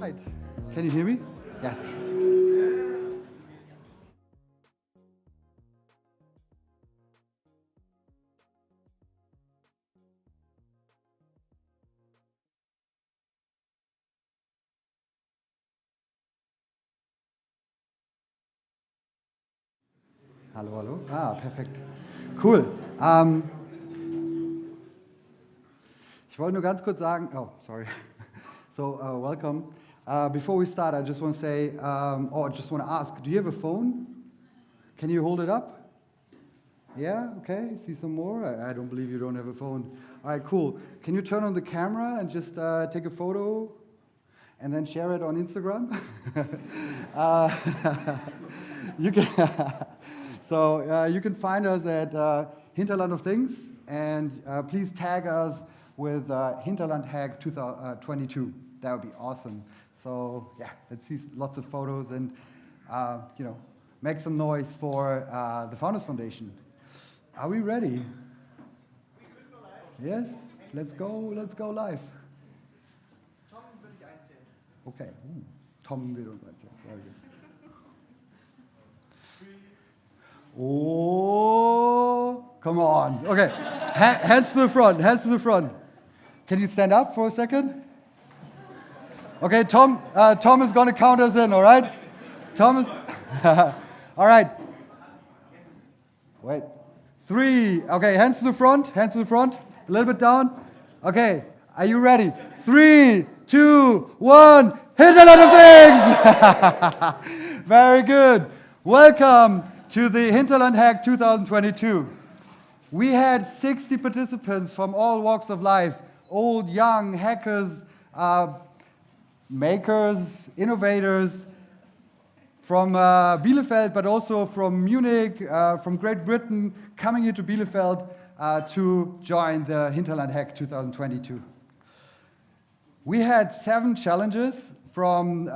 right. Can you hear me? Yes. Hallo, hallo. Ah, perfekt. Cool. Ich wollte nur ganz kurz sagen, oh, sorry. So, welcome. Before we start, I just want to say, I just want to ask, do you have a phone? Can you hold it up? Yeah, okay, see some more? I don't believe you don't have a phone. All right, cool. Can you turn on the camera and just take a photo and then share it on Instagram? You can you can find us at Hinterland of Things, and please tag us with Hinterland Hack 2022. That would be awesome. So yeah, let's see lots of photos and make some noise for the Founders Foundation. Are we ready? Yes, let's go live. Tom würde ich einzählen. Okay, Tom will uns einzählen. Very good. Oh, come on. Okay, hands to the front, hands to the front. Can you stand up for a second? Okay, Tom is going to count us in, all right? Tom is, all right. Wait, 3, okay, hands to the front, a little bit down. Okay, are you ready? 3, 2, 1, hit a lot of things! Very good. Welcome to the Hinterland Hack 2022. We had 60 participants from all walks of life, old, young, hackers, makers, innovators, from Bielefeld, but also from Munich, from Great Britain, coming here to Bielefeld to join the Hinterland Hack 2022. We had 7 challenges from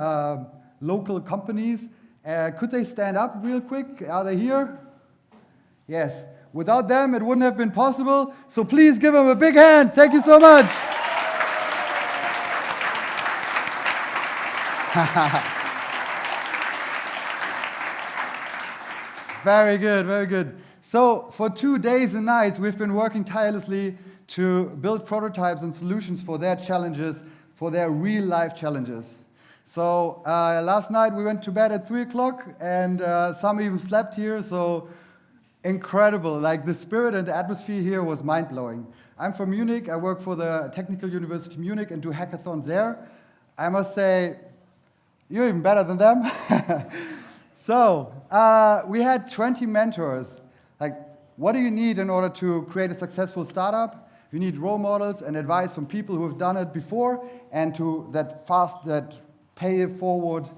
local companies. Could they stand up real quick? Are they here? Yes. Without them, it wouldn't have been possible. So please give them a big hand. Thank you so much. Very good, very good. So for 2 days and nights, we've been working tirelessly to build prototypes and solutions for their challenges, for their real-life challenges. So last night we went to bed at 3 o'clock, and some even slept here, so incredible. Like, the spirit and the atmosphere here was mind-blowing. I'm from Munich. I work for the Technical University of Munich and do hackathons there. I must say, you're even better than them. So we had 20 mentors. Like, what do you need in order to create a successful startup? You need role models and advice from people who have done it before and that pay forward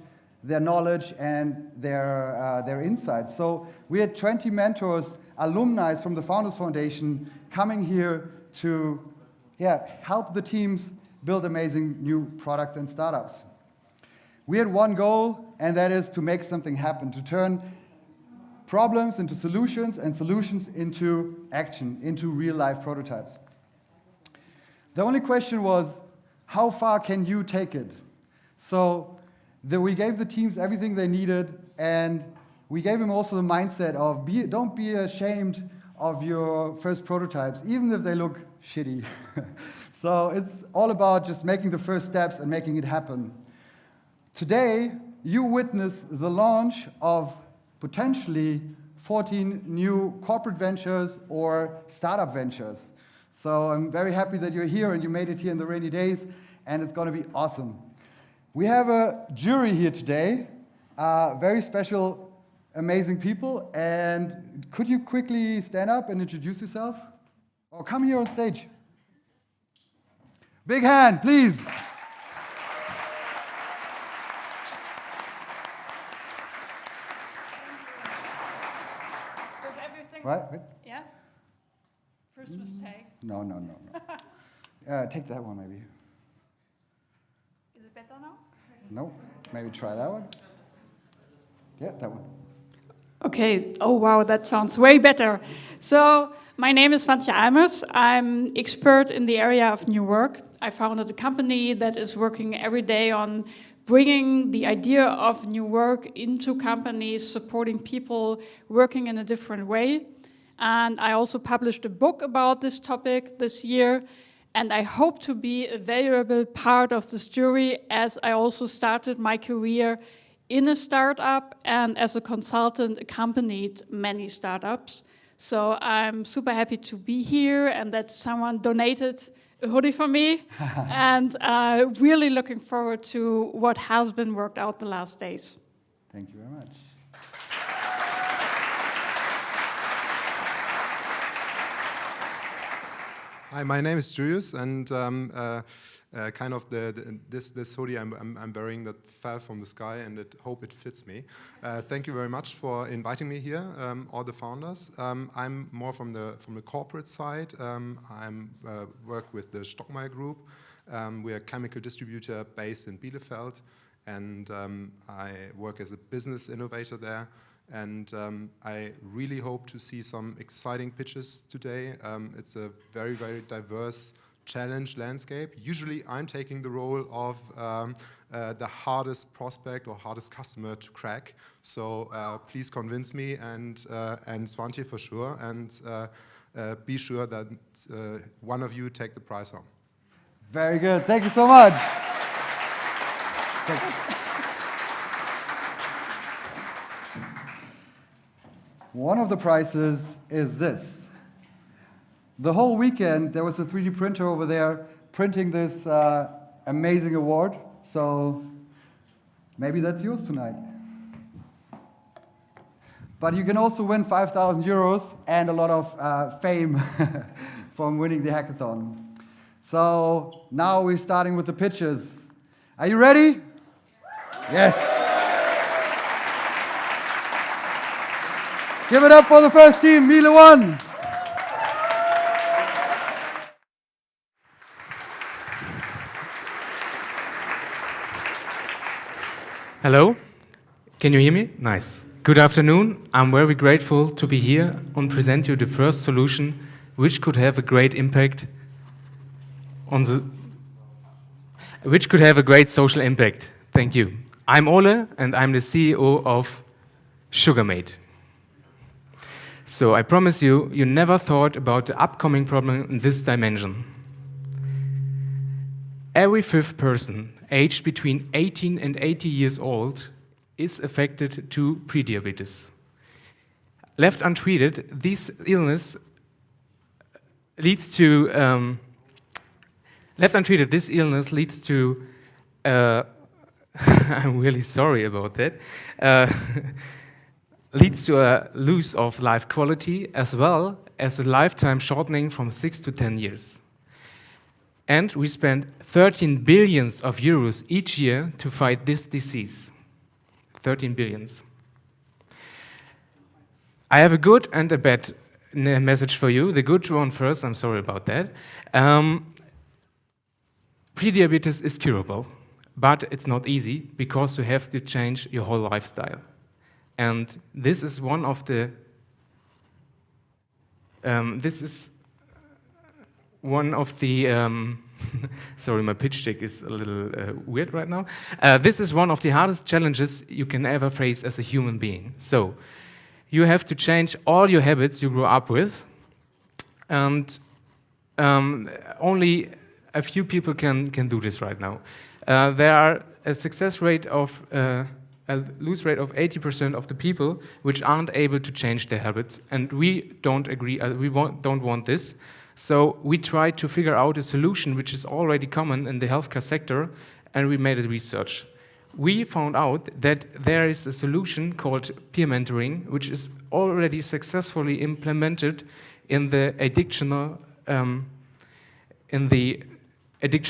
their knowledge and their insights. So we had 20 mentors, alumni from the Founders Foundation, coming here to help the teams build amazing new products and startups. We had one goal, and that is to make something happen, to turn problems into solutions and solutions into action, into real-life prototypes. The only question was, how far can you take it? So we gave the teams everything they needed, and we gave them also the mindset of don't be ashamed of your first prototypes, even if they look shitty. So it's all about just making the first steps and making it happen. Today, you witness the launch of potentially 14 new corporate ventures or startup ventures. So I'm very happy that you're here and you made it here in the rainy days, and it's going to be awesome. We have a jury here today, very special, amazing people. And could you quickly stand up and introduce yourself? Or come here on stage. Big hand, please. Does everything? Right? Yeah? First mistake. No. Take that one, maybe. Is it better now? No, maybe try that one. Yeah, that one. Okay. Oh, wow, that sounds way better. So, my name is Vantje Eimers. I'm expert in the area of new work. I founded a company that is working every day on bringing the idea of new work into companies, supporting people working in a different way. And I also published a book about this topic this year. And I hope to be a valuable part of this jury, as I also started my career in a startup and as a consultant accompanied many startups. So I'm super happy to be here and that someone donated a hoodie for me. And really looking forward to what has been worked out the last days. Thank you very much. Hi, my name is Julius, and kind of this hoodie I'm wearing that fell from the sky, and I hope it fits me. Thank you very much for inviting me here, all the founders. I'm more from the corporate side. I work with the Stockmeier Group. We're a chemical distributor based in Bielefeld, and I work as a business innovator there. And I really hope to see some exciting pitches today. It's a very, very diverse challenge landscape. Usually I'm taking the role of the hardest prospect or hardest customer to crack. So please convince me and Svante for sure. And be sure that one of you take the prize home. Very good. Thank you so much. One of the prizes is this. The whole weekend, there was a 3D printer over there printing this amazing award. So maybe that's yours tonight. But you can also win 5,000 euros and a lot of fame from winning the hackathon. So now we're starting with the pitches. Are you ready? Yes. Give it up for the first team, Miele 1. Hello, can you hear me? Nice. Good afternoon. I'm very grateful to be here and present you the first solution which could have a great impact on which could have a great social impact. Thank you. I'm Ole and I'm the CEO of Sugarmate. So I promise you, you never thought about the upcoming problem in this dimension. Every fifth person aged between 18 and 80 years old is affected to prediabetes. Left untreated, this illness leads to I'm really sorry about that. Leads to a loss of life quality as well as a lifetime shortening from 6 to 10 years. And we spend 13 billions of euros each year to fight this disease. 13 billions. I have a good and a bad message for you. The good one first, I'm sorry about that. Prediabetes is curable, but it's not easy because you have to change your whole lifestyle. And this is one of the sorry, my pitch deck is a little weird right now. This is one of the hardest challenges you can ever face as a human being. So you have to change all your habits you grew up with, and only a few people can do this right now. There are a success rate of a lose rate of 80% of the people which aren't able to change their habits, and we don't agree. Don't want this. So we tried to figure out a solution which is already common in the healthcare sector, and we made a research. We found out that there is a solution called peer mentoring, which is already successfully implemented in the addiction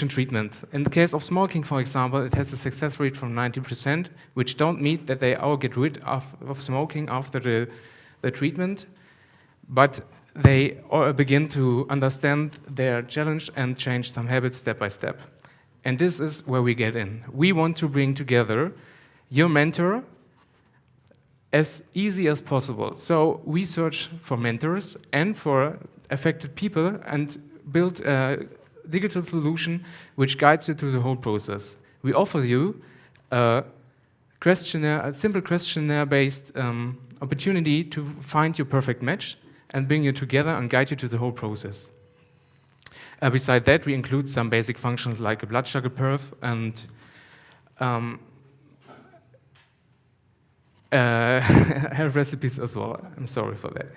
treatment. In the case of smoking, for example, it has a success rate from 90%, which don't mean that they all get rid of smoking after the treatment, but they all begin to understand their challenge and change some habits step by step. And this is where we get in. We want to bring together your mentor as easy as possible. So we search for mentors and for affected people and build a digital solution which guides you through the whole process. We offer you a simple questionnaire-based opportunity to find your perfect match and bring you together and guide you to the whole process. Beside that, we include some basic functions like a blood sugar perf and health recipes as well. I'm sorry for that.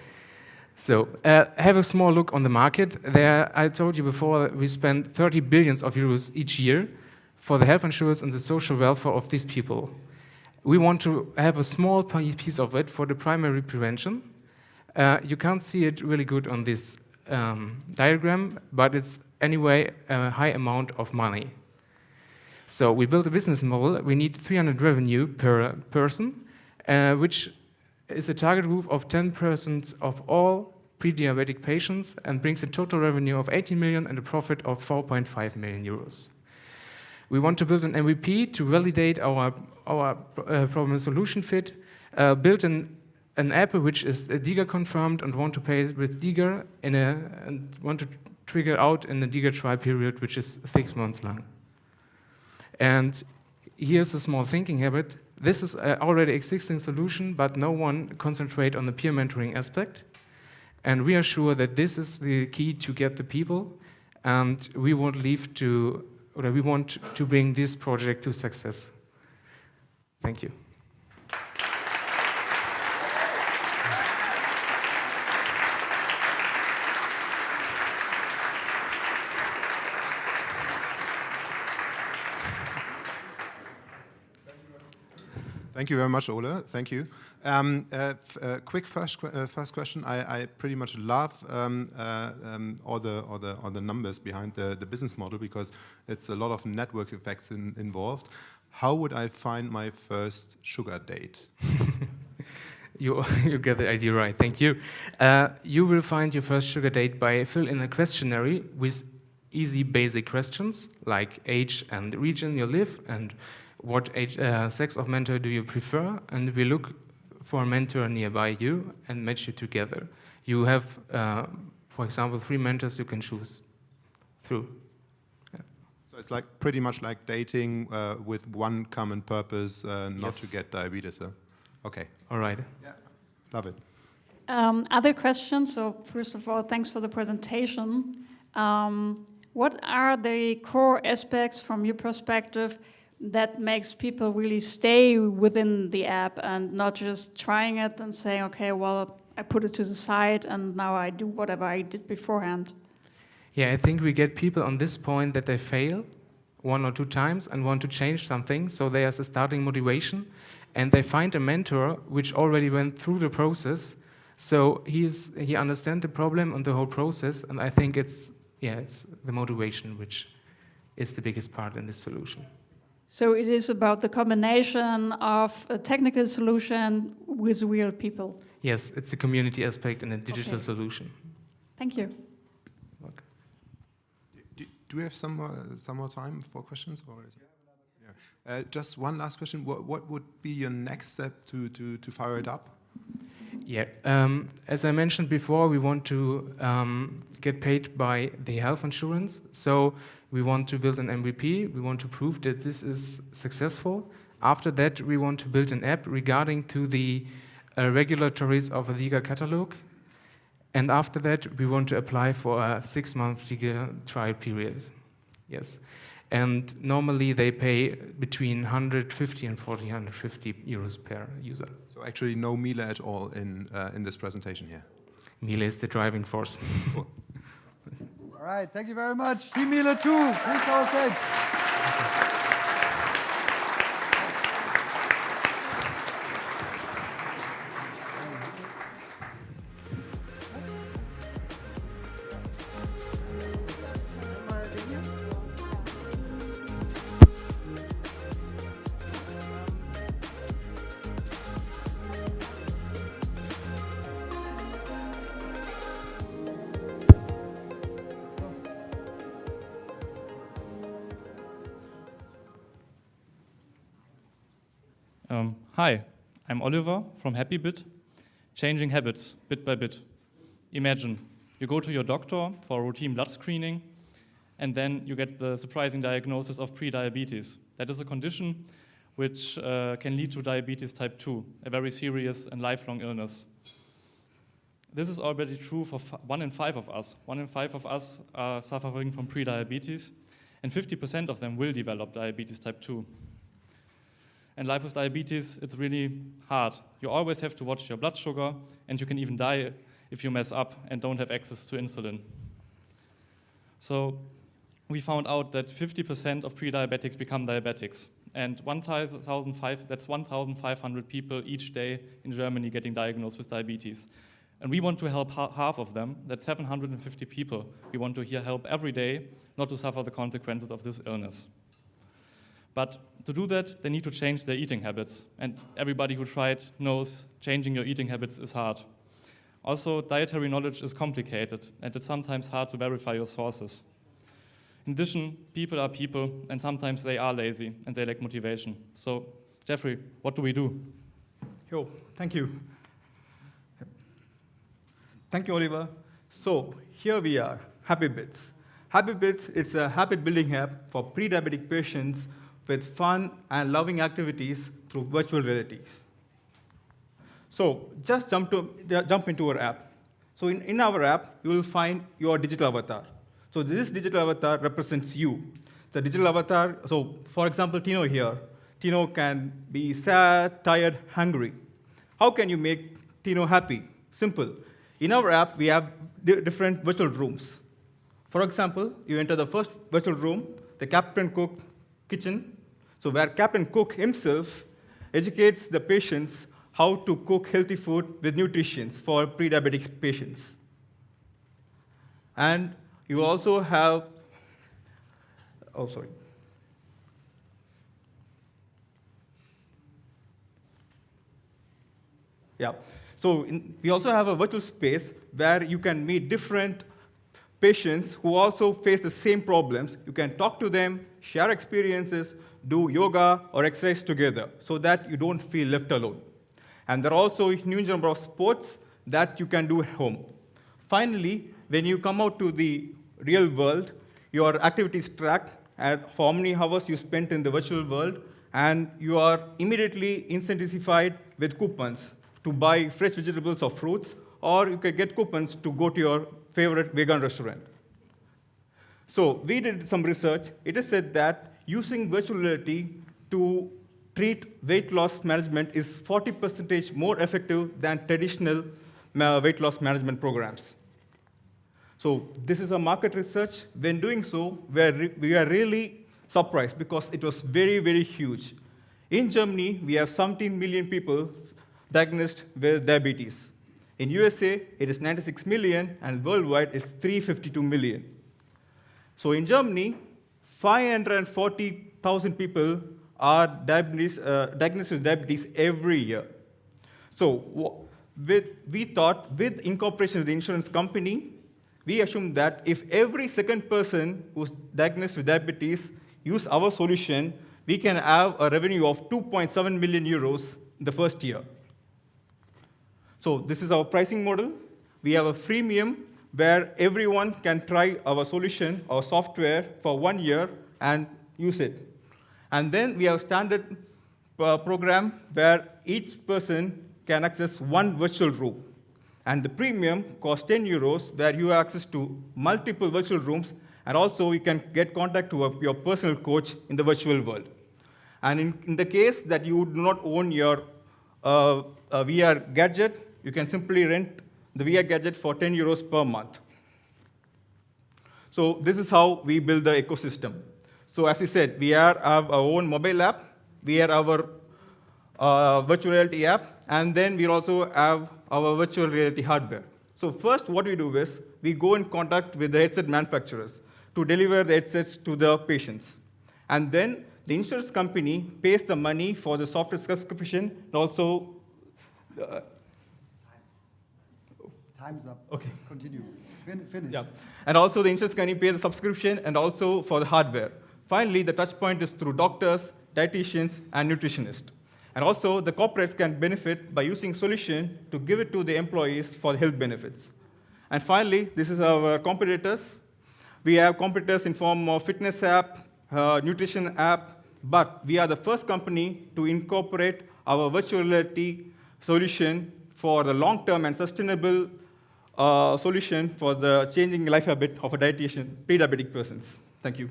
So, have a small look on the market. There, I told you before, we spend 30 billions of euros each year for the health insurance and the social welfare of these people. We want to have a small piece of it for the primary prevention. You can't see it really good on this diagram, but it's anyway a high amount of money. So we built a business model. We need 300 revenue per person, which is a target group of 10% of all pre-diabetic patients and brings a total revenue of 18 million and a profit of 4.5 million euros. We want to build an MVP to validate our problem solution fit, build an app which is DiGA confirmed and want to pay with DiGA and want to trigger out in a DiGA trial period which is 6 months long. And here's a small thinking habit. This is an already existing solution, but no one concentrate on the peer mentoring aspect. And we are sure that this is the key to get the people, and we want to bring this project to success. Thank you. Thank you very much, Ole. Thank you. Quick first question. I pretty much love all the numbers behind the business model because it's a lot of network effects involved. How would I find my first sugar date? You get the idea right. Thank you. You will find your first sugar date by fill in a questionnaire with easy basic questions like age and region you live and what age, sex of mentor do you prefer, and we look for a mentor nearby you and match you together. You have, for example, 3 mentors you can choose through. Yeah. So it's like pretty much like dating with one common purpose, not Yes. to get diabetes. Okay. All right. Yeah. Love it. Other questions? So first of all, thanks for the presentation. What are the core aspects from your perspective that makes people really stay within the app and not just trying it and saying, okay, well, I put it to the side and now I do whatever I did beforehand? Yeah, I think we get people on this point that they fail 1 or 2 times and want to change something, so there's a starting motivation, and they find a mentor which already went through the process, so he understands the problem and the whole process, and I think it's the motivation which is the biggest part in this solution. So it is about the combination of a technical solution with real people. Yes, it's a community aspect and a digital solution. Thank you. Okay. Do we have some more time for questions? Or yeah. Just one last question. What would be your next step to fire it up? Yeah, as I mentioned before, we want to get paid by the health insurance. So we want to build an MVP. We want to prove that this is successful. After that, we want to build an app regarding to the regulatories of a DiGA catalog. And after that, we want to apply for a 6-month DiGA trial period. Yes. And normally they pay between 150 and 150 euros per user. So actually no Miele at all in this presentation here. Miele is the driving force. Cool. All right, thank you very much. Team Miele 2, please go on stage. Hi, I'm Oliver from HappyBit, changing habits bit by bit. Imagine you go to your doctor for a routine blood screening, and then you get the surprising diagnosis of prediabetes. That is a condition which can lead to diabetes type 2, a very serious and lifelong illness. This is already true for 1 in 5 of us. 1 in 5 of us are suffering from prediabetes, and 50% of them will develop diabetes type 2. And life with diabetes, it's really hard. You always have to watch your blood sugar, and you can even die if you mess up and don't have access to insulin. So we found out that 50% of pre-diabetics become diabetics, and that's 1,500 people each day in Germany getting diagnosed with diabetes. And we want to help half of them, that's 750 people. We want to help every day not to suffer the consequences of this illness. But to do that, they need to change their eating habits. And everybody who tried knows changing your eating habits is hard. Also, dietary knowledge is complicated, and it's sometimes hard to verify your sources. In addition, people are people, and sometimes they are lazy, and they lack motivation. So, Jeffrey, what do we do? Yo, thank you. Thank you, Oliver. So here we are, Happy Bits. Happy Bits is a habit-building app for pre-diabetic patients with fun and loving activities through virtual realities. So just jump into our app. So in our app, you will find your digital avatar. So this digital avatar represents you. The digital avatar, so for example, Tino here. Tino can be sad, tired, hungry. How can you make Tino happy? Simple. In our app, we have different virtual rooms. For example, you enter the first virtual room, the Captain Cook kitchen, so where Captain Cook himself educates the patients how to cook healthy food with nutrition for pre-diabetic patients. And you also have, So we also have a virtual space where you can meet different patients who also face the same problems. You can talk to them, share experiences, do yoga or exercise together so that you don't feel left alone. And there are also a huge number of sports that you can do at home. Finally, when you come out to the real world, your activities tracked for how many hours you spent in the virtual world, and you are immediately incentivized with coupons to buy fresh vegetables or fruits, or you can get coupons to go to your favorite vegan restaurant. So we did some research. It is said that using virtual reality to treat weight loss management is 40% more effective than traditional weight loss management programs. So this is a market research. When doing so, we are really surprised because it was very, very huge. In Germany, we have 17 million people diagnosed with diabetes. In USA, it is 96 million, and worldwide, it's 352 million. So in Germany, 540,000 people are diagnosed with diabetes every year. So we thought, with incorporation of the insurance company, we assumed that if every second person who's diagnosed with diabetes use our solution, we can have a revenue of 2.7 million euros in the first year. So this is our pricing model. We have a freemium where everyone can try our solution, our software, for 1 year and use it. And then we have a standard program where each person can access one virtual room. And the premium costs 10 euros, where you have access to multiple virtual rooms, and also you can get contact to your personal coach in the virtual world. And in the case that you do not own your VR gadget, you can simply rent the VR gadget for 10 euros per month. So this is how we build the ecosystem. So as I said, we have our own mobile app, we have our virtual reality app, and then we also have our virtual reality hardware. So first, what we do is we go in contact with the headset manufacturers to deliver the headsets to the patients. And then the insurance company pays the money for the software subscription and also Time's up. Okay. Continue. Finish. Yeah. And also the insurance company pays the subscription and also for the hardware. Finally, the touch point is through doctors, dietitians, and nutritionists. And also, the corporates can benefit by using solution to give it to the employees for health benefits. And finally, this is our competitors. We have competitors in form of fitness app, nutrition app, but we are the first company to incorporate our virtual reality solution for the long-term and sustainable solution for the changing life habit of a dietitian, pre-diabetic persons. Thank you.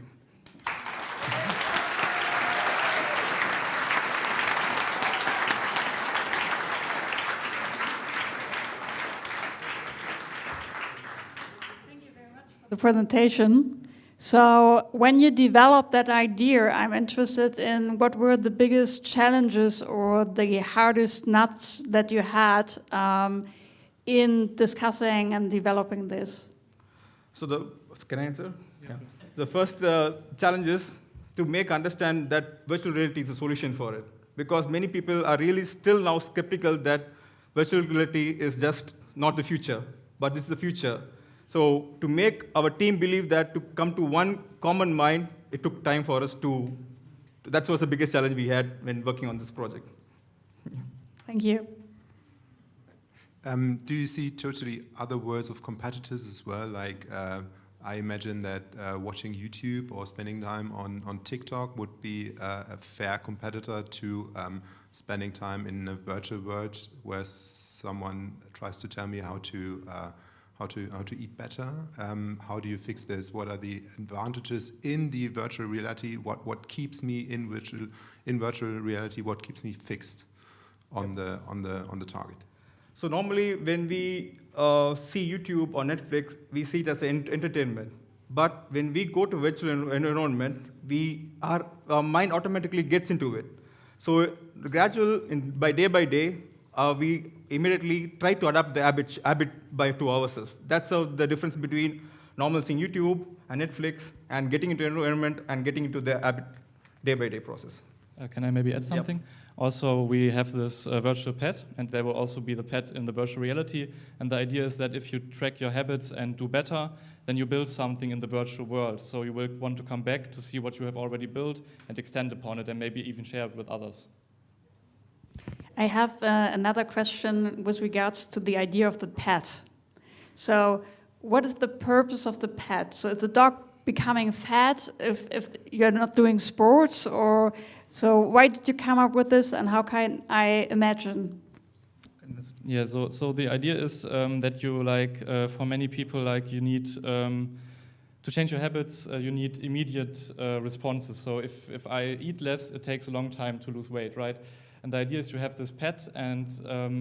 The presentation. So when you developed that idea, I'm interested in what were the biggest challenges or the hardest nuts that you had in discussing and developing this. So can I answer? Yeah. The first challenge is to make understand that virtual reality is a solution for it. Because many people are really still now skeptical that virtual reality is just not the future, but it's the future. So to make our team believe that, to come to one common mind, it took time for us to, that was the biggest challenge we had when working on this project. Thank you. Do you see totally other worlds of competitors as well? Like, I imagine that watching YouTube or spending time on TikTok would be a fair competitor to spending time in a virtual world where someone tries to tell me how to eat better. How do you fix this? What are the advantages in the virtual reality? What keeps me in virtual reality? What keeps me fixed on the target? So normally when we see YouTube or Netflix, we see it as an entertainment. But when we go to virtual environment, our mind automatically gets into it. So by day, we immediately try to adapt the habit to ourselves. That's the difference between normal seeing YouTube and Netflix and getting into environment and getting into the habit day-by-day process. Can I maybe add something? Yep. Also, we have this virtual pet, and there will also be the pet in the virtual reality. And the idea is that if you track your habits and do better, then you build something in the virtual world. So you will want to come back to see what you have already built and extend upon it and maybe even share it with others. I have another question with regards to the idea of the pet. So what is the purpose of the pet? So is the dog becoming fat if you're not doing sports? Or so why did you come up with this, and how can I imagine? Yeah, so the idea is that you, for many people, you need to change your habits, you need immediate responses. So if I eat less, it takes a long time to lose weight, right? And the idea is you have this pet, and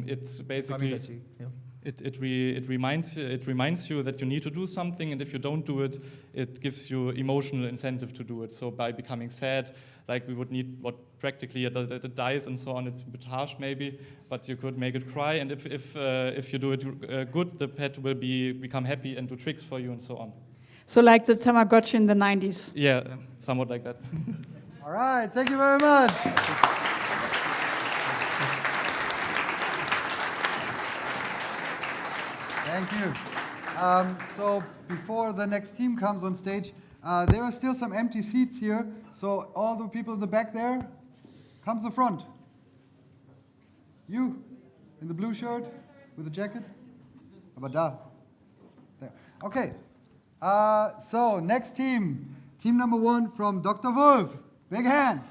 it's basically it reminds you that you need to do something, and if you don't do it, it gives you emotional incentive to do it. So by becoming sad, we would need what practically that it dies and so on. It's a bit harsh maybe, but you could make it cry, and if you do it good, the pet will become happy and do tricks for you and so on. So like the Tamagotchi in the 90s. Yeah, somewhat like that. All right, thank you very much. Thank you. So before the next team comes on stage, there are still some empty seats here. So all the people in the back there, come to the front. You, in the blue shirt with the jacket? Aber da. There. Okay. So next team. Team number 1 from Dr. Wolf. Big hand.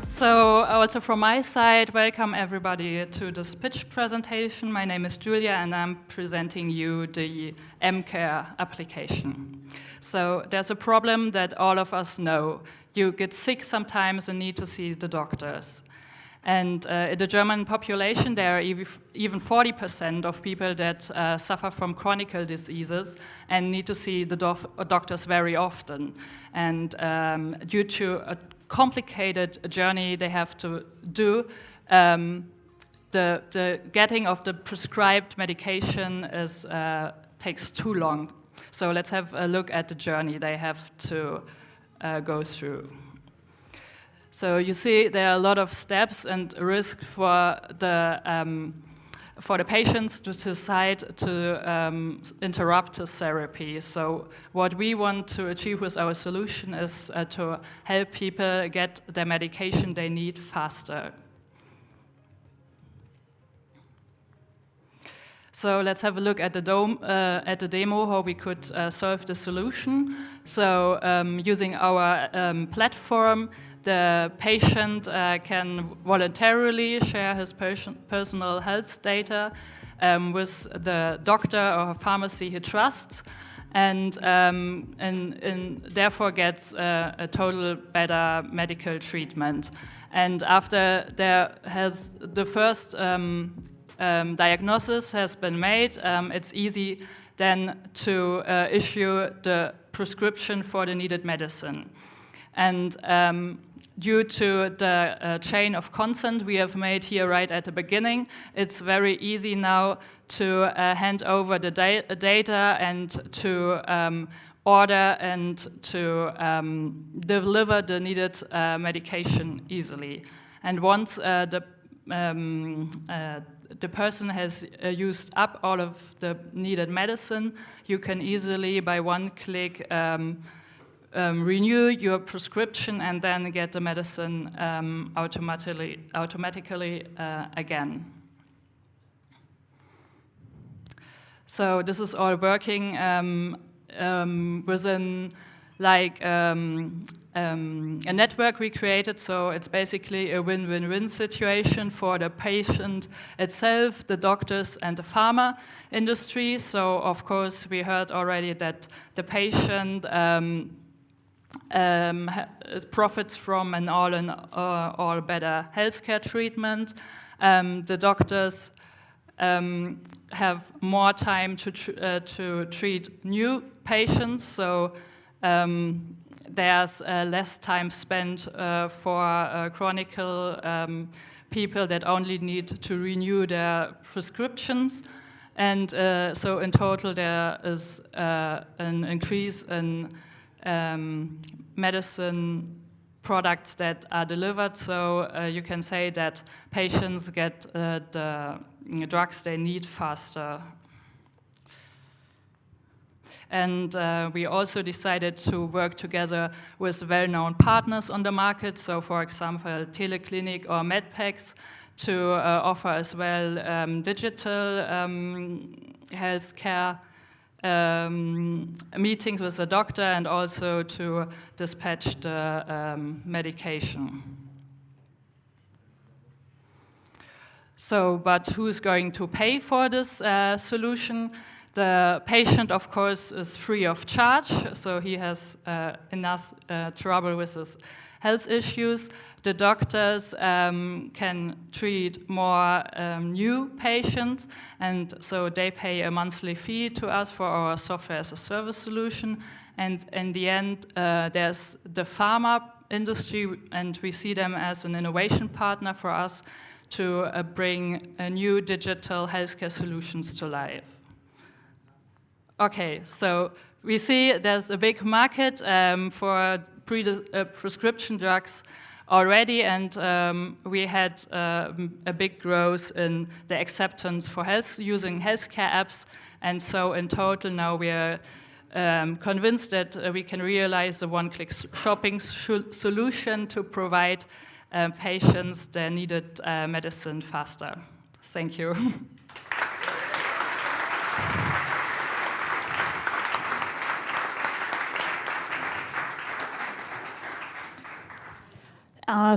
So also from my side, welcome everybody to this pitch presentation. My name is Julia, and I'm presenting you the mCare application. So there's a problem that all of us know. You get sick sometimes and need to see the doctors. And in the German population, there are even 40% of people that suffer from chronic diseases and need to see the doctors very often. And due to a complicated journey they have to do, the getting of the prescribed medication takes too long. So let's have a look at the journey they have to go through. So you see there are a lot of steps and risk for the patients to decide to interrupt the therapy. So what we want to achieve with our solution is to help people get the medication they need faster. So let's have a look at the demo how we could solve the solution. So using our platform, the patient can voluntarily share his personal health data with the doctor or pharmacy he trusts, and therefore gets a total better medical treatment. And after the first diagnosis has been made, it's easy then to issue the prescription for the needed medicine. And due to the chain of consent we have made here right at the beginning, it's very easy now to hand over the data and to order and to deliver the needed medication easily. And once the person has used up all of the needed medicine, you can easily, by one click, renew your prescription and then get the medicine automatically again. So this is all working within like a network we created, so it's basically a win-win-win situation for the patient itself, the doctors, and the pharma industry. So of course we heard already that the patient profits from an all better healthcare treatment. The doctors have more time to treat new patients, so there's less time spent for chronic people that only need to renew their prescriptions. And so in total there is an increase in medicine products that are delivered, so you can say that patients get the drugs they need faster. And we also decided to work together with well-known partners on the market, so for example Teleclinic or Medpex, to offer as well digital healthcare meetings with the doctor, and also to dispatch the medication. So, but who's going to pay for this solution? The patient, of course, is free of charge, so he has enough trouble with his health issues. The doctors can treat more new patients, and so they pay a monthly fee to us for our software as a service solution. And in the end, there's the pharma industry, and we see them as an innovation partner for us to bring new digital healthcare solutions to life. Okay, so we see there's a big market for prescription drugs already, and we had a big growth in the acceptance for using healthcare apps, and so in total now we are convinced that we can realize the one-click shopping solution to provide patients their needed medicine faster. Thank you.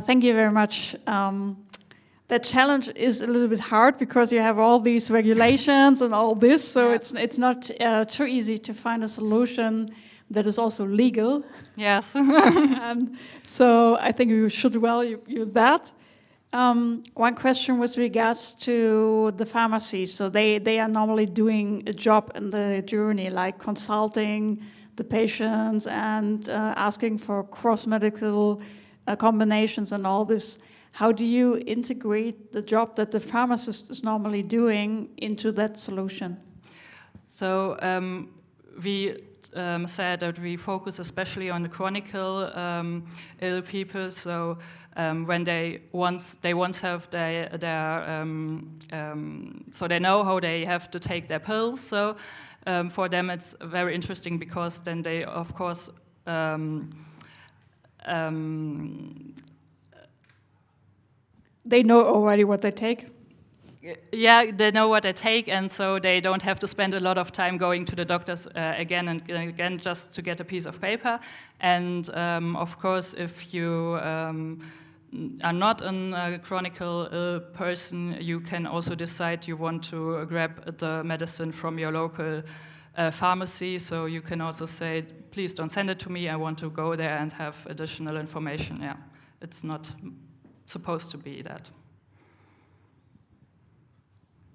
Thank you very much. That challenge is a little bit hard because you have all these regulations and all this, so Yeah. it's not too easy to find a solution that is also legal. Yes. And so I think you should use that. One question with regards to the pharmacies. So they are normally doing a job in the journey, like consulting the patients and asking for cross-medical combinations and all this. How do you integrate the job that the pharmacist is normally doing into that solution? So we said that we focus especially on the chronic ill people. So when they once have so they know how they have to take their pills. So for them it's very interesting because then they of course they know already what they take. yeah, they know what they take, and so they don't have to spend a lot of time going to the doctors again and again just to get a piece of paper. And of course, if you are not a chronic ill person, you can also decide you want to grab the medicine from your local pharmacy. So you can also say, please don't send it to me, I want to go there and have additional information. Yeah, it's not supposed to be that.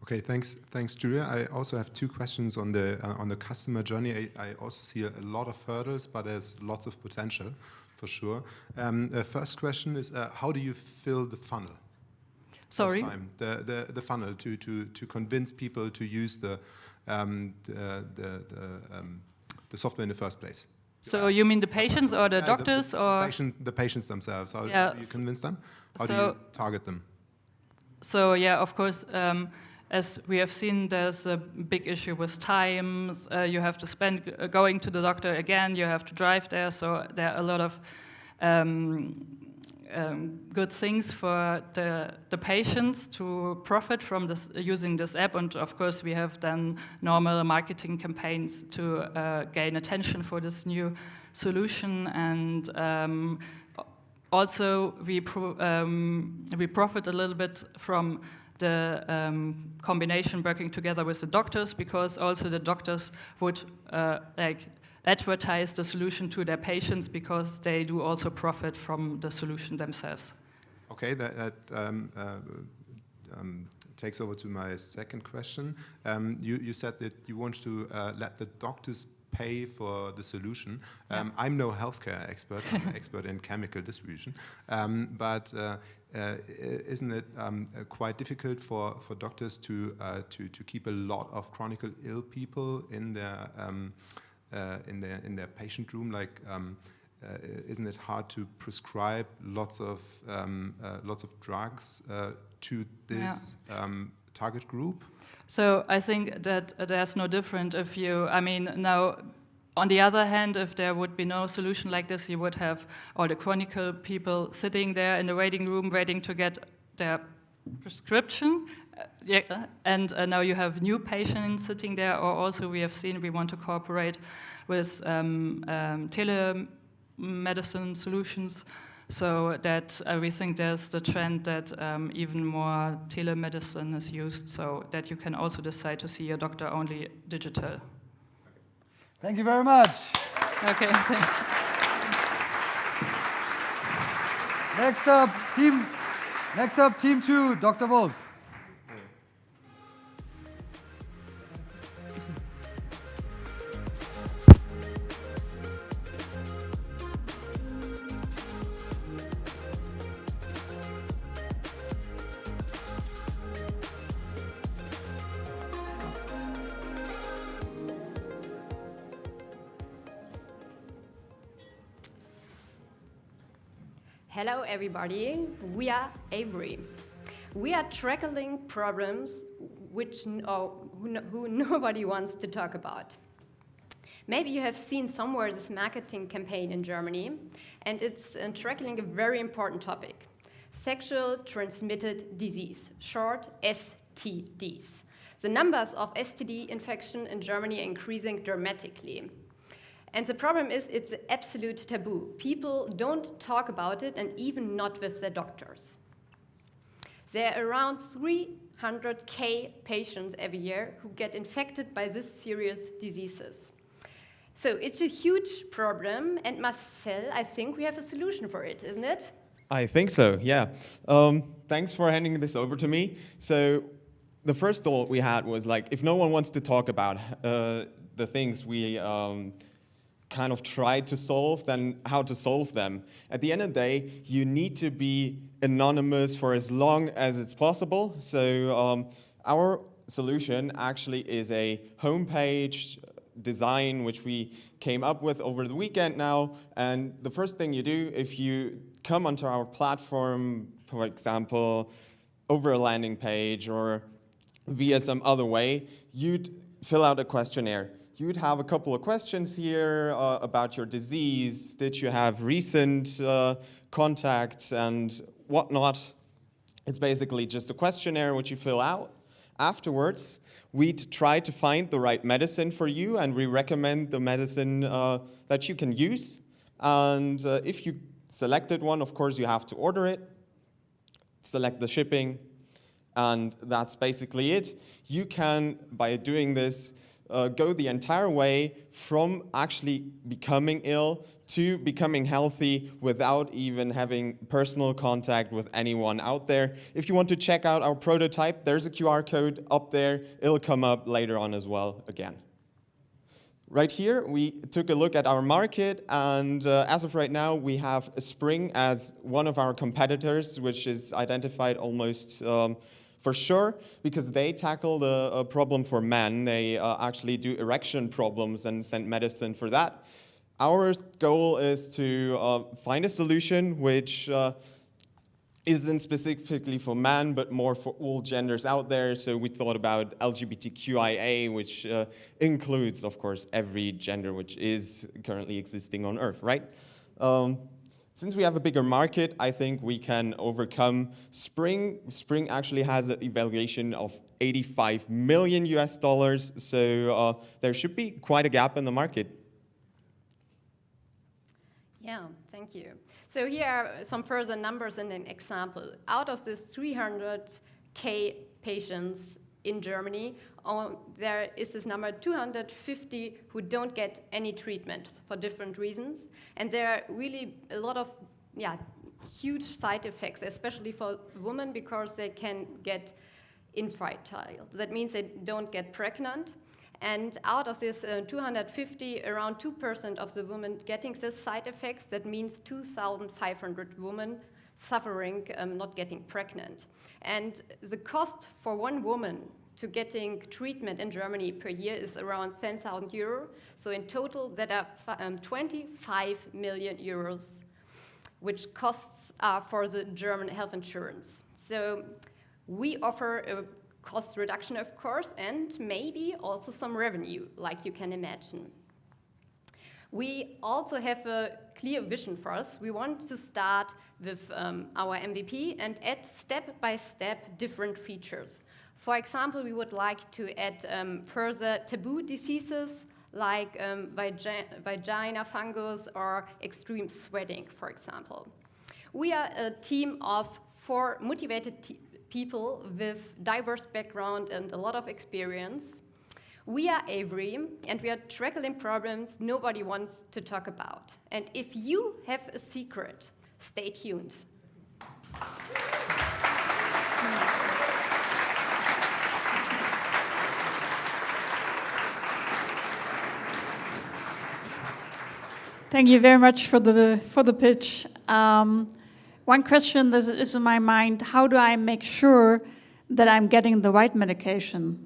Okay, thanks, Julia. I also have two questions on the customer journey. I also see a lot of hurdles, but there's lots of potential, for sure. The first question is, how do you fill the funnel? Sorry? First time, the funnel to convince people to use the software in the first place. So you mean the patients or the doctors or? The patients themselves. How do you convince them? How do you target them? So yeah, of course, as we have seen, there's a big issue with times. You have to spend going to the doctor again. You have to drive there. So there are a lot of good things for the patients to profit from this, using this app. And of course, we have done normal marketing campaigns to gain attention for this new solution. And also, we profit a little bit from the combination working together with the doctors, because also the doctors would advertise the solution to their patients, because they do also profit from the solution themselves. Okay, that takes over to my second question. You said that you want to let the doctors pay for the solution. I'm no healthcare expert. I'm an expert in chemical distribution. But isn't it quite difficult for doctors to keep a lot of chronically ill people in their patient room? Like, isn't it hard to prescribe lots of drugs to this target group? So I think that there's no different if you, I mean, now, on the other hand, if there would be no solution like this, you would have all the chronic people sitting there in the waiting room waiting to get their prescription. And now you have new patients sitting there, or also we have seen we want to cooperate with telemedicine solutions. So that we think there's the trend that even more telemedicine is used, so that you can also decide to see your doctor only digital. Thank you very much. Okay, thanks. Next up, team 2, Dr. Wolf. Hello everybody, we are Avery. We are tackling problems who nobody wants to talk about. Maybe you have seen somewhere this marketing campaign in Germany, and it's tackling a very important topic: sexual transmitted disease, short STDs. The numbers of STD infection in Germany are increasing dramatically. And the problem is, it's an absolute taboo. People don't talk about it, and even not with their doctors. There are around 300,000 patients every year who get infected by these serious diseases. So it's a huge problem, and Marcel, I think we have a solution for it, isn't it? I think so, yeah. Thanks for handing this over to me. So the first thought we had was, like, if no one wants to talk about the things we kind of tried to solve, then how to solve them. At the end of the day, you need to be anonymous for as long as it's possible. So our solution actually is a homepage design which we came up with over the weekend now. And the first thing you do, if you come onto our platform, for example, over a landing page or via some other way, you'd fill out a questionnaire. You'd have a couple of questions here about your disease. Did you have recent contact and whatnot? It's basically just a questionnaire which you fill out. Afterwards, we try to find the right medicine for you, and we recommend the medicine that you can use. And if you selected one, of course, you have to order it, select the shipping, and that's basically it. You can, by doing this, go the entire way from actually becoming ill to becoming healthy without even having personal contact with anyone out there. If you want to check out our prototype, there's a QR code up there. It'll come up later on as well again. Right here, we took a look at our market, and as of right now, we have Spring as one of our competitors, which is identified almost for sure, because they tackle the problem for men. They actually do erection problems and send medicine for that. Our goal is to find a solution which isn't specifically for men, but more for all genders out there. So we thought about LGBTQIA, which includes, of course, every gender which is currently existing on Earth, right? Since we have a bigger market, I think we can overcome Spring. Spring actually has an evaluation of $85 million US, so there should be quite a gap in the market. Yeah, thank you. So here are some further numbers and an example. Out of this 300K patients in Germany, there is this number 250 who don't get any treatment for different reasons. And there are really a lot of huge side effects, especially for women, because they can get infertile. That means they don't get pregnant. And out of this 250, around 2% of the women getting these side effects. That means 2,500 women suffering not getting pregnant. And the cost for one woman to getting treatment in Germany per year is around 10,000 euro. So in total, that are 25 million euros, which costs are for the German health insurance. So we offer a cost reduction, of course, and maybe also some revenue, like you can imagine. We also have a clear vision for us. We want to start with our MVP and add step-by-step different features. For example, we would like to add further taboo diseases like vagina fungus or extreme sweating, for example. We are a team of 4 motivated people with diverse background and a lot of experience. We are Avery, and we are tackling problems nobody wants to talk about. And if you have a secret, stay tuned. Thank you very much for the pitch. One question that is in my mind: how do I make sure that I'm getting the right medication?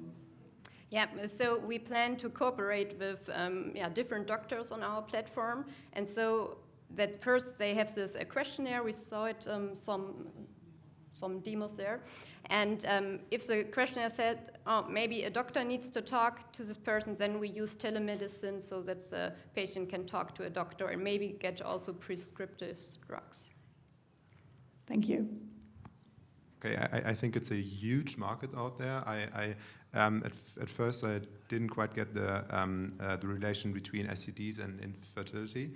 Yeah, so we plan to cooperate with different doctors on our platform, and so that first they have this questionnaire. We saw it some demos there, and if the questionnaire said, oh, maybe a doctor needs to talk to this person, then we use telemedicine so that the patient can talk to a doctor and maybe get also prescriptive drugs. Thank you. Okay, I think it's a huge market out there. At first I didn't quite get the relation between STDs and infertility,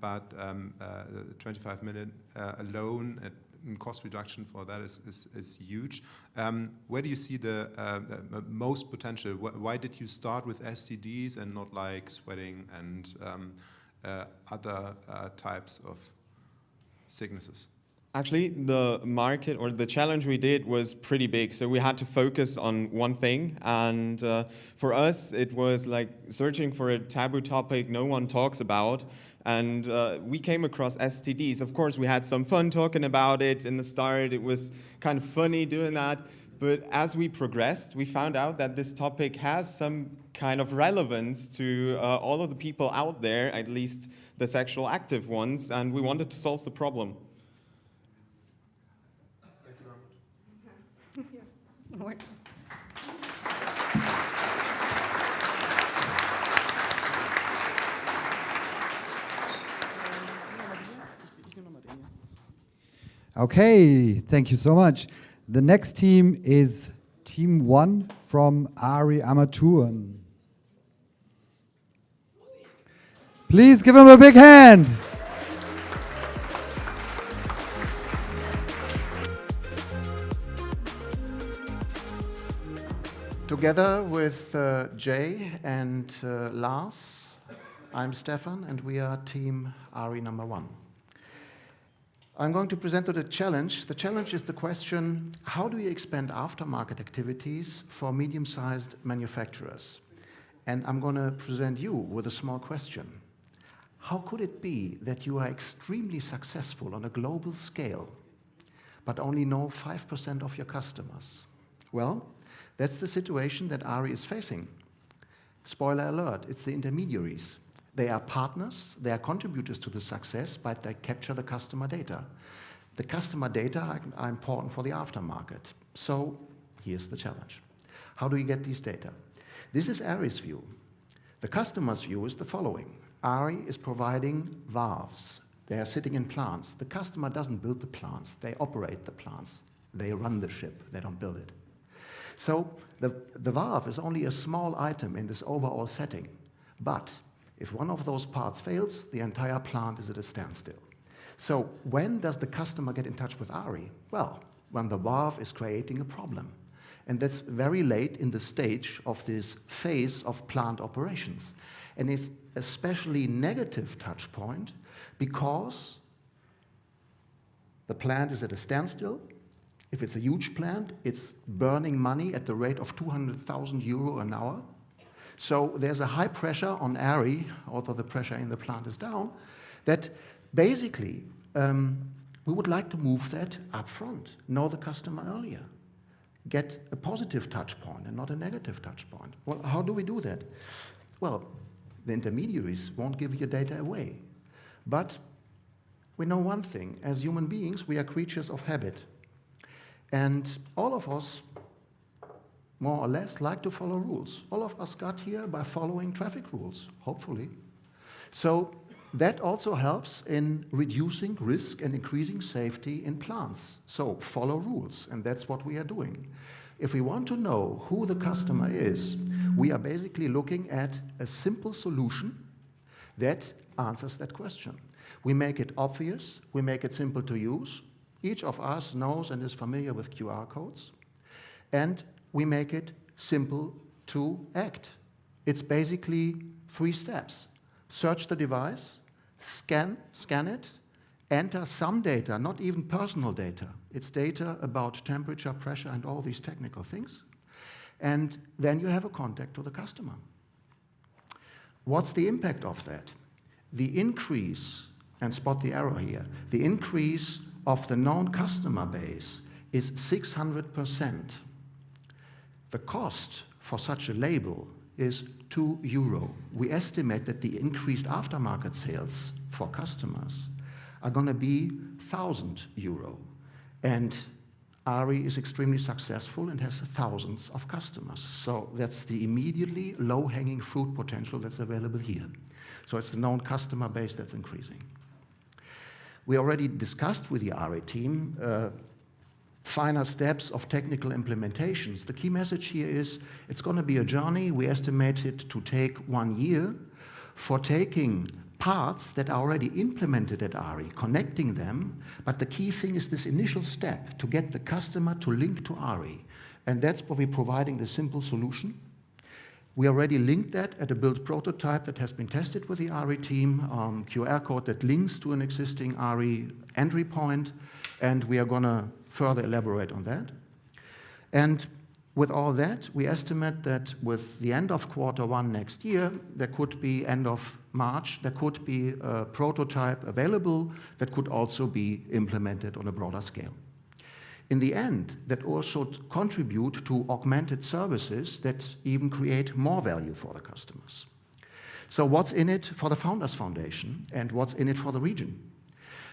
but 25 million alone in cost reduction for that is huge. Where do you see the most potential? Why did you start with STDs and not like sweating and other types of sicknesses? Actually, the market or the challenge we did was pretty big, so we had to focus on one thing. And for us, it was like searching for a taboo topic no one talks about. And we came across STDs. Of course, we had some fun talking about it in the start. It was kind of funny doing that. But as we progressed, we found out that this topic has some kind of relevance to all of the people out there, at least the sexual active ones, and we wanted to solve the problem. Okay, thank you so much. The next team is Team 1 from Ari Amateuren. Please give him a big hand. Together with Jay and Lars, I'm Stefan, and we are Team Ari number 1. I'm going to present the challenge. The challenge is the question, how do you expand aftermarket activities for medium-sized manufacturers? And I'm going to present you with a small question. How could it be that you are extremely successful on a global scale, but only know 5% of your customers? Well, that's the situation that Ari is facing. Spoiler alert, it's the intermediaries. They are partners, they are contributors to the success, but they capture the customer data. The customer data are important for the aftermarket. So here's the challenge. How do you get these data? This is Ari's view. The customer's view is the following. Ari is providing valves. They are sitting in plants. The customer doesn't build the plants, they operate the plants. They run the ship, they don't build it. So the valve is only a small item in this overall setting. But if one of those parts fails, the entire plant is at a standstill. So when does the customer get in touch with Ari? Well, when the valve is creating a problem. And that's very late in the stage of this phase of plant operations. And it's especially negative touch point because the plant is at a standstill. If it's a huge plant, it's burning money at the rate of 200,000 euro an hour. So there's a high pressure on Ari, although the pressure in the plant is down, that basically we would like to move that up front, know the customer earlier, get a positive touch point and not a negative touch point. Well, how do we do that? Well, the intermediaries won't give your data away. But we know one thing, as human beings, we are creatures of habit. And all of us, more or less, like to follow rules. All of us got here by following traffic rules, hopefully. So that also helps in reducing risk and increasing safety in plants. So follow rules, and that's what we are doing. If we want to know who the customer is, we are basically looking at a simple solution that answers that question. We make it obvious, we make it simple to use. Each of us knows and is familiar with QR codes. And we make it simple to act. It's basically 3 steps. Search the device, scan it, enter some data, not even personal data. It's data about temperature, pressure, and all these technical things. And then you have a contact to the customer. What's the impact of that? The increase, and spot the error here, the increase of the known customer base is 600%. The cost for such a label is €2. We estimate that the increased aftermarket sales for customers are going to be €1,000. And Ari is extremely successful and has thousands of customers. So that's the immediately low-hanging fruit potential that's available here. So it's the known customer base that's increasing. We already discussed with the Ari team finer steps of technical implementations. The key message here is it's going to be a journey. We estimate it to take 1 year for taking parts that are already implemented at Ari, connecting them, but the key thing is this initial step to get the customer to link to Ari. And that's where we're providing the simple solution. We already linked that at a built prototype that has been tested with the Ari team, QR code that links to an existing Ari entry point, and we are going to further elaborate on that. And with all that, we estimate that with the end of Q1 next year, there could be end of March, there could be a prototype available that could also be implemented on a broader scale. In the end, that also contribute to augmented services that even create more value for the customers. So what's in it for the Founders Foundation and what's in it for the region?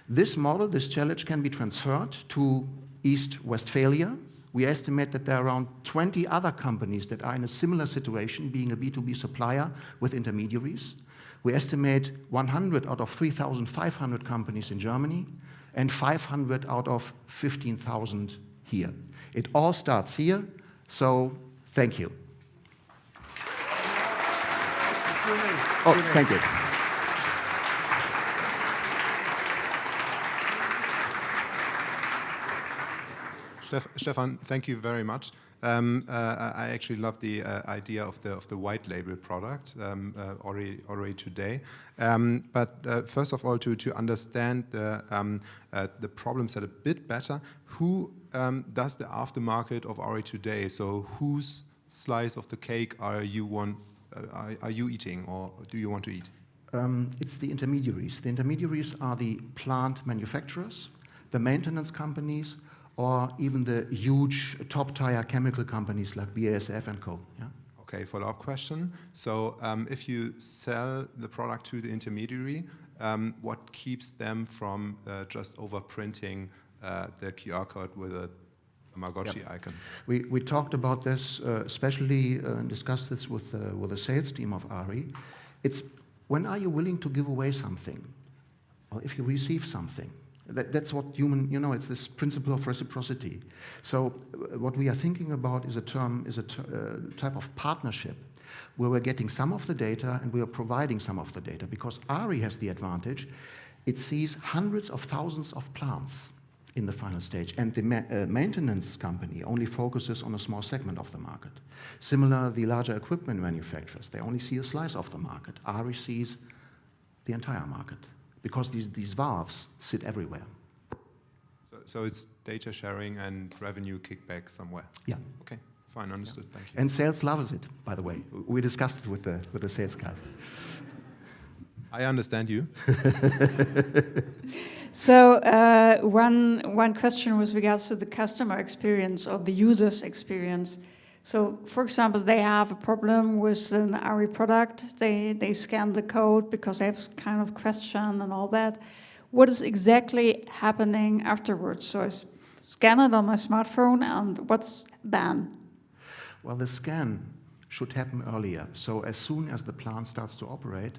This model, this challenge can be transferred to East Westphalia. We estimate that there are around 20 other companies that are in a similar situation, being a B2B supplier with intermediaries. We estimate 100 out of 3,500 companies in Germany and 500 out of 15,000 here. It all starts here, So, thank you. Oh, thank you. Stefan, thank you very much. I actually love the idea of the white label product already today. But first of all, to understand the problem set a bit better, who does the aftermarket of RE today? So whose slice of the cake are you eating, or do you want to eat? It's the intermediaries. The intermediaries are the plant manufacturers, the maintenance companies, or even the huge top-tier chemical companies like BASF and co. Yeah? Okay, follow-up question. So if you sell the product to the intermediary, what keeps them from just overprinting the QR code with a Tamagotchi icon? We talked about this, especially discussed this with the sales team of RE. It's when are you willing to give away something? Or if you receive something? That's what human, it's this principle of reciprocity. So what we are thinking about is a type of partnership where we're getting some of the data and we are providing some of the data, because RE has the advantage. It sees hundreds of thousands of plants in the final stage, and the maintenance company only focuses on a small segment of the market. Similar, the larger equipment manufacturers, they only see a slice of the market. RE sees the entire market, because these valves sit everywhere. So it's data sharing and revenue kickback somewhere? Yeah. Okay, fine, understood, thank you. And sales loves it, by the way. We discussed it with the sales guys. I understand you. So one question with regards to the customer experience or the user's experience. So, for example, they have a problem with an RE product. They scan the code because they have kind of question and all that. What is exactly happening afterwards? So I scan it on my smartphone, and what's then? Well, the scan should happen earlier. So as soon as the plant starts to operate,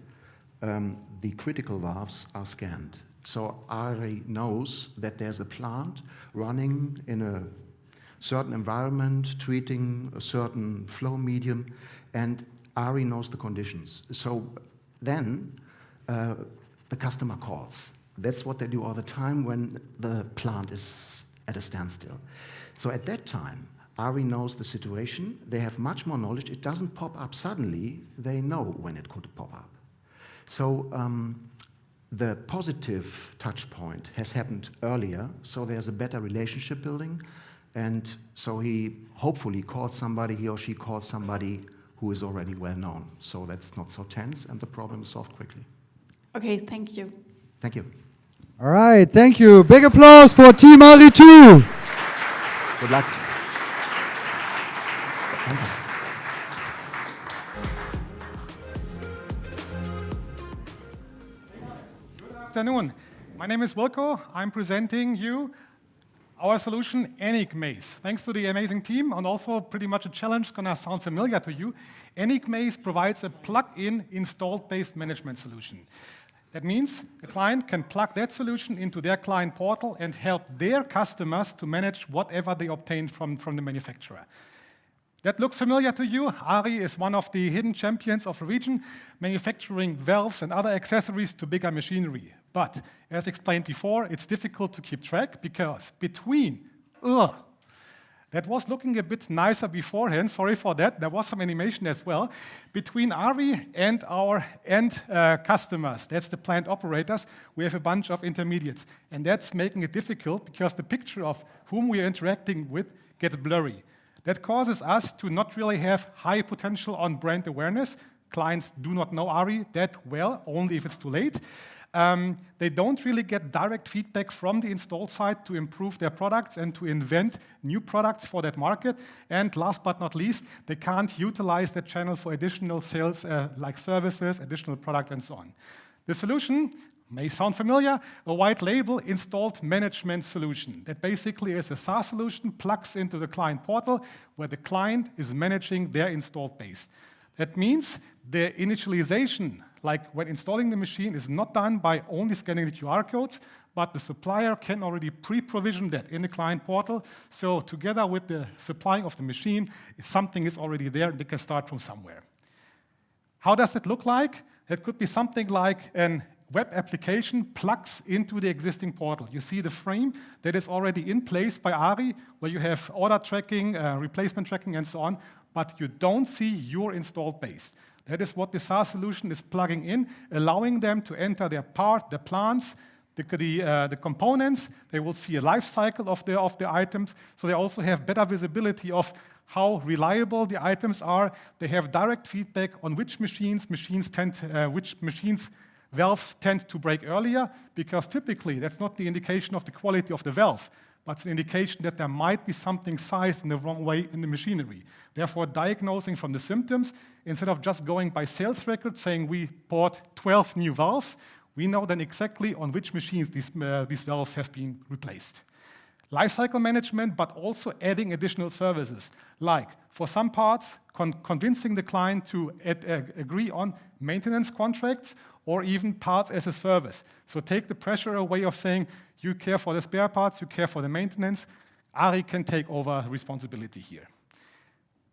the critical valves are scanned. So RE knows that there's a plant running in a certain environment, treating a certain flow medium, and RE knows the conditions. So then the customer calls. That's what they do all the time when the plant is at a standstill. So at that time, RE knows the situation. They have much more knowledge. It doesn't pop up suddenly. They know when it could pop up. So the positive touch point has happened earlier, so there's a better relationship building. And so he hopefully called somebody, he or she called somebody who is already well known. So that's not so tense, and the problem is solved quickly. Okay, thank you. Thank you. All right, thank you. Big applause for Team RE2. Good luck. Thank you. Good afternoon. My name is Wilko. I'm presenting you our solution, Enigmaze. Thanks to the amazing team, and also pretty much a challenge gonna sound familiar to you. Enigmaze provides a plug-in installed-based management solution. That means the client can plug that solution into their client portal and help their customers to manage whatever they obtain from the manufacturer. That looks familiar to you. RE is one of the hidden champions of the region, manufacturing valves and other accessories to bigger machinery. But, as explained before, it's difficult to keep track because that was looking a bit nicer beforehand, sorry for that, there was some animation as well, between RE and our end customers, that's the plant operators, we have a bunch of intermediates. And that's making it difficult because the picture of whom we are interacting with gets blurry. That causes us to not really have high potential on brand awareness. Clients do not know RE that well, only if it's too late. They don't really get direct feedback from the installed side to improve their products and to invent new products for that market. And last but not least, they can't utilize that channel for additional sales like services, additional products, and so on. The solution may sound familiar, a white label installed management solution. That basically is a SaaS solution, plugs into the client portal where the client is managing their installed base. That means the initialization, like when installing the machine, is not done by only scanning the QR codes, but the supplier can already pre-provision that in the client portal. So together with the supplying of the machine, if something is already there, they can start from somewhere. How does it look like? It could be something like an web application plugs into the existing portal. You see the frame that is already in place by ARI, where you have order tracking, replacement tracking, and so on, but you don't see your installed base. That is what the SaaS solution is plugging in, allowing them to enter their part, the plans, the components. They will see a life cycle of the items, so they also have better visibility of how reliable the items are. They have direct feedback on which valves tend to break earlier, because typically that's not the indication of the quality of the valve, but it's an indication that there might be something sized in the wrong way in the machinery. Therefore, diagnosing from the symptoms, instead of just going by sales records saying we bought 12 new valves, we know then exactly on which machines these valves have been replaced. Lifecycle management, but also adding additional services, like for some parts, convincing the client to agree on maintenance contracts or even parts as a service. So take the pressure away of saying, you care for the spare parts, you care for the maintenance. ARI can take over responsibility here.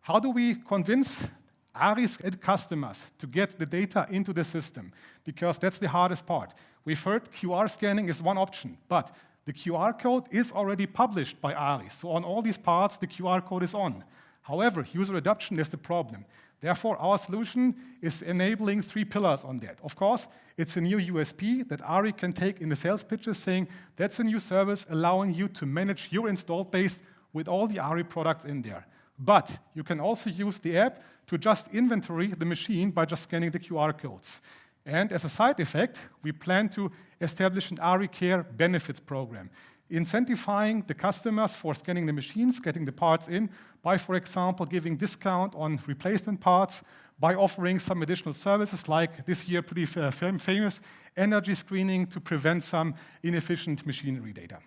How do we convince ARI's customers to get the data into the system? Because that's the hardest part. We've heard QR scanning is one option, but the QR code is already published by ARI. So on all these parts, the QR code is on. However, user adoption is the problem. Therefore, our solution is enabling 3 pillars on that. Of course, it's a new USP that ARI can take in the sales pitches, saying that's a new service allowing you to manage your installed base with all the ARI products in there. But you can also use the app to just inventory the machine by just scanning the QR codes. And as a side effect, we plan to establish an ARI Care benefits program, incentivizing the customers for scanning the machines, getting the parts in, by, for example, giving discount on replacement parts, by offering some additional services like this year pretty famous energy screening to prevent some inefficient machinery data.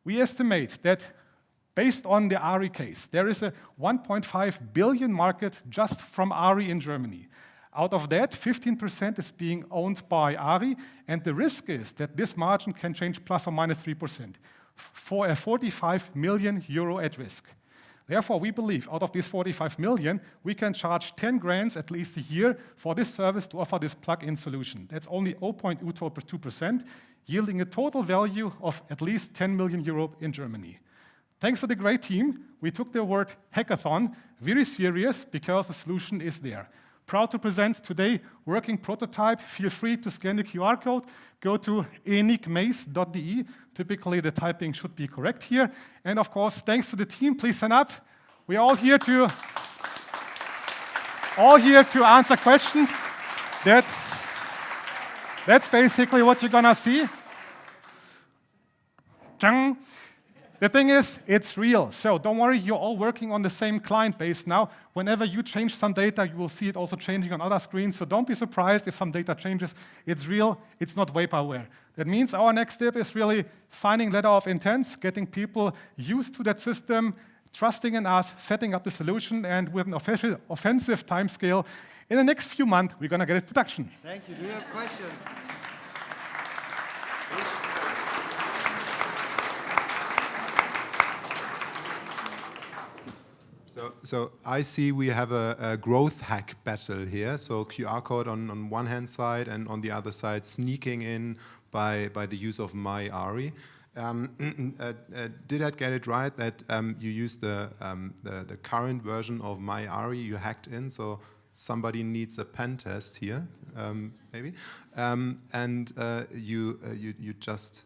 We estimate that based on the ARI case, there is a 1.5 billion market just from ARI in Germany. Out of that, 15% is being owned by ARI, and the risk is that this margin can change plus or minus 3%, for a 45 million euro at risk. Therefore, we believe out of these 45 million, we can charge 10 grand at least a year for this service to offer this plug-in solution. That's only 0.2%, yielding a total value of at least 10 million euro in Germany. Thanks to the great team, we took the word hackathon very serious because the solution is there. Proud to present today working prototype. Feel free to scan the QR code. Go to enigmaze.de. Typically, the typing should be correct here. And of course, thanks to the team. Please stand up. We're all here to answer questions. That's basically what you're gonna see. Chang. The thing is, it's real. So don't worry, you're all working on the same client base now. Whenever you change some data, you will see it also changing on other screens. So don't be surprised if some data changes. It's real, it's not vaporware. That means our next step is really signing letter of intents, getting people used to that system, trusting in us, setting up the solution, and with an offensive timescale, in the next few months, we're gonna get it production. Thank you. Do you have questions? So I see we have a growth hack battle here. So QR code on one hand side, and on the other side, sneaking in by the use of MyARI. Did I get it right that you used the current version of MyARI you hacked in? So somebody needs a pen test here, maybe, and you just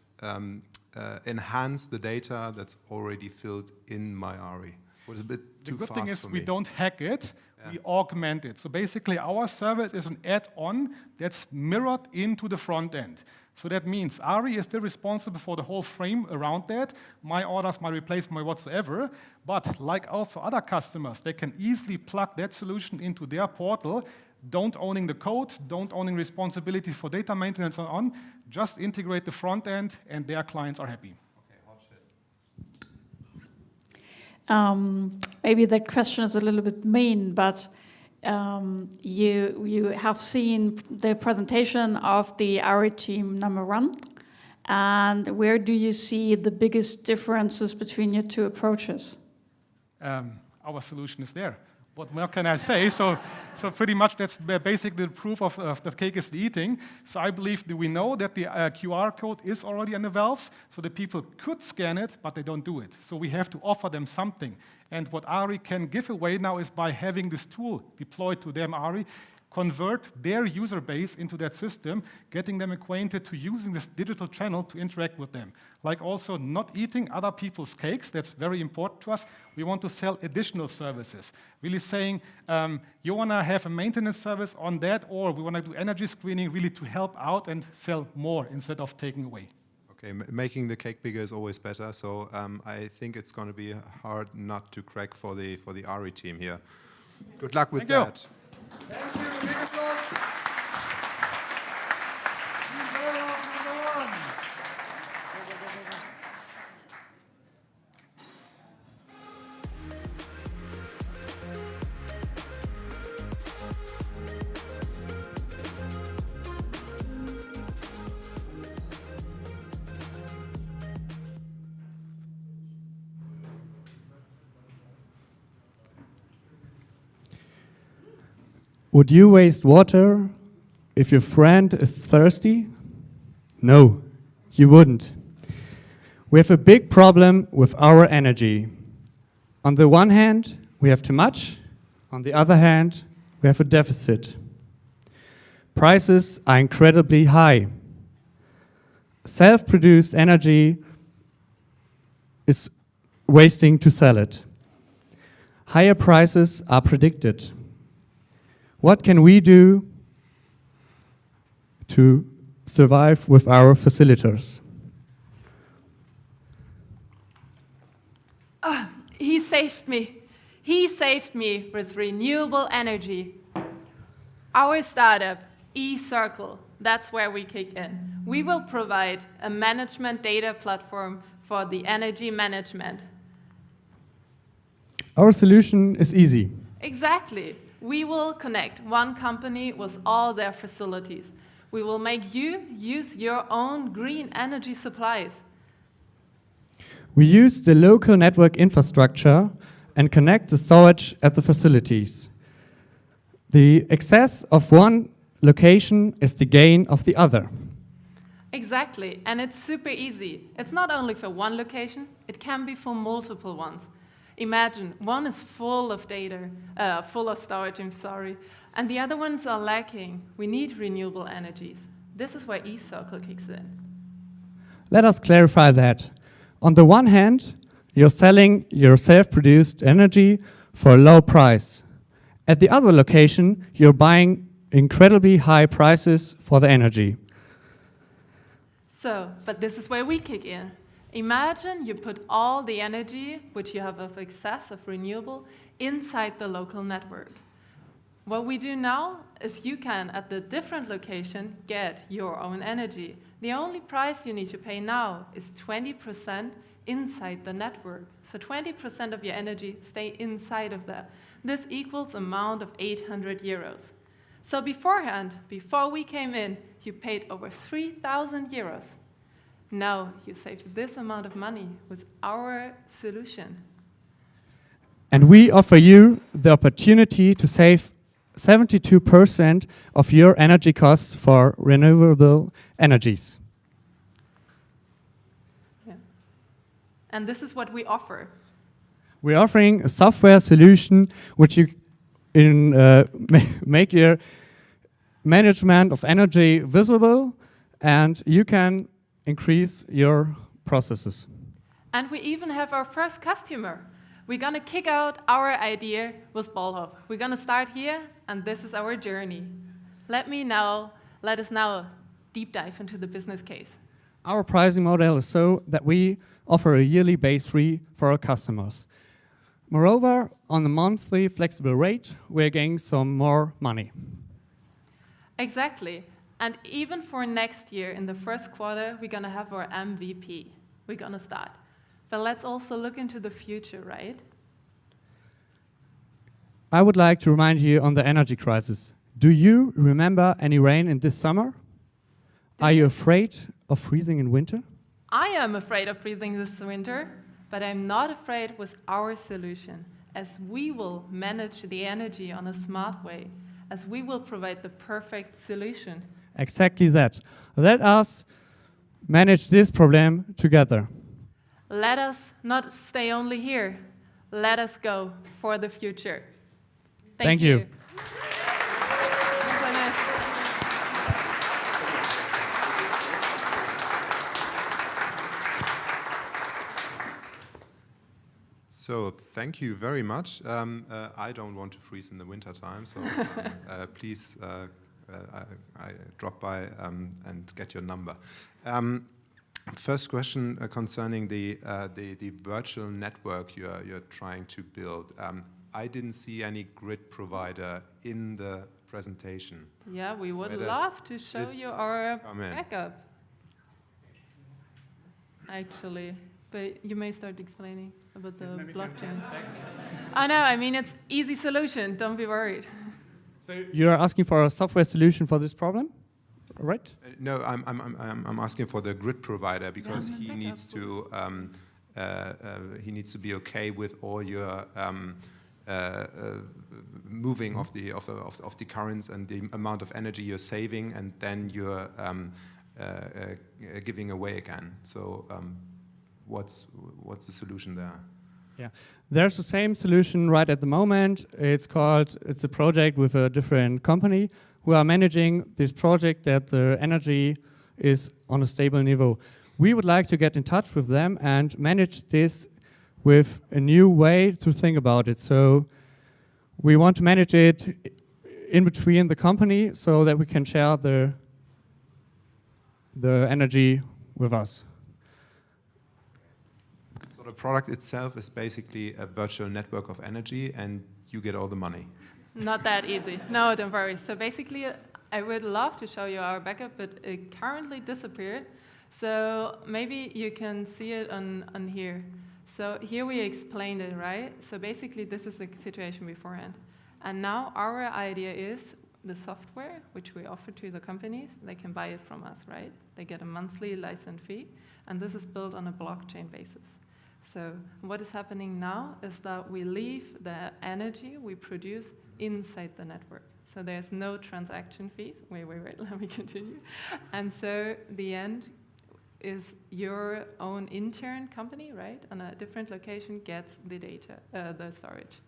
enhance the data that's already filled in MyARI. Was a bit too fast for me. The good thing is we don't hack it, we augment it. So basically our service is an add-on that's mirrored into the front end. So that means ARI is still responsible for the whole frame around that, my orders, my replacement, my whatsoever, but like also other customers, they can easily plug that solution into their portal, don't owning the code, don't owning responsibility for data maintenance and on, just integrate the front end and their clients are happy. Maybe that question is a little bit mean, but you have seen the presentation of the ARI team number 1. And where do you see the biggest differences between your two approaches? Our solution is there. What more can I say? So pretty much that's basically the proof of the cake is the eating. So I believe that we know that the QR code is already on the valves, so the people could scan it, but they don't do it. So we have to offer them something. And what ARI can give away now is by having this tool deployed to them, ARI, convert their user base into that system, getting them acquainted to using this digital channel to interact with them. Like also not eating other people's cakes, that's very important to us. We want to sell additional services. Really saying, you want to have a maintenance service on that, or we want to do energy screening really to help out and sell more instead of taking away. Okay, making the cake bigger is always better, so I think it's going to be a hard nut to crack for the ARI team here. Good luck with that. Thank you, big applause. Team Verilog number 1. Would you waste water if your friend is thirsty? No, you wouldn't. We have a big problem with our energy. On the one hand, we have too much. On the other hand, we have a deficit. Prices are incredibly high. Self-produced energy is wasting to sell it. Higher prices are predicted. What can we do to survive with our facilitators? He saved me. He saved me with renewable energy. Our startup, eCircle, that's where we kick in. We will provide a management data platform for the energy management. Our solution is easy. Exactly. We will connect one company with all their facilities. We will make you use your own green energy supplies. We use the local network infrastructure and connect the storage at the facilities. The access of one location is the gain of the other. Exactly, and it's super easy. It's not only for one location, it can be for multiple ones. Imagine one is full of data, full of storage, and the other ones are lacking. We need renewable energies. This is where eCircle kicks in. Let us clarify that. On the one hand, you're selling your self-produced energy for a low price. At the other location, you're buying incredibly high prices for the energy. So, but this is where we kick in. Imagine you put all the energy, which you have of excess of renewable, inside the local network. What we do now is you can, at the different location, get your own energy. The only price you need to pay now is 20% inside the network. So 20% of your energy stay inside of that. This equals amount of 800 euros. So beforehand, before we came in, you paid over 3,000 euros. Now you save this amount of money with our solution. And we offer you the opportunity to save 72% of your energy costs for renewable energies. Yeah. And this is what we offer. We're offering a software solution which you make your management of energy visible, and you can increase your processes. And we even have our first customer. We're going to kick out our idea with Ballhof. We're going to start here, and this is our journey. Let us now deep dive into the business case. Our pricing model is so that we offer a yearly base fee for our customers. Moreover, on the monthly flexible rate, we're getting some more money. Exactly. And even for next year, in the first quarter, we're going to have our MVP. We're going to start. But let's also look into the future, right? I would like to remind you on the energy crisis. Do you remember any rain in this summer? Are you afraid of freezing in winter? I am afraid of freezing this winter, but I'm not afraid with our solution, as we will manage the energy on a smart way, as we will provide the perfect solution. Exactly that. Let us manage this problem together. Let us not stay only here. Let us go for the future. Thank you. So thank you very much. I don't want to freeze in the winter time, so please I drop by and get your number. First question concerning the virtual network you're trying to build. I didn't see any grid provider in the presentation. Yeah, we would love to show you our backup. Actually, but you may start explaining about the blockchain. Oh no, I mean it's easy solution. Don't be worried. So you're asking for a software solution for this problem, right? No, I'm asking for the grid provider because he needs to be okay with all your moving of the currents and the amount of energy you're saving, and then you're giving away again. So what's the solution there? Yeah, there's the same solution right at the moment. It's a project with a different company who are managing this project that the energy is on a stable level. We would like to get in touch with them and manage this with a new way to think about it. So we want to manage it in between the company so that we can share the energy with us. So the product itself is basically a virtual network of energy, and you get all the money. Not that easy. No, don't worry. So basically, I would love to show you our backup, but it currently disappeared. So maybe you can see it on here. So here we explained it, right? So basically, this is the situation beforehand. And now our idea is the software, which we offer to the companies, they can buy it from us, right? They get a monthly license fee, and this is built on a blockchain basis. So what is happening now is that we leave the energy we produce inside the network. So there's no transaction fees. Wait, let me continue. And so the end is your own intern company, right, on a different location gets the data, the storage.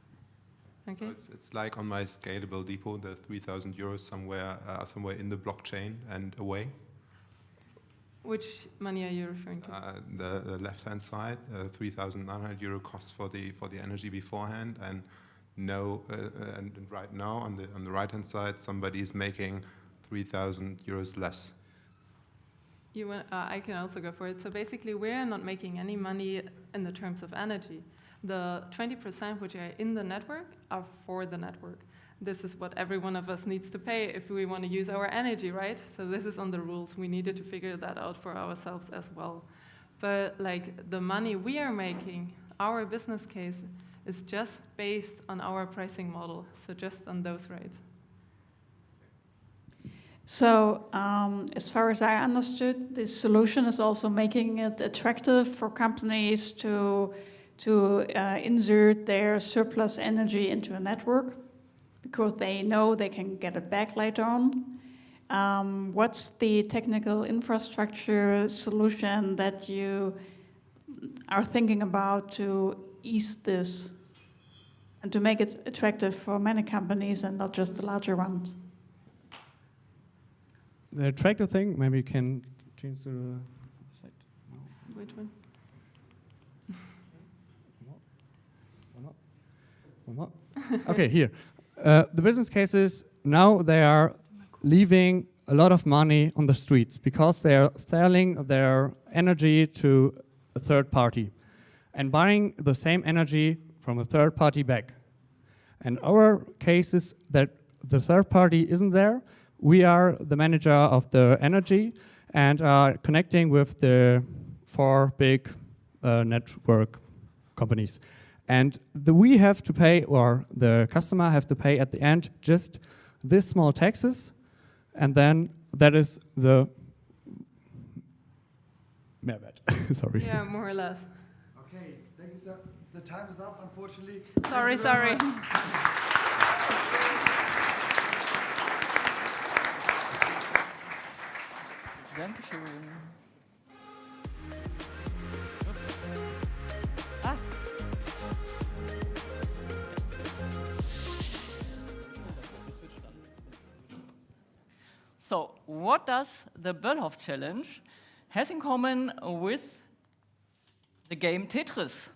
Okay. So it's like on my scalable depot, the 3,000 euros somewhere in the blockchain and away. Which money are you referring to? The left-hand side, 3,900 euro cost for the energy beforehand, and and right now on the right-hand side, somebody is making 3,000 euros less. I can also go for it. So basically, we're not making any money in the terms of energy. The 20% which are in the network are for the network. This is what every one of us needs to pay if we want to use our energy, right? So this is on the rules. We needed to figure that out for ourselves as well. But like the money we are making, our business case is just based on our pricing model, so just on those rates. So as far as I understood, this solution is also making it attractive for companies to insert their surplus energy into a network, because they know they can get it back later on. What's the technical infrastructure solution that you are thinking about to ease this and to make it attractive for many companies and not just the larger ones? The attractive thing, maybe you can change the site. No. Which one? Okay, here. The business cases, now they are leaving a lot of money on the streets because they are selling their energy to a third party and buying the same energy from a third party back. And our case is that the third party isn't there. We are the manager of the energy and are connecting with the 4 big network companies. And we have to pay, or the customer have to pay at the end just this small taxes, and then that is the Mehrwert. Sorry. Yeah, more or less. Okay, thank you, sir. The time is up, unfortunately. Sorry, sorry. Dankeschön. Ups. Ah. So, what does the Böllhoff Challenge has in common with the game Tetris?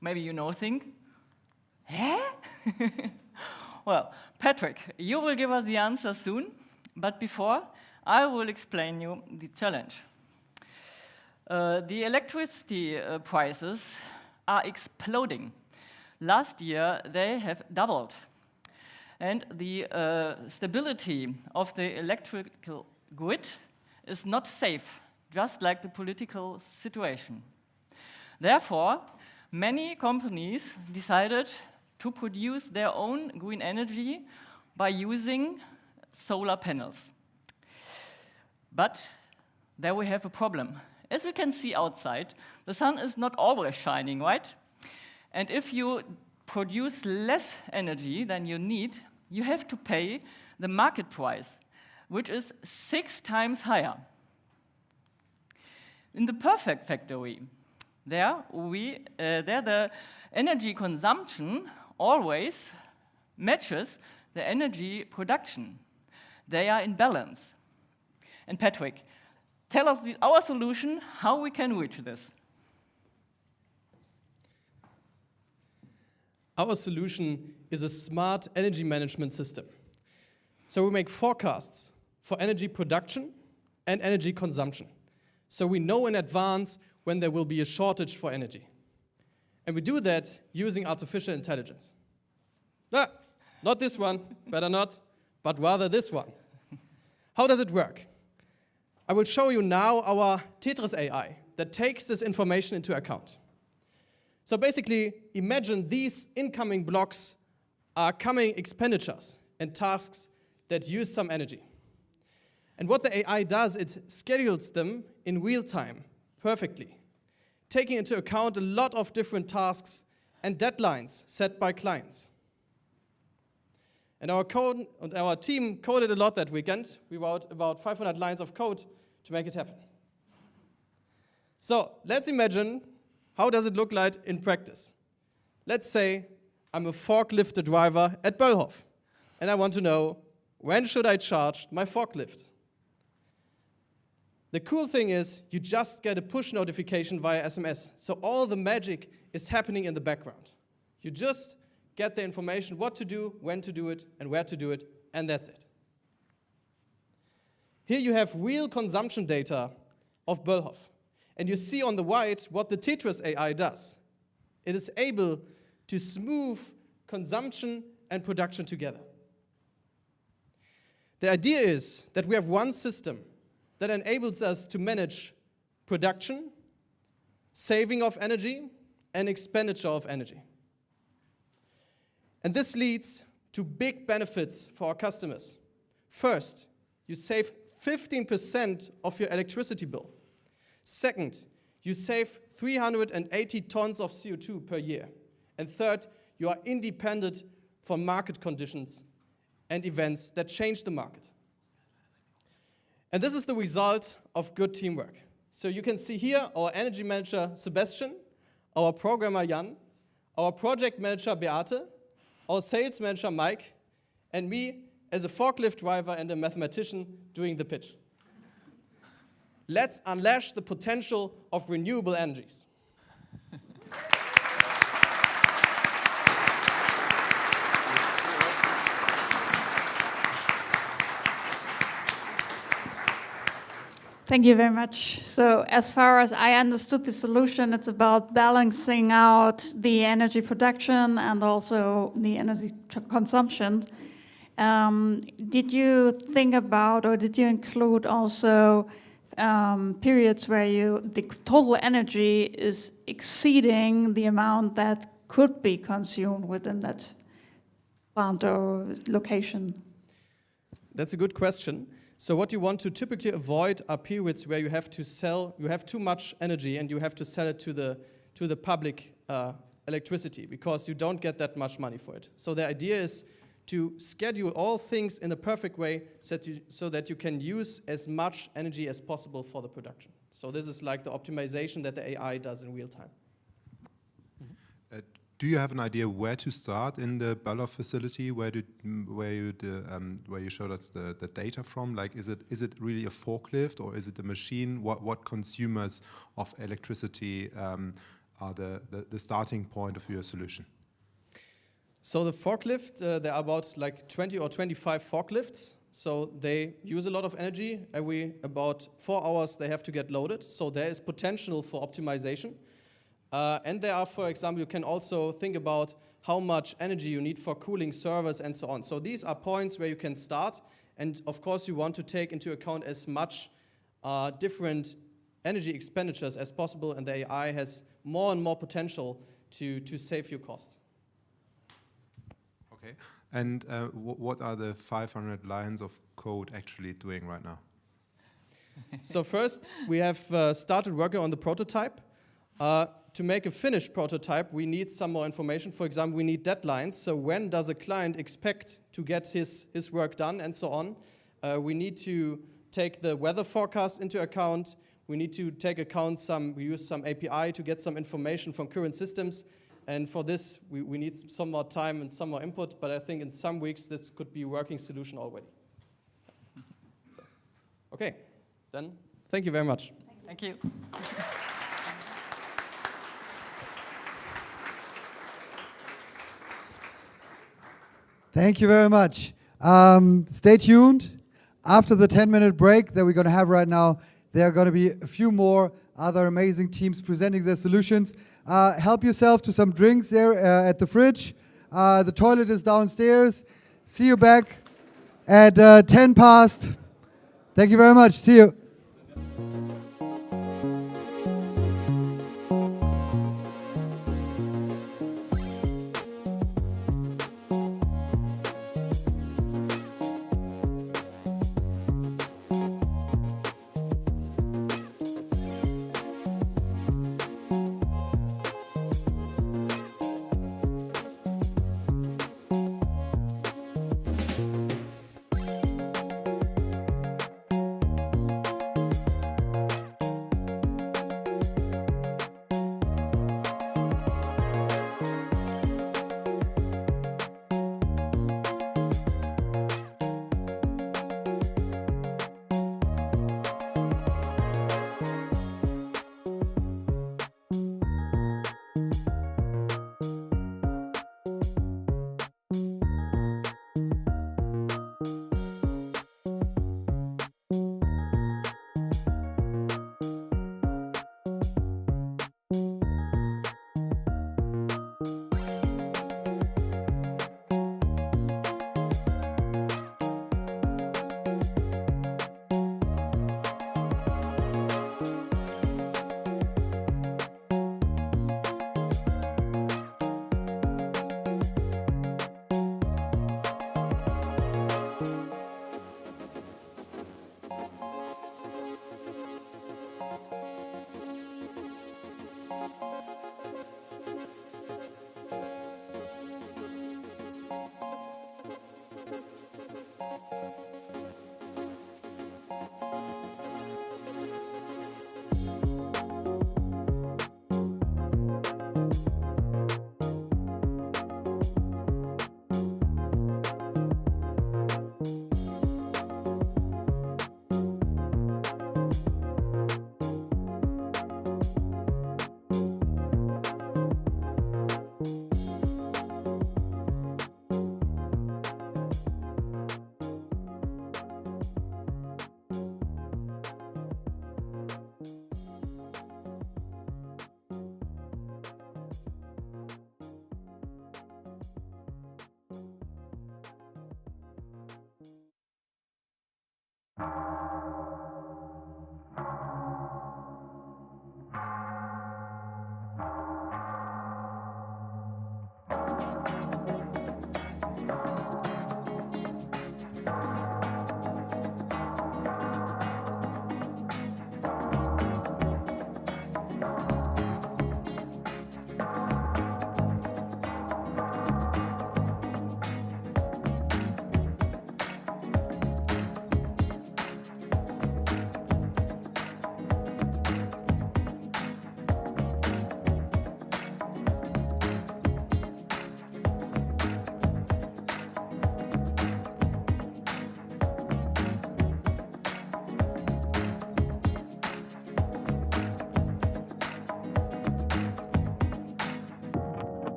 Maybe you know think, well, Patrick, you will give us the answer soon, but before, I will explain you the challenge. The electricity prices are exploding. Last year, they have doubled. And the stability of the electrical grid is not safe, just like the political situation. Therefore, many companies decided to produce their own green energy by using solar panels. But there we have a problem. As we can see outside, the sun is not always shining, right? And if you produce less energy than you need, you have to pay the market price, which is 6 times higher. In the perfect factory, there the energy consumption always matches the energy production. They are in balance. And Patrick, tell us our solution, how we can reach this. Our solution is a smart energy management system. So we make forecasts for energy production and energy consumption. So we know in advance when there will be a shortage for energy. And we do that using artificial intelligence. Not this one, better not, but rather this one. How does it work? I will show you now our Tetris AI that takes this information into account. So basically, imagine these incoming blocks are coming expenditures and tasks that use some energy. And what the AI does, it schedules them in real time, perfectly, taking into account a lot of different tasks and deadlines set by clients. And our team coded a lot that weekend. We wrote about 500 lines of code to make it happen. So let's imagine, how does it look like in practice? Let's say I'm a forklift driver at Böllhoff, and I want to know, when should I charge my forklift? The cool thing is, you just get a push notification via SMS, so all the magic is happening in the background. You just get the information what to do, when to do it, and where to do it, and that's it. Here you have real consumption data of Böllhoff. And you see on the right what the Tetris AI does. It is able to smooth consumption and production together. The idea is that we have one system that enables us to manage production, saving of energy, and expenditure of energy. And this leads to big benefits for our customers. First, you save 15% of your electricity bill. Second, you save 380 tons of CO2 per year. And third, you are independent from market conditions and events that change the market. And this is the result of good teamwork. So you can see here our energy manager, Sebastian, our programmer, Jan, our project manager, Beate, our sales manager, Mike, and me as a forklift driver and a mathematician doing the pitch. Let's unleash the potential of renewable energies. Thank you very much. So as far as I understood the solution, it's about balancing out the energy production and also the energy consumption. Did you think about, or did you include also periods where the total energy is exceeding the amount that could be consumed within that plant or location? That's a good question. So what you want to typically avoid are periods where you have too much energy and you have to sell it to the public electricity, because you don't get that much money for it. So the idea is to schedule all things in a perfect way so that you can use as much energy as possible for the production. So this is like the optimization that the AI does in real time. Do you have an idea where to start in the Böller facility? Where you showed us the data from? Like, is it really a forklift or is it a machine? What consumers of electricity are the starting point of your solution? So the forklift, there are about like 20 or 25 forklifts. So they use a lot of energy. Every about 4 hours they have to get loaded. So there is potential for optimization. And there are, for example, you can also think about how much energy you need for cooling servers and so on. So these are points where you can start. And of course, you want to take into account as much different energy expenditures as possible. And the AI has more and more potential to save you costs. Okay. And what are the 500 lines of code actually doing right now? So first, we have started working on the prototype. To make a finished prototype, we need some more information. For example, we need deadlines. So when does a client expect to get his work done and so on? We need to take the weather forecast into account. We need to take account we use some API to get some information from current systems. And for this, we need some more time and some more input. But I think in some weeks, this could be a working solution already. So, okay, then thank you very much. Thank you. Thank you very much. Stay tuned. After the 10-minute break that we're going to have right now, there are going to be a few more other amazing teams presenting their solutions. Help yourself to some drinks there at the fridge. The toilet is downstairs. See you back at 10 past. Thank you very much. See you.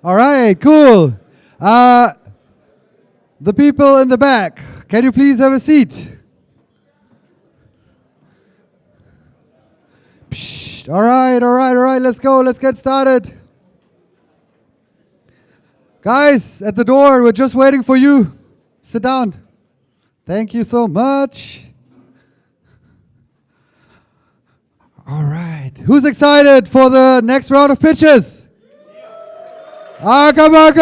All right, cool. The people in the back, can you please have a seat? Psst. All right, let's go, let's get started. Guys, at the door, we're just waiting for you. Sit down. Thank you so much. All right, who's excited for the next round of pitches? Come on.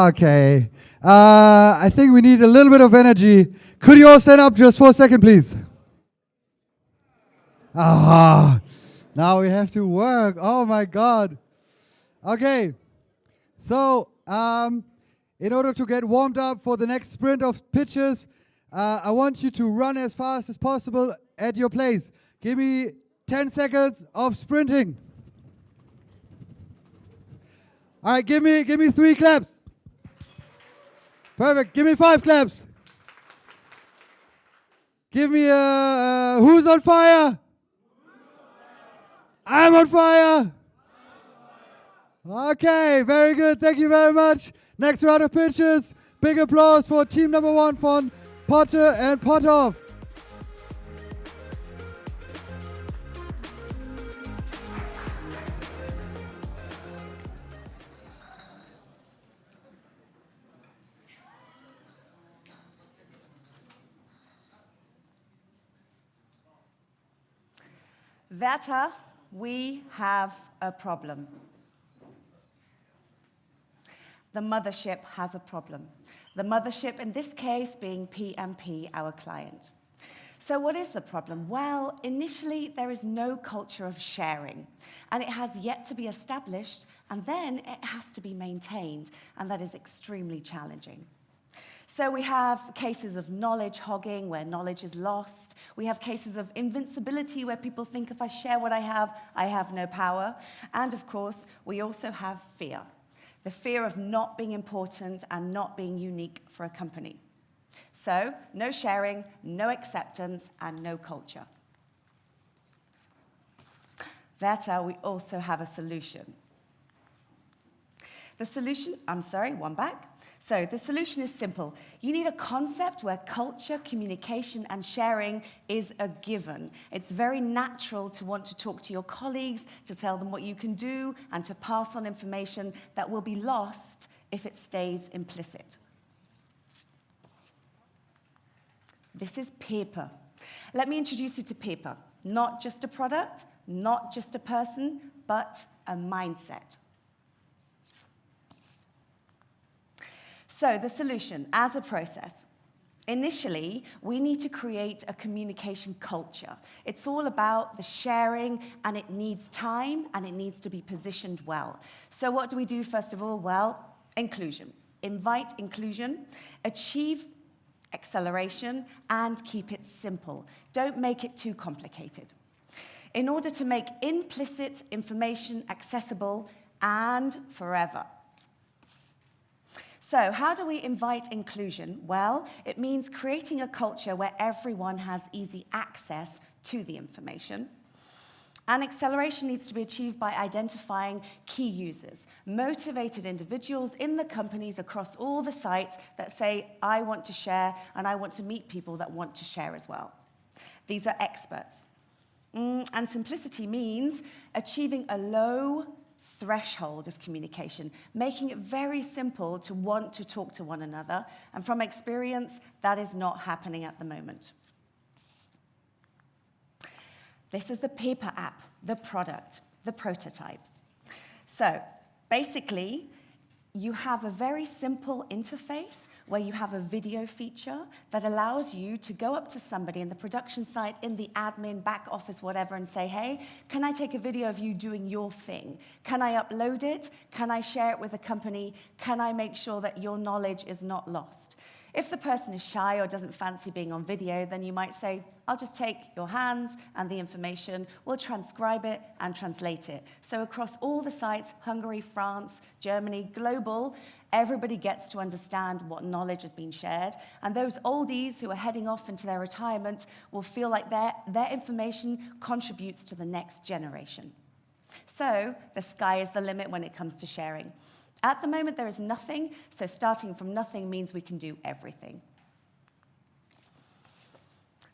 Okay. I think we need a little bit of energy. Could you all stand up just for a second, please? Now we have to work. Oh my God. Okay. So, in order to get warmed up for the next sprint of pitches, I want you to run as fast as possible at your place. Give me 10 seconds of sprinting. All right, give me 3 claps. Perfect. Give me 5 claps. Give me a who's on fire? I'm on fire. Okay, very good. Thank you very much. Next round of pitches. Big applause for team number 1 von Potte and Potthoff. Werther, we have a problem. The mothership has a problem. The mothership, in this case, being PMP, our client. So what is the problem? Well, initially, there is no culture of sharing, and it has yet to be established, and then it has to be maintained, and that is extremely challenging. So we have cases of knowledge hogging, where knowledge is lost. We have cases of invincibility, where people think if I share what I have no power. And of course, we also have fear. The fear of not being important and not being unique for a company. So, no sharing, no acceptance, and no culture. Werther, we also have a solution. The solution, one back. So the solution is simple. You need a concept where culture, communication, and sharing is a given. It's very natural to want to talk to your colleagues, to tell them what you can do, and to pass on information that will be lost if it stays implicit. This is Pepe. Let me introduce you to Pepe. Not just a product, not just a person, but a mindset. So the solution, as a process. Initially, we need to create a communication culture. It's all about the sharing, and it needs time, and it needs to be positioned well. So what do we do, first of all? Well, inclusion. Invite inclusion, achieve acceleration, and keep it simple. Don't make it too complicated. In order to make implicit information accessible and forever. So how do we invite inclusion? Well, it means creating a culture where everyone has easy access to the information. And acceleration needs to be achieved by identifying key users, motivated individuals in the companies across all the sites that say, I want to share, and I want to meet people that want to share as well. These are experts. And simplicity means achieving a low threshold of communication, making it very simple to want to talk to one another. And from experience, that is not happening at the moment. This is the Pepe app, the product, the prototype. So basically, you have a very simple interface where you have a video feature that allows you to go up to somebody in the production site, in the admin, back office, whatever, and say, hey, can I take a video of you doing your thing? Can I upload it? Can I share it with the company? Can I make sure that your knowledge is not lost? If the person is shy or doesn't fancy being on video, then you might say, I'll just take your hands and the information, we'll transcribe it and translate it. So across all the sites, Hungary, France, Germany, global, everybody gets to understand what knowledge has been shared. And those oldies who are heading off into their retirement will feel like their information contributes to the next generation. So the sky is the limit when it comes to sharing. At the moment, there is nothing, so starting from nothing means we can do everything.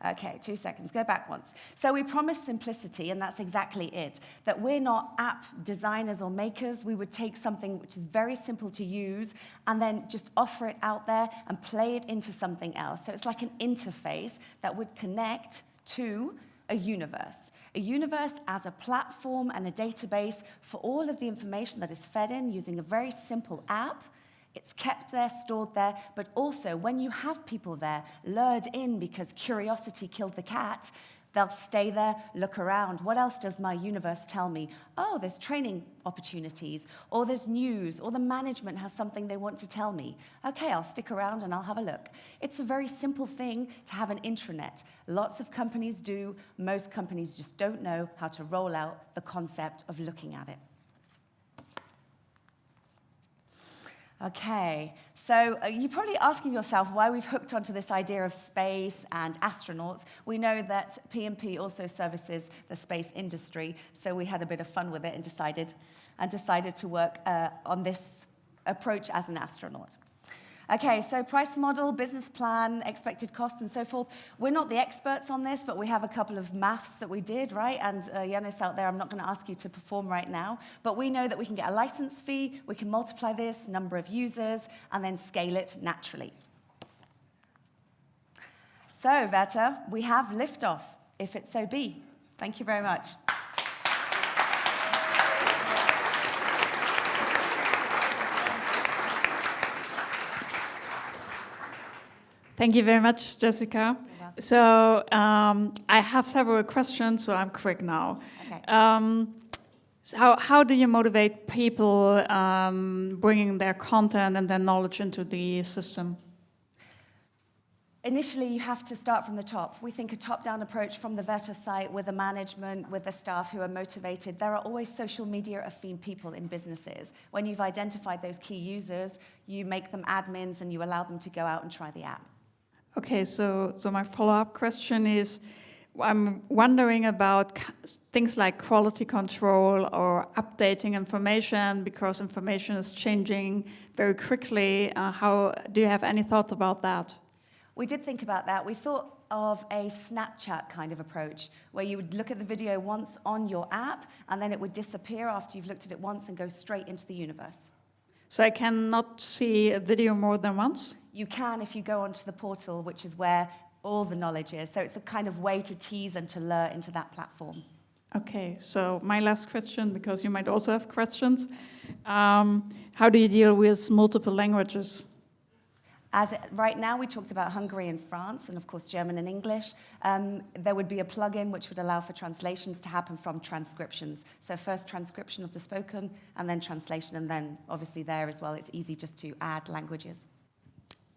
Okay, 2 seconds, go back once. So we promised simplicity, and that's exactly it. That we're not app designers or makers. We would take something which is very simple to use and then just offer it out there and play it into something else. So it's like an interface that would connect to a universe. A universe as a platform and a database for all of the information that is fed in using a very simple app. It's kept there, stored there, but also when you have people there, lured in because curiosity killed the cat, they'll stay there, look around. What else does my universe tell me? Oh, there's training opportunities, or there's news, or the management has something they want to tell me. Okay, I'll stick around and I'll have a look. It's a very simple thing to have an intranet. Lots of companies do. Most companies just don't know how to roll out the concept of looking at it. Okay, so you're probably asking yourself why we've hooked onto this idea of space and astronauts. We know that P&P also services the space industry, so we had a bit of fun with it and decided to work on this approach as an astronaut. Okay, so price model, business plan, expected costs, and so forth. We're not the experts on this, but we have a couple of maths that we did, right? And Yannis out there, I'm not going to ask you to perform right now, but we know that we can get a license fee, we can multiply this, number of users, and then scale it naturally. So, Werther, we have liftoff, if it so be. Thank you very much. Thank you very much, Jessica. So I have several questions, so I'm quick now. Okay. So how do you motivate people bringing their content and their knowledge into the system? Initially, you have to start from the top. We think a top-down approach from the Werther site with the management, with the staff who are motivated. There are always social media-affine people in businesses. When you've identified those key users, you make them admins and you allow them to go out and try the app. Okay, so my follow-up question is, I'm wondering about things like quality control or updating information because information is changing very quickly. How do you have any thoughts about that? We did think about that. We thought of a Snapchat kind of approach where you would look at the video once on your app and then it would disappear after you've looked at it once and go straight into the universe. So I cannot see a video more than once? You can if you go onto the portal, which is where all the knowledge is. So it's a kind of way to tease and to lure into that platform. Okay, so my last question, because you might also have questions. How do you deal with multiple languages? Right now, we talked about Hungary and France, and of course German and English. There would be a plugin which would allow for translations to happen from transcriptions. So first transcription of the spoken, and then translation, and then obviously there as well, it's easy just to add languages.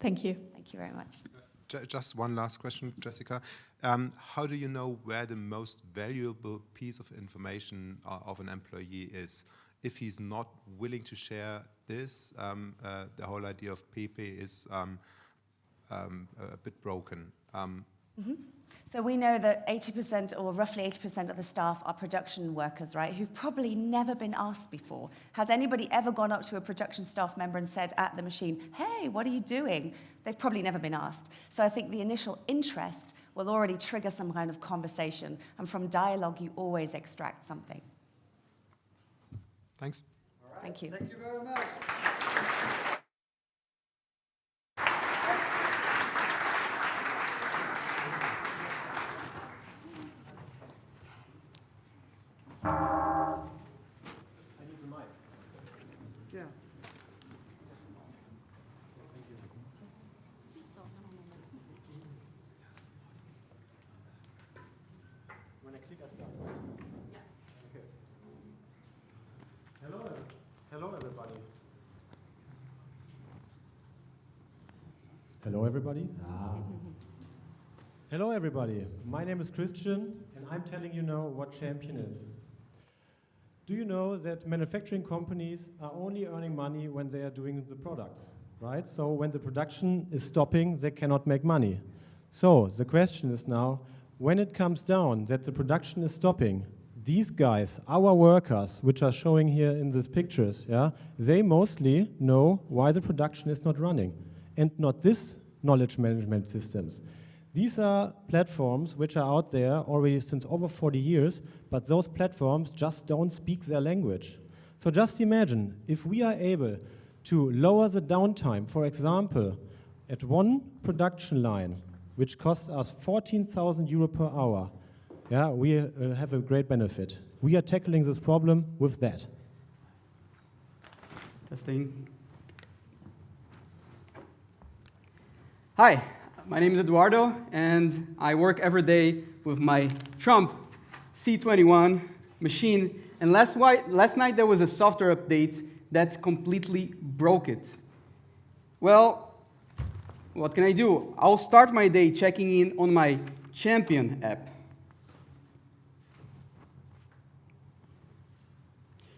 Thank you. Thank you very much. Just one last question, Jessica. How do you know where the most valuable piece of information of an employee is? If he's not willing to share this, the whole idea of PP is a bit broken. So we know that 80% or roughly 80% of the staff are production workers, right, who've probably never been asked before. Has anybody ever gone up to a production staff member and said at the machine, hey, what are you doing? They've probably never been asked. So I think the initial interest will already trigger some kind of conversation. And from dialogue, you always extract something. Thanks. All right. Thank you. Thank you very much. Yeah. When I click, I start. Yeah. Okay. Hello, everybody. Hello, everybody. Hello, everybody. My name is Christian, and I'm telling you now what Champion is. Do you know that manufacturing companies are only earning money when they are doing the products, right? So when the production is stopping, they cannot make money. So the question is now, when it comes down that the production is stopping, these guys, our workers, which are showing here in these pictures, yeah, they mostly know why the production is not running, and not this knowledge management systems. These are platforms which are out there already since over 40 years, but those platforms just don't speak their language. So just imagine, if we are able to lower the downtime, for example, at one production line, which costs us 14,000 euro per hour, yeah, we have a great benefit. We are tackling this problem with that. Testing. Hi, my name is Eduardo, and I work every day with my Trump C21 machine. And last night there was a software update that completely broke it. Well, what can I do? I'll start my day checking in on my Champion app.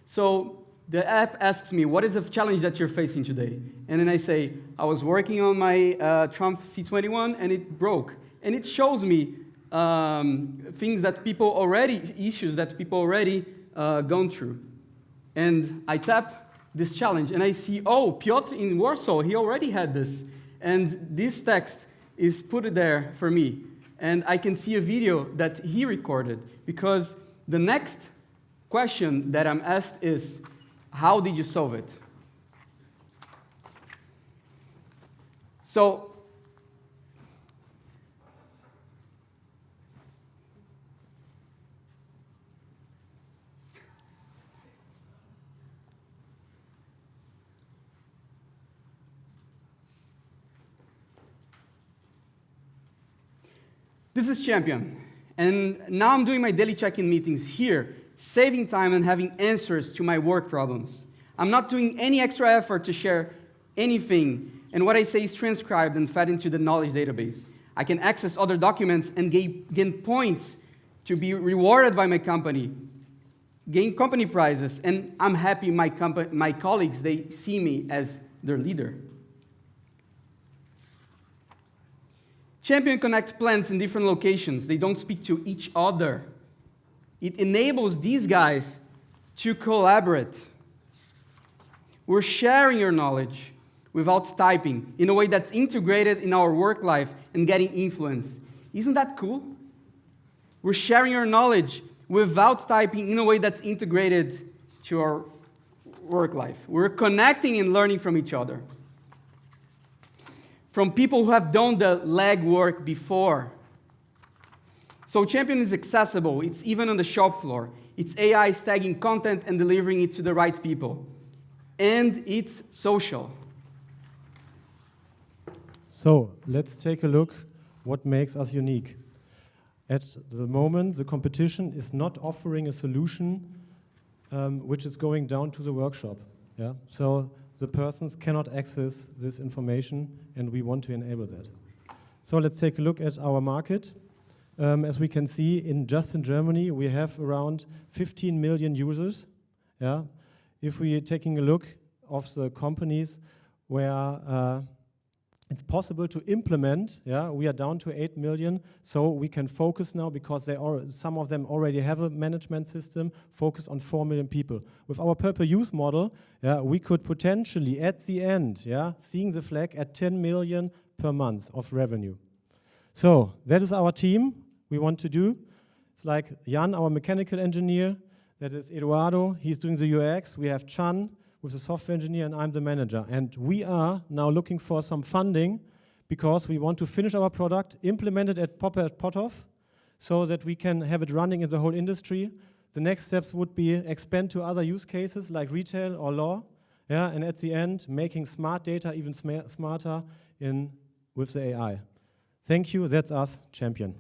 So the app asks me, what is the challenge that you're facing today? And then I say, I was working on my Trump C21 and it broke. And it shows me things that people already, issues that people already gone through. And I tap this challenge and I see, oh, Piotr in Warsaw, he already had this. And this text is put there for me. And I can see a video that he recorded, because the next question that I'm asked is, how did you solve it? So, this is Champion, and now I'm doing my daily check-in meetings here, saving time and having answers to my work problems. I'm not doing any extra effort to share anything, and what I say is transcribed and fed into the knowledge database. I can access other documents and gain points to be rewarded by my company, gain company prizes, and I'm happy my colleagues, they see me as their leader. Champion connects plants in different locations. They don't speak to each other. It enables these guys to collaborate. We're sharing your knowledge without typing in a way that's integrated in our work life and getting influence. Isn't that cool? We're sharing our knowledge without typing in a way that's integrated to our work life. We're connecting and learning from each other. From people who have done the legwork before. So Champion is accessible. It's even on the shop floor. It's AI tagging content and delivering it to the right people. And it's social. So let's take a look what makes us unique. At the moment, the competition is not offering a solution which is going down to the workshop. Yeah? So the persons cannot access this information, and we want to enable that. So let's take a look at our market. As we can see, just in Germany, we have around 15 million users. Yeah? If we are taking a look of the companies where it's possible to implement, yeah, we are down to 8 million, so we can focus now, because some of them already have a management system, focus on 4 million people. With our pay-per-use model, yeah, we could potentially, at the end, yeah, seeing the flag at 10 million per month of revenue. So that is our team we want to do. It's like Jan, our mechanical engineer, that is Eduardo, he's doing the UX, we have Chan, with the software engineer, and I'm the manager. And we are now looking for some funding because we want to finish our product, implement it at Potov, so that we can have it running in the whole industry. The next steps would be expand to other use cases like retail or law, yeah, and at the end, making smart data even smarter with the AI. Thank you, that's us, Champion.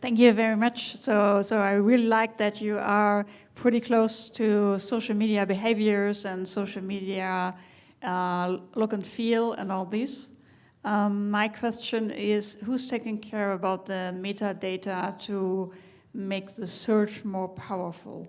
Thank you very much. So I really like that you are pretty close to social media behaviors and social media look and feel and all this. My question is, who's taking care about the metadata to make the search more powerful?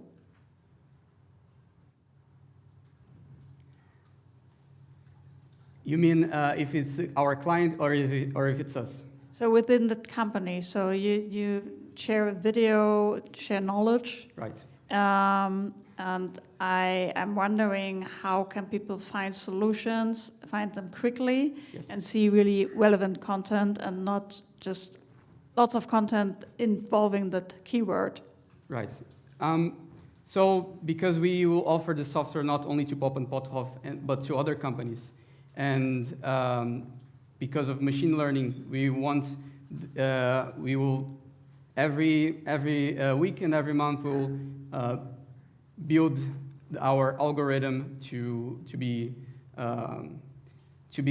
You mean if it's our client or if it's us? So within the company, so you share a video, share knowledge. Right. And I am wondering, how can people find solutions, find them quickly, yes, and see really relevant content and not just lots of content involving that keyword? Right. So because we will offer the software not only to Pop and Pothoff, but to other companies. And because of machine learning, we will every week and every month we'll build our algorithm to be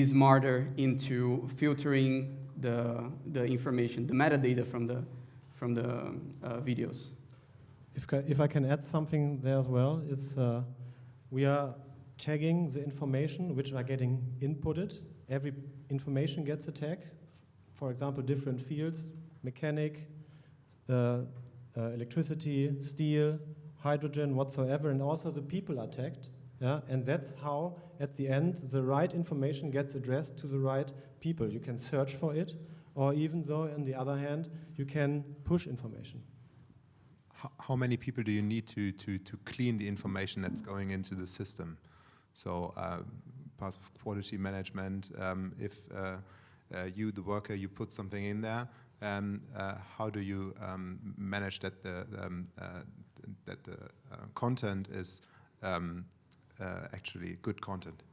smarter into filtering the information, the metadata from the videos. If I can add something there as well, it's we are tagging the information which are getting inputted. Every information gets a tag for example, different fields, mechanic, electricity, steel, hydrogen, whatsoever, and also the people are tagged. Yeah? And that's how, at the end, the right information gets addressed to the right people. You can search for it, or even though, on the other hand, you can push information. How many people do you need to clean the information that's going into the system? So parts of quality management, if you, the worker, you put something in there, how do you manage that the content is actually good content?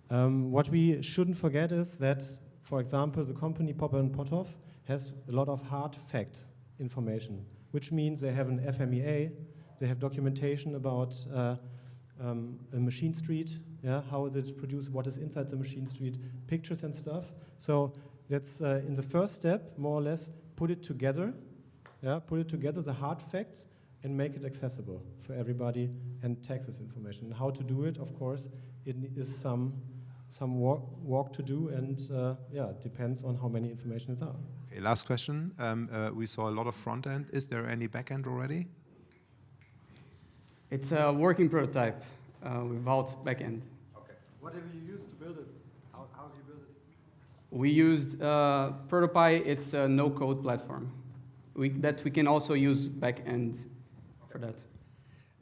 What we shouldn't forget is that, for example, the company Popper and Pothoff has a lot of hard fact information, which means they have an FMEA, they have documentation about a machine street, yeah, how is it produced, what is inside the machine street, pictures and stuff. So that's in the first step, more or less, put it together, the hard facts, and make it accessible for everybody and tag this information. How to do it, of course, it is some work to do, and yeah, it depends on how many information is out. Okay, last question. We saw a lot of front end. Is there any back end already? It's a working prototype without back end. Okay. What have you used to build it? How have you built it? We used Protopie. It's a no-code platform. We can also use back end for that.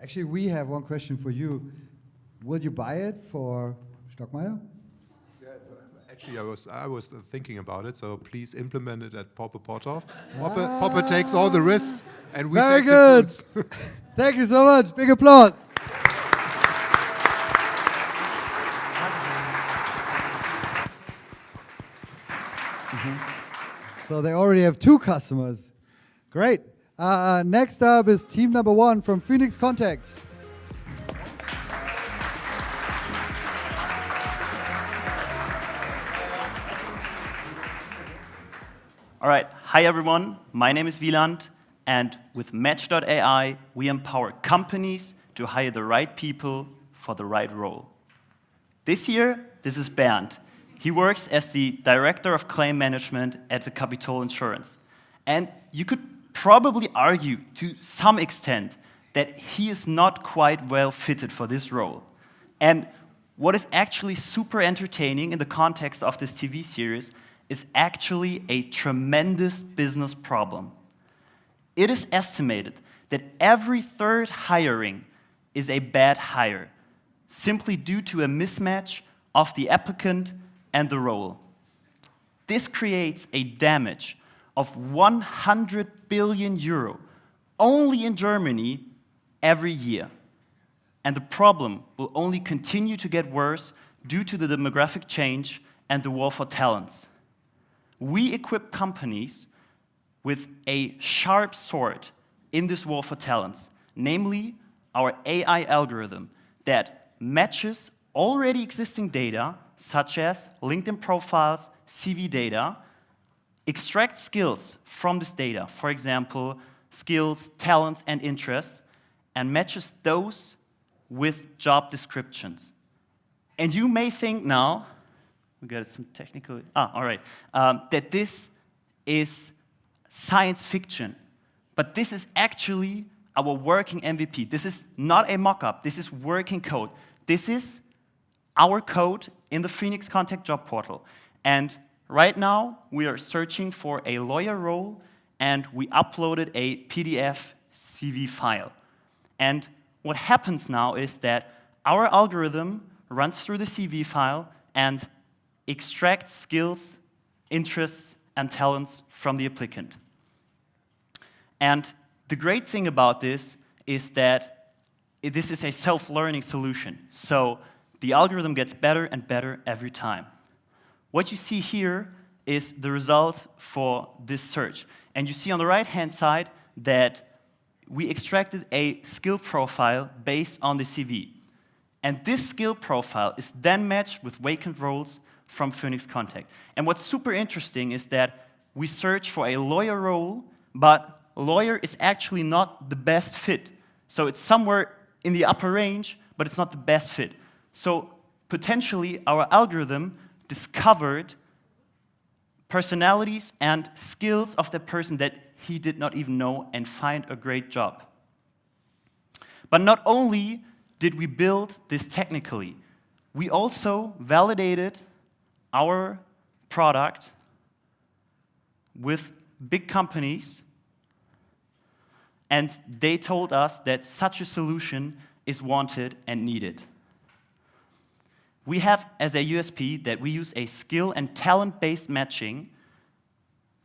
Actually, we have one question for you. Will you buy it for Stockmeier? Actually, I was thinking about it, so please implement it at Popper Pothoff. Popper takes all the risks, and we Very take good. the fruits. Thank you so much. Big applause. So they already have 2 customers. Great. Next up is team number 1 from Phoenix Contact. All right, hi everyone, my name is Wieland, and with Match.ai, we empower companies to hire the right people for the right role. This year, this is Bernd. He works as the Director of Claim Management at the Capitol Insurance. And you could probably argue to some extent that he is not quite well fitted for this role. And what is actually super entertaining in the context of this TV series is actually a tremendous business problem. It is estimated that every 3rd hiring is a bad hire, simply due to a mismatch of the applicant and the role. This creates a damage of 100 billion euro only in Germany every year. And the problem will only continue to get worse due to the demographic change and the war for talents. We equip companies with a sharp sword in this war for talents, namely our AI algorithm that matches already existing data, such as LinkedIn profiles, CV data, extracts skills from this data, for example, skills, talents, and interests, and matches those with job descriptions. And you may think now, we got some technical, all right, that this is science fiction. But this is actually our working MVP. This is not a mock-up. This is working code. This is our code in the Phoenix Contact job portal. And right now, we are searching for a lawyer role, and we uploaded a PDF CV file. And what happens now is that our algorithm runs through the CV file and extracts skills, interests, and talents from the applicant. And the great thing about this is that this is a self-learning solution. So the algorithm gets better and better every time. What you see here is the result for this search. And you see on the right-hand side that we extracted a skill profile based on the CV. And this skill profile is then matched with vacant roles from Phoenix Contact. And what's super interesting is that we search for a lawyer role, but lawyer is actually not the best fit. So it's somewhere in the upper range, but it's not the best fit. So potentially our algorithm discovered personalities and skills of the person that he did not even know and find a great job. But not only did we build this technically, we also validated our product with big companies, and they told us that such a solution is wanted and needed. We have as a USP that we use a skill and talent-based matching,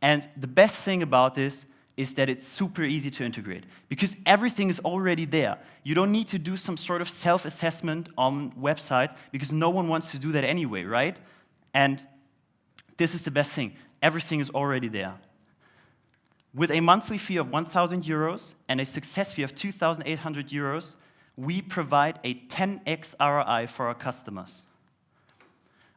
and the best thing about this is that it's super easy to integrate, because everything is already there. You don't need to do some sort of self-assessment on websites, because no one wants to do that anyway, right? And this is the best thing. Everything is already there. With a monthly fee of 1,000 euros and a success fee of 2,800 euros, we provide a 10x ROI for our customers.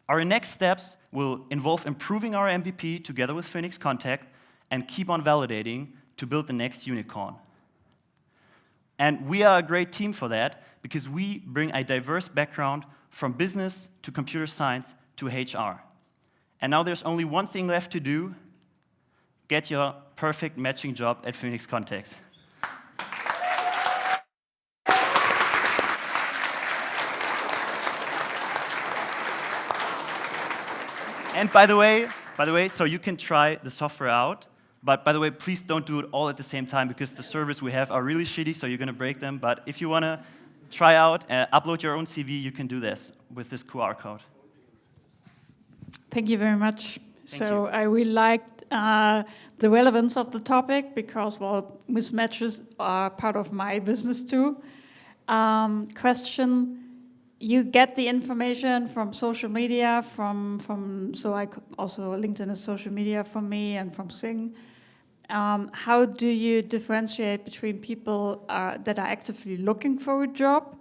Our next steps will involve improving our MVP together with Phoenix Contact and keep on validating to build the next unicorn. And we are a great team for that, because we bring a diverse background from business to computer science to HR. And now there's only one thing left to do: get your perfect matching job at Phoenix Contact. And by the way, so you can try the software out, but by the way, please don't do it all at the same time, because the servers we have are really shitty, so you're going to break them. But if you want to try out, upload your own CV, you can do this with this QR code. Thank you very much. So I really liked the relevance of the topic, because, well, mismatches are part of my business too. Question: you get the information from social media, so also LinkedIn is social media for me, and from Xing. How do you differentiate between people that are actively looking for a job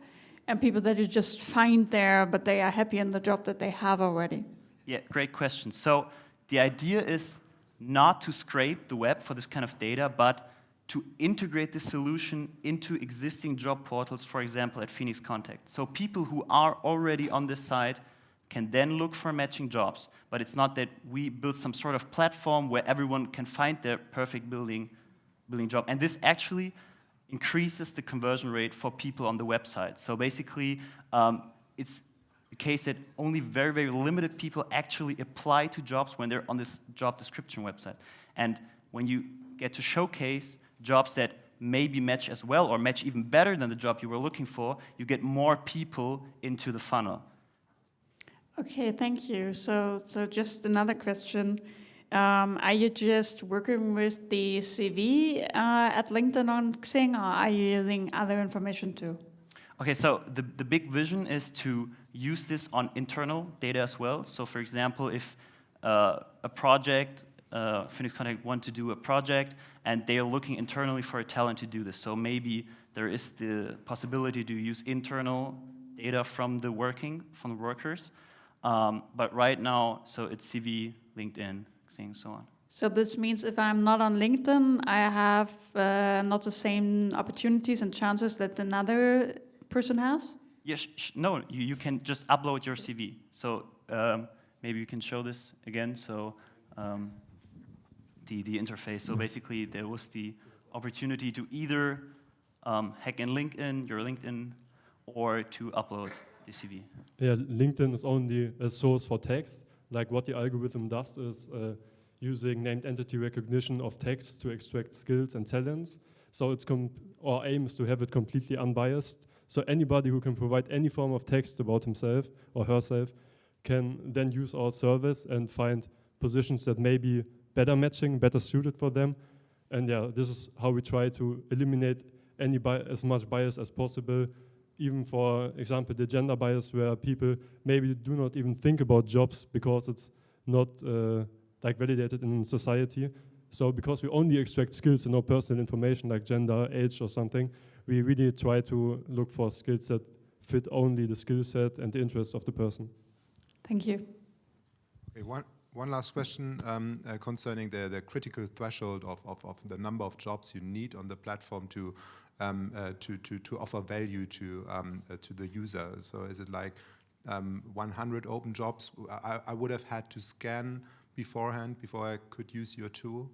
and people that you just find there, but they are happy in the job that they have already? Yeah, great question. So the idea is not to scrape the web for this kind of data, but to integrate the solution into existing job portals, for example, at Phoenix Contact. So people who are already on this site can then look for matching jobs, but it's not that we build some sort of platform where everyone can find their perfect building job. And this actually increases the conversion rate for people on the website. So basically, it's the case that only very, very limited people actually apply to jobs when they're on this job description website. And when you get to showcase jobs that maybe match as well or match even better than the job you were looking for, you get more people into the funnel. Okay, thank you. So just another question. Are you just working with the CV at LinkedIn on Xing, or are you using other information too? Okay, so the big vision is to use this on internal data as well. So for example, if a project, Phoenix Contact want to do a project, and they are looking internally for a talent to do this. So maybe there is the possibility to use internal data from the workers. But right now, so it's CV, LinkedIn, Xing, so on. So this means if I'm not on LinkedIn, I have not the same opportunities and chances that another person has? Yes, no, you can just upload your CV. So maybe you can show this again. So the interface. So basically, there was the opportunity to either hack in LinkedIn, your LinkedIn, or to upload the CV. Yeah, LinkedIn is only a source for text. Like what the algorithm does is using named entity recognition of text to extract skills and talents. So it's our aim is to have it completely unbiased. So anybody who can provide any form of text about himself or herself can then use our service and find positions that may be better matching, better suited for them. And yeah, this is how we try to eliminate as much bias as possible, even for example, the gender bias, where people maybe do not even think about jobs because it's not like validated in society. So because we only extract skills and no personal information like gender, age or something, we really try to look for skills that fit only the skill set and the interests of the person. Thank you. Okay, one last question concerning the critical threshold of the number of jobs you need on the platform to offer value to the user. So is it like 100 open jobs? I would have had to scan beforehand, before I could use your tool?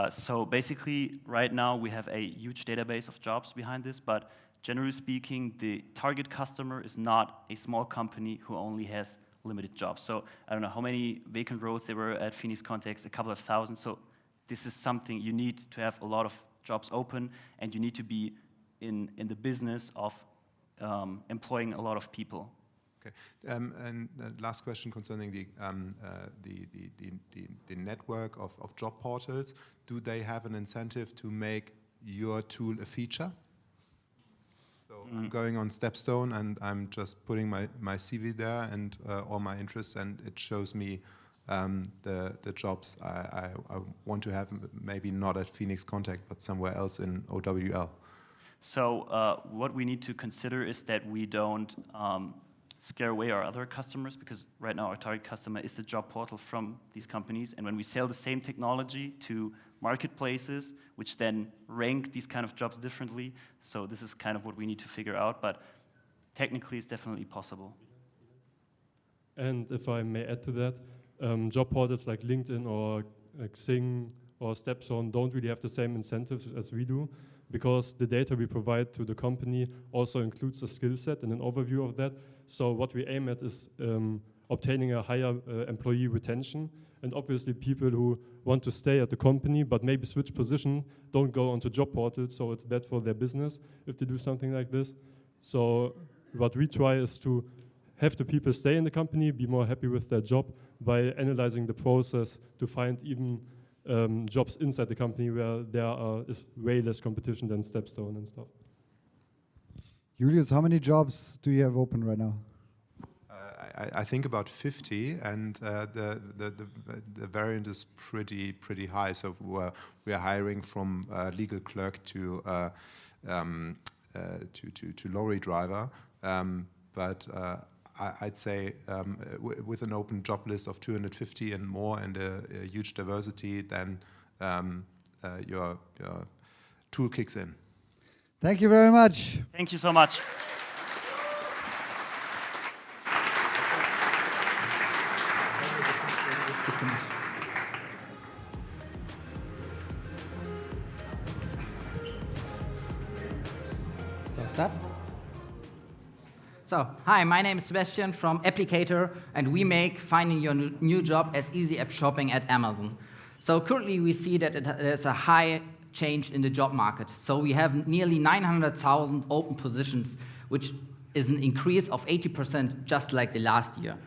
So basically, right now we have a huge database of jobs behind this, but generally speaking, the target customer is not a small company who only has limited jobs. So I don't know how many vacant roles there were at Phoenix Context, a couple of thousand. So this is something you need to have a lot of jobs open, and you need to be in the business of employing a lot of people. Okay, and last question concerning the network of job portals. Do they have an incentive to make your tool a feature? So I'm going on Stepstone and I'm just putting my CV there and all my interests, and it shows me the jobs I want to have, maybe not at Phoenix Contact, but somewhere else in OWL. So what we need to consider is that we don't scare away our other customers, because right now our target customer is the job portal from these companies. And when we sell the same technology to marketplaces, which then rank these kind of jobs differently, so this is kind of what we need to figure out, but technically it's definitely possible. And if I may add to that, job portals like LinkedIn or Xing or Stepstone don't really have the same incentives as we do, because the data we provide to the company also includes a skill set and an overview of that. So what we aim at is obtaining a higher employee retention. And obviously people who want to stay at the company but maybe switch position don't go onto job portals, so it's bad for their business if they do something like this. So what we try is to have the people stay in the company, be more happy with their job by analyzing the process to find even jobs inside the company where there is way less competition than Stepstone and stuff. Julius, how many jobs do you have open right now? I think about 50, and the variant is pretty high. So we are hiring from legal clerk to lorry driver, but I'd say with an open job list of 250 and more, and a huge diversity, then your tool kicks in. Thank you very much. Thank you so much. So, hi, my name is Sebastian from Applicator, and we make finding your new job as easy as shopping at Amazon. So currently we see that there's a high change in the job market. So we have nearly 900,000 open positions, which is an increase of 80% just like the last year.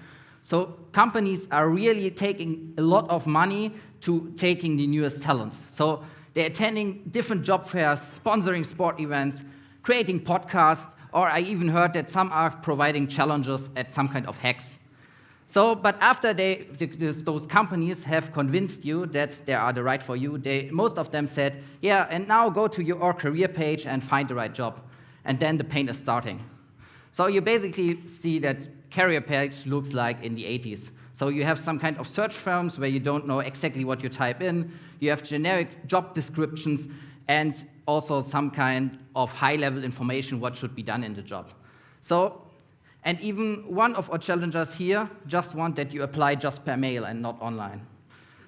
So companies are really taking a lot of money to taking the newest talents. So they're attending different job fairs, sponsoring sport events, creating podcasts, or I even heard that some are providing challenges at some kind of hacks. So, but after those companies have convinced you that they are the right for you, most of them said, yeah, and now go to your career page and find the right job. And then the pain is starting. So you basically see that career page looks like in the 80s. So you have some kind of search firms where you don't know exactly what you type in. You have generic job descriptions and also some kind of high-level information what should be done in the job. So, and even one of our challengers here just want that you apply just per mail and not online.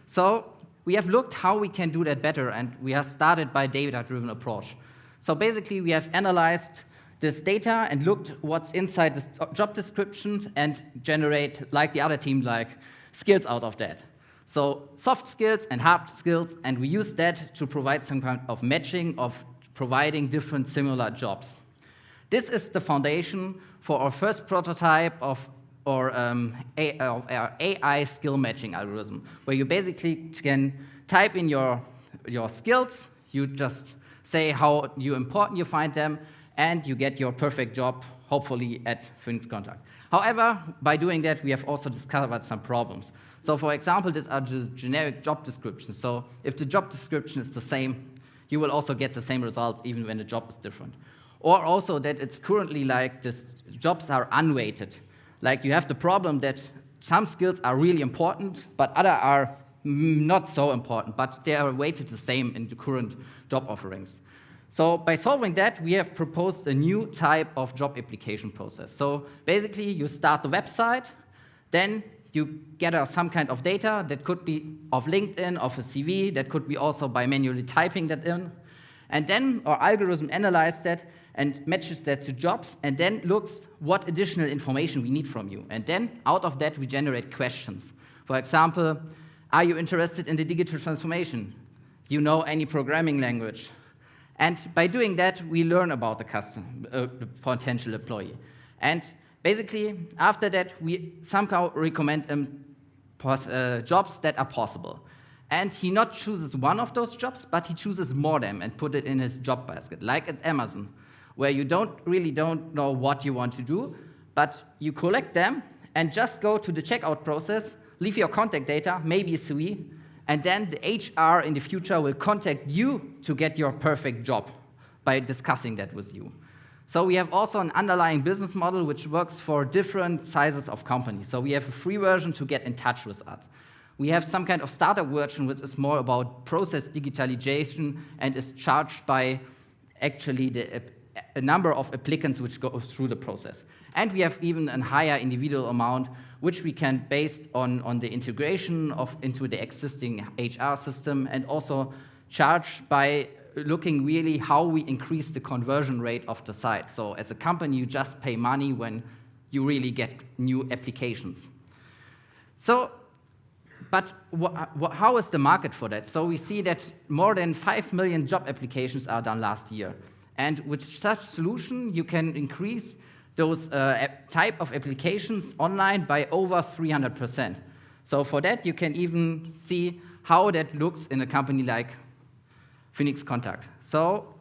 So we have looked how we can do that better, and we have started by data-driven approach. So basically we have analyzed this data and looked what's inside the job description and generate, like the other team, like skills out of that. So soft skills and hard skills, and we use that to provide some kind of matching of providing different similar jobs. This is the foundation for our first prototype of our AI skill matching algorithm, where you basically can type in your skills, you just say how important you find them, and you get your perfect job, hopefully at Phoenix Contact. However, by doing that, we have also discovered some problems. So for example, these are just generic job descriptions. So if the job description is the same, you will also get the same results even when the job is different. Or also that it's currently like the jobs are unweighted. Like you have the problem that some skills are really important, but other are not so important, but they are weighted the same in the current job offerings. So by solving that, we have proposed a new type of job application process. So basically, you start the website, then you gather some kind of data that could be of LinkedIn, of a CV, that could be also by manually typing that in. And then our algorithm analyzes that and matches that to jobs, and then looks what additional information we need from you. And then out of that, we generate questions. For example, are you interested in the digital transformation? Do you know any programming language? And by doing that, we learn about the customer, the potential employee. And basically, after that, we somehow recommend him jobs that are possible. And he not chooses one of those jobs, but he chooses more of them and put it in his job basket, like at Amazon, where you don't know what you want to do, but you collect them and just go to the checkout process, leave your contact data, maybe a CV, and then the HR in the future will contact you to get your perfect job by discussing that with you. So we have also an underlying business model which works for different sizes of companies. So we have a free version to get in touch with us. We have some kind of startup version which is more about process digitalization and is charged by actually a number of applicants which go through the process. And we have even a higher individual amount which we can, based on the integration into the existing HR system, and also charge by looking really how we increase the conversion rate of the site. So as a company, you just pay money when you really get new applications. So, but how is the market for that? So we see that more than 5 million job applications are done last year. And with such solution, you can increase those type of applications online by over 300%. So for that, you can even see how that looks in a company like Phoenix Contact. So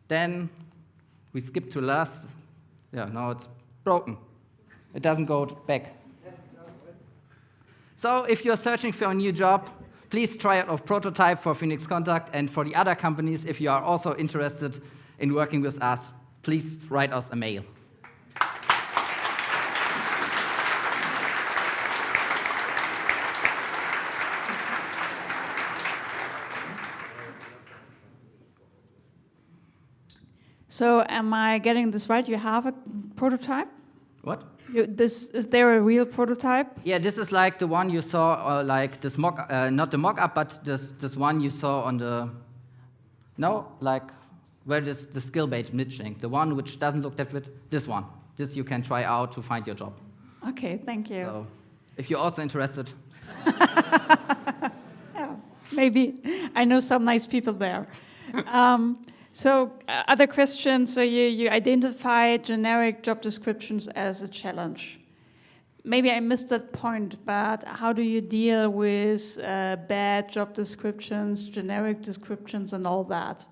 then we skip to last. Yeah, now it's broken. It doesn't go back. So if you're searching for a new job, please try out our prototype for Phoenix Contact. And for the other companies, if you are also interested in working with us, please write us a mail. So am I getting this right? You have a prototype? What? Is there a real prototype? Yeah, this is like the one you saw, like this mock, not the mock-up, but this one you saw on the, no, like where this the skill-based matching, the one which doesn't look that good. This one, this you can try out to find your job. Okay, thank you. So, if you're also interested. Yeah, maybe I know some nice people there. So other questions, so you identify generic job descriptions as a challenge. Maybe I missed that point, but how do you deal with bad job descriptions, generic descriptions, and all that?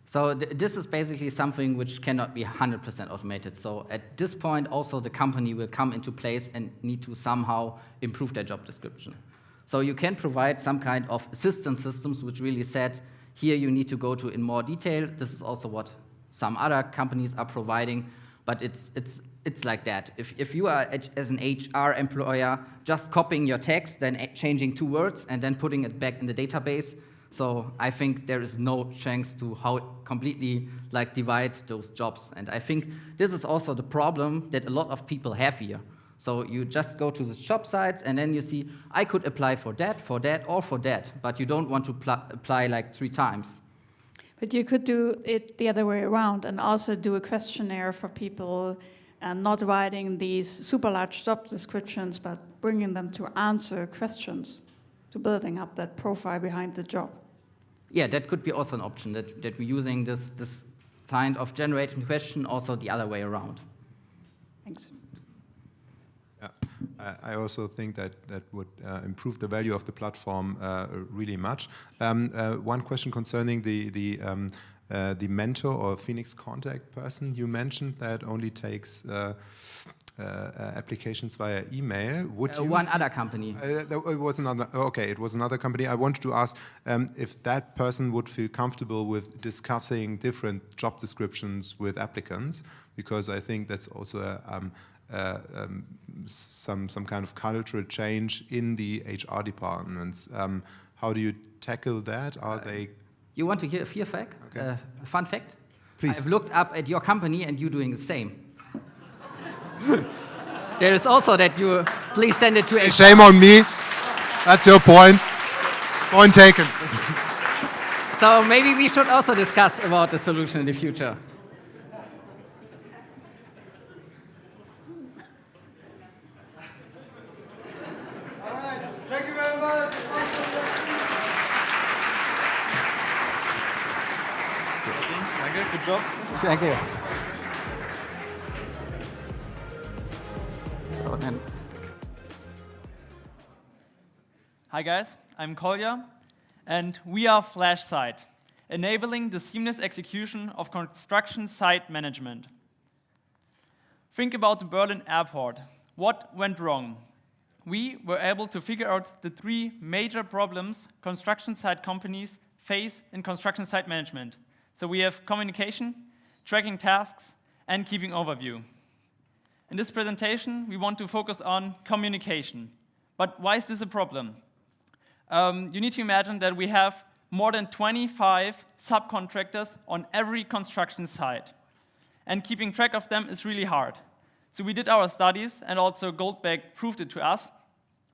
So this is basically something which cannot be 100% automated. So at this point, also the company will come into place and need to somehow improve their job description. So you can provide some kind of assistance systems which really said, here you need to go to in more detail. This is also what some other companies are providing, but it's like that. If you are as an HR employer just copying your text, then changing 2 words and then putting it back in the database, so I think there is no chance to how completely like divide those jobs. And I think this is also the problem that a lot of people have here. So you just go to the job sites and then you see, I could apply for that, or for that, but you don't want to apply like 3 times. But you could do it the other way around and also do a questionnaire for people and not writing these super large job descriptions, but bringing them to answer questions, to building up that profile behind the job. Yeah, that could be also an option, that we're using this kind of generating question also the other way around. Thanks. I also think that would improve the value of the platform really much. One question concerning the mentor or Phoenix Contact person you mentioned that only takes applications via email. Would you one other company. It was another. Okay, it was another company. I wanted to ask if that person would feel comfortable with discussing different job descriptions with applicants, because I think that's also some kind of cultural change in the HR departments. How do you tackle that? Are they? You want to hear a fear fact? Okay. A fun fact? Please. I've looked up at your company and you doing the same. there is also that you please send it to HR. Shame on me. That's your point. Point taken. So maybe we should also discuss about the solution in the future. Thank you very much. Good job. Thank you. So then. Hi guys, I'm Kolja, and we are FlashSite, enabling the seamless execution of construction site management. Think about the Berlin airport. What went wrong? We were able to figure out the 3 major problems construction site companies face in construction site management. So we have communication, tracking tasks, and keeping overview. In this presentation, we want to focus on communication. But why is this a problem? You need to imagine that we have more than 25 subcontractors on every construction site. And keeping track of them is really hard. So we did our studies, and also Goldbeck proved it to us.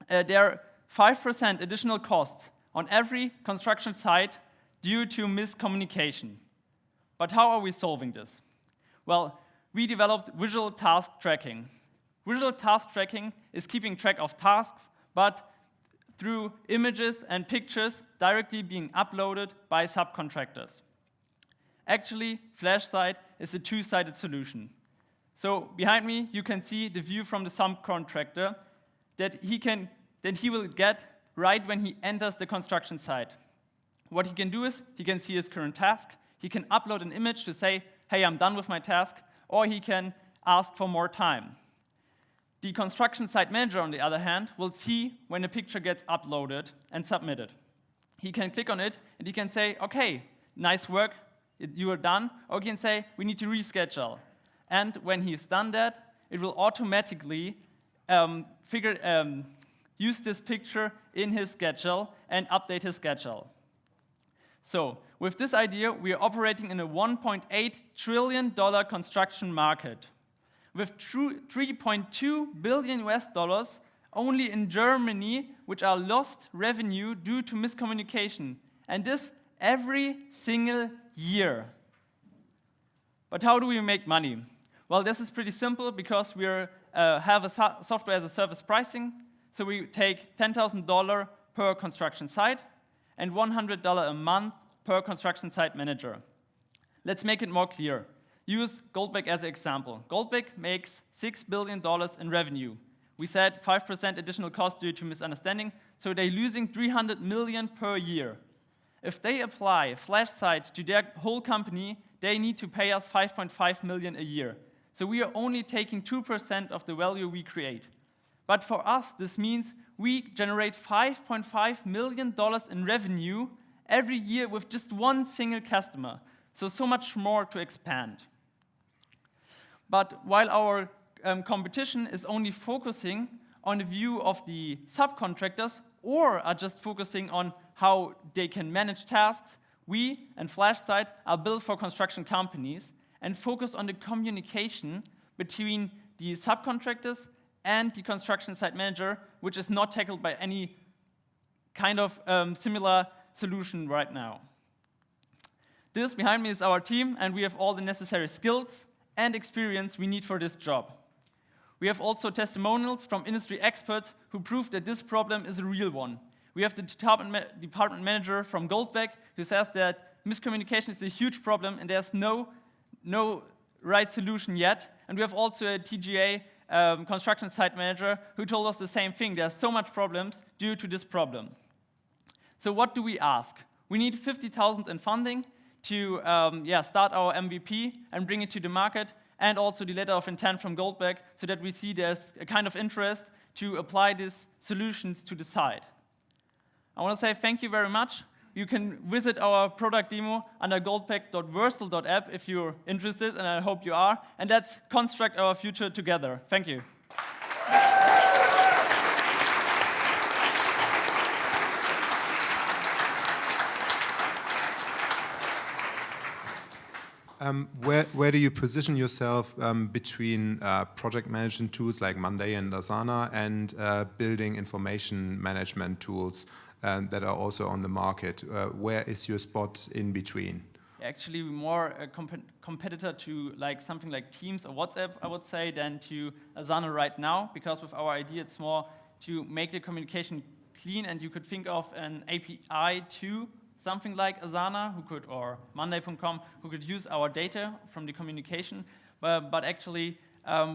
There are 5% additional costs on every construction site due to miscommunication. But how are we solving this? Well, we developed visual task tracking. Visual task tracking is keeping track of tasks, but through images and pictures directly being uploaded by subcontractors. Actually, FlashSite is a 2-sided solution. So behind me, you can see the view from the subcontractor that he will get right when he enters the construction site. What he can do is, he can see his current task, he can upload an image to say, hey, I'm done with my task, or he can ask for more time. The construction site manager, on the other hand, will see when a picture gets uploaded and submitted. He can click on it, and he can say, okay, nice work, you are done, or he can say, we need to reschedule. And when he's done that, it will automatically use this picture in his schedule and update his schedule. So, with this idea, we are operating in a $1.8 trillion construction market, with 3.2 billion US dollars only in Germany, which are lost revenue due to miscommunication, and this every single year. But how do we make money? Well, this is pretty simple because we have a software as a service pricing, so we take $10,000 per construction site and $100 a month per construction site manager. Let's make it more clear. Use Goldbeck as an example. Goldbeck makes $6 billion in revenue. We said 5% additional cost due to misunderstanding, so they're losing $300 million per year. If they apply FlashSite to their whole company, they need to pay us $5.5 million a year. So we are only taking 2% of the value we create. But for us, this means we generate $5.5 million in revenue every year with just one single customer. So much more to expand. But while our competition is only focusing on the view of the subcontractors or are just focusing on how they can manage tasks, we and FlashSite are built for construction companies and focus on the communication between the subcontractors and the construction site manager, which is not tackled by any kind of similar solution right now. This behind me is our team, and we have all the necessary skills and experience we need for this job. We have also testimonials from industry experts who prove that this problem is a real one. We have the department manager from Goldbeck who says that miscommunication is a huge problem and there's no right solution yet. And we have also a TGA construction site manager who told us the same thing. There's so much problems due to this problem. So what do we ask? We need 50,000 in funding to start our MVP and bring it to the market, and also the letter of intent from Goldbeck so that we see there's a kind of interest to apply these solutions to the site. I want to say thank you very much. You can visit our product demo under goldbeck.versal.app if you're interested, and I hope you are. And let's construct our future together. Thank you. Where do you position yourself between project management tools like Monday and Asana and building information management tools that are also on the market? Where is your spot in between? Actually, we're more a competitor to like something like Teams or WhatsApp, I would say, than to Asana right now, because with our idea, it's more to make the communication clean, and you could think of an API to something like Asana, or Monday.com, who could use our data from the communication. But actually,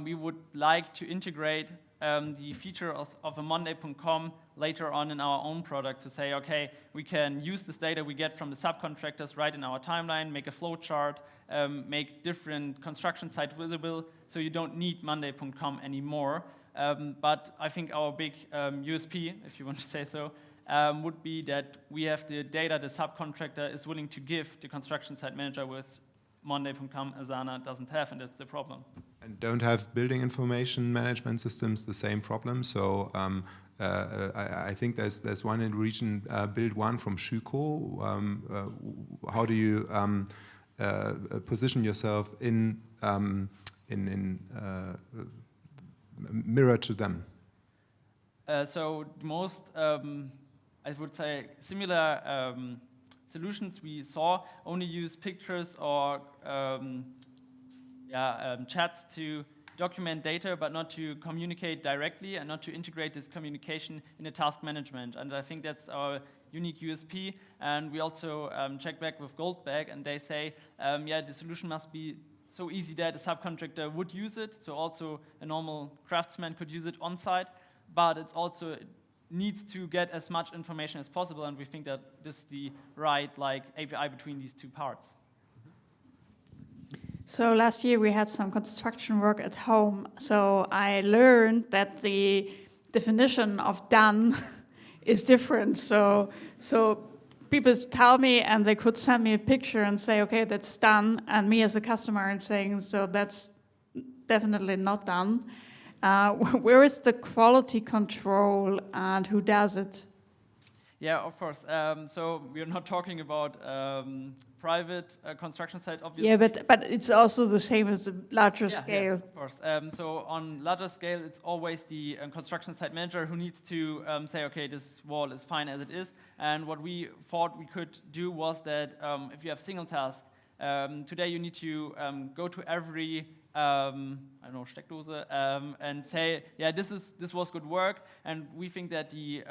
we would like to integrate the feature of a Monday.com later on in our own product to say, okay, we can use this data we get from the subcontractors right in our timeline, make a flow chart, make different construction sites visible, so you don't need Monday.com anymore. But I think our big USP, if you want to say so, would be that we have the data the subcontractor is willing to give the construction site manager with Monday.com. Asana doesn't have, and that's the problem. And don't have building information management systems the same problem? So I think there's one in the region, Build One from Schüco. How do you position yourself in mirror to them? So most, I would say, similar solutions we saw only use pictures or chats to document data, but not to communicate directly and not to integrate this communication in the task management. And I think that's our unique USP. And we also check back with Goldbag, and they say, the solution must be so easy that a subcontractor would use it. So also a normal craftsman could use it on site, but it's also needs to get as much information as possible, and we think that this is the right API between these two parts. So last year we had some construction work at home, so I learned that the definition of done is different. So people tell me, and they could send me a picture and say, okay, that's done, and me as a customer I'm saying, so that's definitely not done. Where is the quality control and who does it? Yeah, of course. So we're not talking about private construction site, obviously. Yeah, but it's also the same as a larger scale. Yeah, of course. So on larger scale, it's always the construction site manager who needs to say, okay, this wall is fine as it is. And what we thought we could do was that if you have single task, today you need to go to every I don't know, Steckdose, and say, yeah, this was good work, and we think that the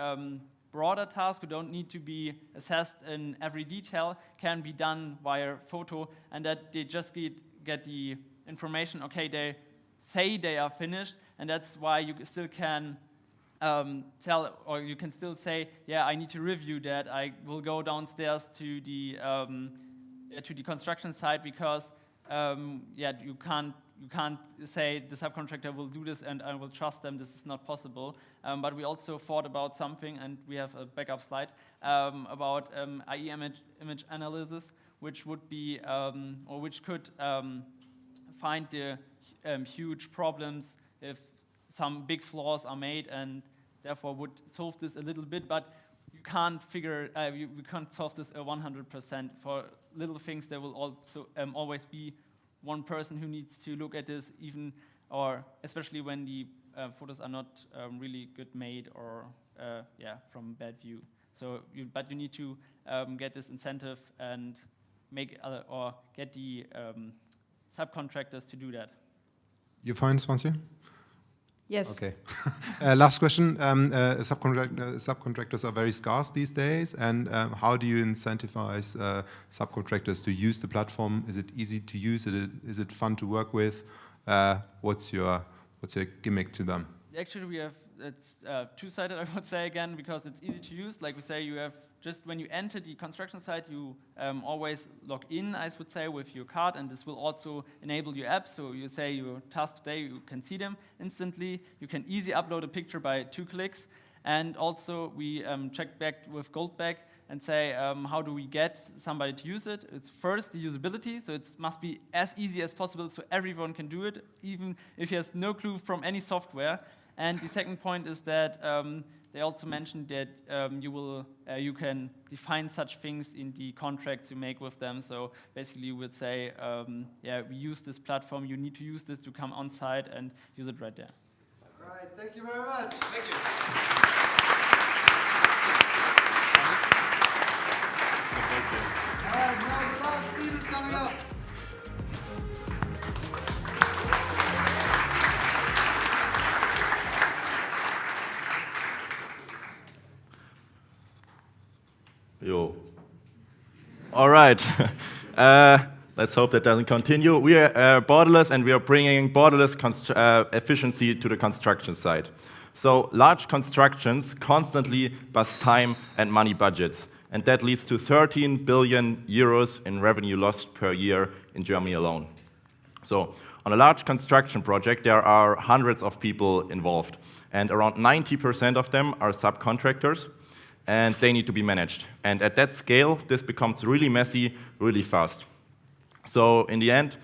broader tasks who don't need to be assessed in every detail can be done via photo, and that they just get the information, okay, they say they are finished, and that's why you still can tell, or you can still say, yeah, I need to review that, I will go downstairs to the construction site, because you can't say the subcontractor will do this and I will trust them. This is not possible. But we also thought about something, and we have a backup slide about AI image analysis, which would be or which could find the huge problems if some big flaws are made, and therefore would solve this a little bit. But you can't we can't solve this 100%. For little things, there will also always be one person who needs to look at this, even, or especially when the photos are not really good made, or from bad view. So, but you need to get this incentive and make or get the subcontractors to do that. You find, Swansea? Yes. Okay. Last question. Subcontractors are very scarce these days, and how do you incentivize subcontractors to use the platform? Is it easy to use? Is it fun to work with? What's your gimmick to them? Actually, it's two-sided, I would say, again, because it's easy to use. Like we say, you have just when you enter the construction site, you always log in, I would say, with your card, and this will also enable your app. So you say your task today, you can see them instantly. You can easily upload a picture by 2 clicks. And also we check back with Goldbag and say, how do we get somebody to use it? It's first the usability, so it must be as easy as possible so everyone can do it, even if he has no clue from any software. And the second point is that they also mentioned that you can define such things in the contracts you make with them. So basically you would say, yeah, we use this platform, you need to use this to come on site and use it right there. All right, thank you very much. Thank you. All right, now the last team is coming up. Yo. All right. Let's hope that doesn't continue. We are borderless, and we are bringing borderless efficiency to the construction site. So large constructions constantly bust time and money budgets, and that leads to 13 billion euros in revenue lost per year in Germany alone. So on a large construction project, there are hundreds of people involved, and around 90% of them are subcontractors, and they need to be managed. And at that scale, this becomes really messy, really fast. So in the end,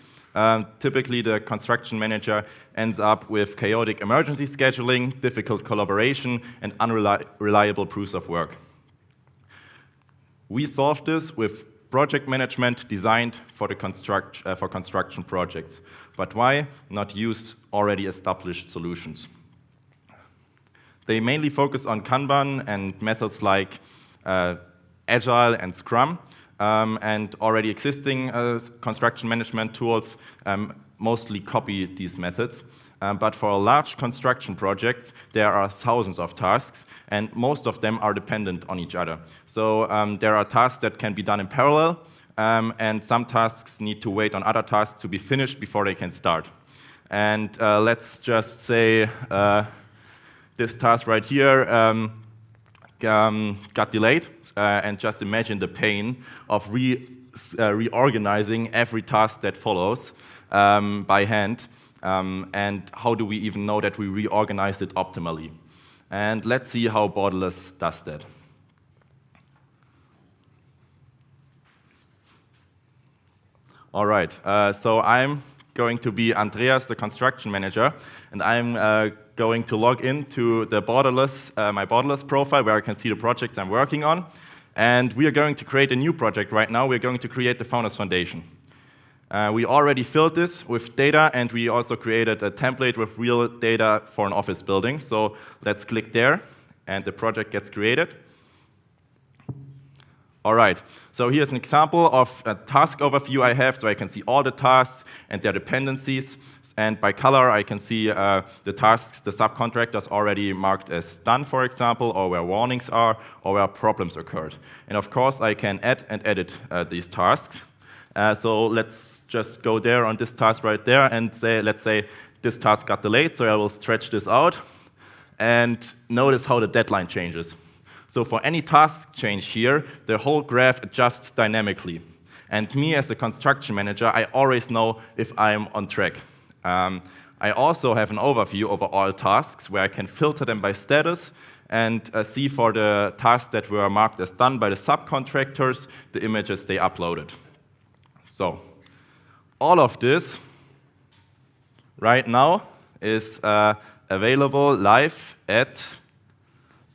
typically the construction manager ends up with chaotic emergency scheduling, difficult collaboration, and unreliable proofs of work. We solve this with project management designed for construction projects. But why not use already established solutions? They mainly focus on Kanban and methods like Agile and Scrum, and already existing construction management tools mostly copy these methods. But for a large construction project, there are thousands of tasks, and most of them are dependent on each other. So there are tasks that can be done in parallel, and some tasks need to wait on other tasks to be finished before they can start. And let's just say this task right here got delayed, and just imagine the pain of reorganizing every task that follows by hand, and how do we even know that we reorganize it optimally? And let's see how Borderless does that. All right, so I'm going to be Andreas, the construction manager, and I'm going to log into the Borderless, my Borderless profile, where I can see the projects I'm working on. And we are going to create a new project right now. We're going to create the Founders Foundation. We already filled this with data, and we also created a template with real data for an office building. So let's click there, and the project gets created. All right, so here's an example of a task overview I have, so I can see all the tasks and their dependencies. And by color, I can see the tasks the subcontractors already marked as done, for example, or where warnings are, or where problems occurred. And of course, I can add and edit these tasks. So let's just go there on this task right there and say, let's say this task got delayed, so I will stretch this out. And notice how the deadline changes. So for any task change here, the whole graph adjusts dynamically. And me as the construction manager, I always know if I'm on track. I also have an overview over all tasks where I can filter them by status and see for the tasks that were marked as done by the subcontractors, the images they uploaded. So all of this right now is available live at,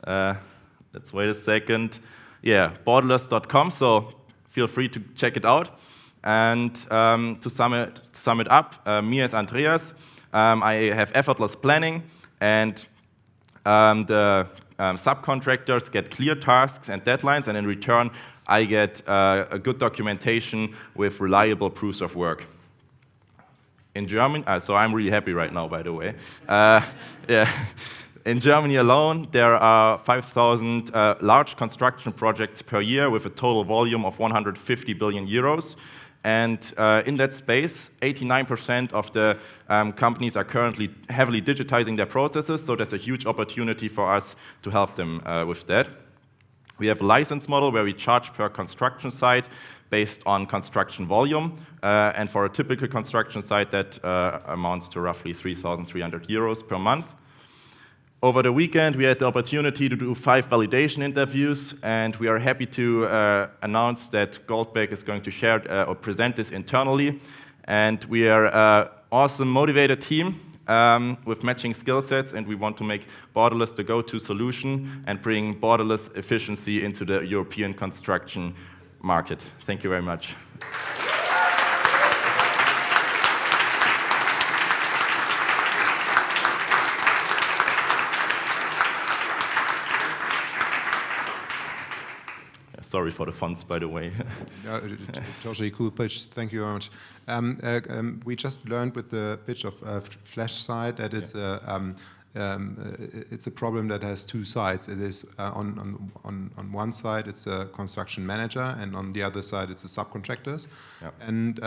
let's wait a second, yeah, borderless.com, so feel free to check it out. And to sum it up, me as Andreas, I have effortless planning, and the subcontractors get clear tasks and deadlines, and in return, I get a good documentation with reliable proofs of work. In Germany, so I'm really happy right now, by the way. Yeah. In Germany alone, there are 5,000 large construction projects per year with a total volume of 150 billion euros. And in that space, 89% of the companies are currently heavily digitizing their processes, so there's a huge opportunity for us to help them with that. We have a license model where we charge per construction site based on construction volume, and for a typical construction site, that amounts to roughly 3,300 euros per month. Over the weekend, we had the opportunity to do 5 validation interviews, and we are happy to announce that Goldbeck is going to share or present this internally. And we are an awesome, motivated team, with matching skill sets, and we want to make Borderless the go-to solution and bring borderless efficiency into the European construction market. Thank you very much. Sorry for the fonts, by the way. Totally cool pitch. Thank you very much. We just learned with the pitch of FlashSide that it's a problem that has two sides. It is on one side it's a construction manager, and on the other side it's the subcontractors. Yeah. And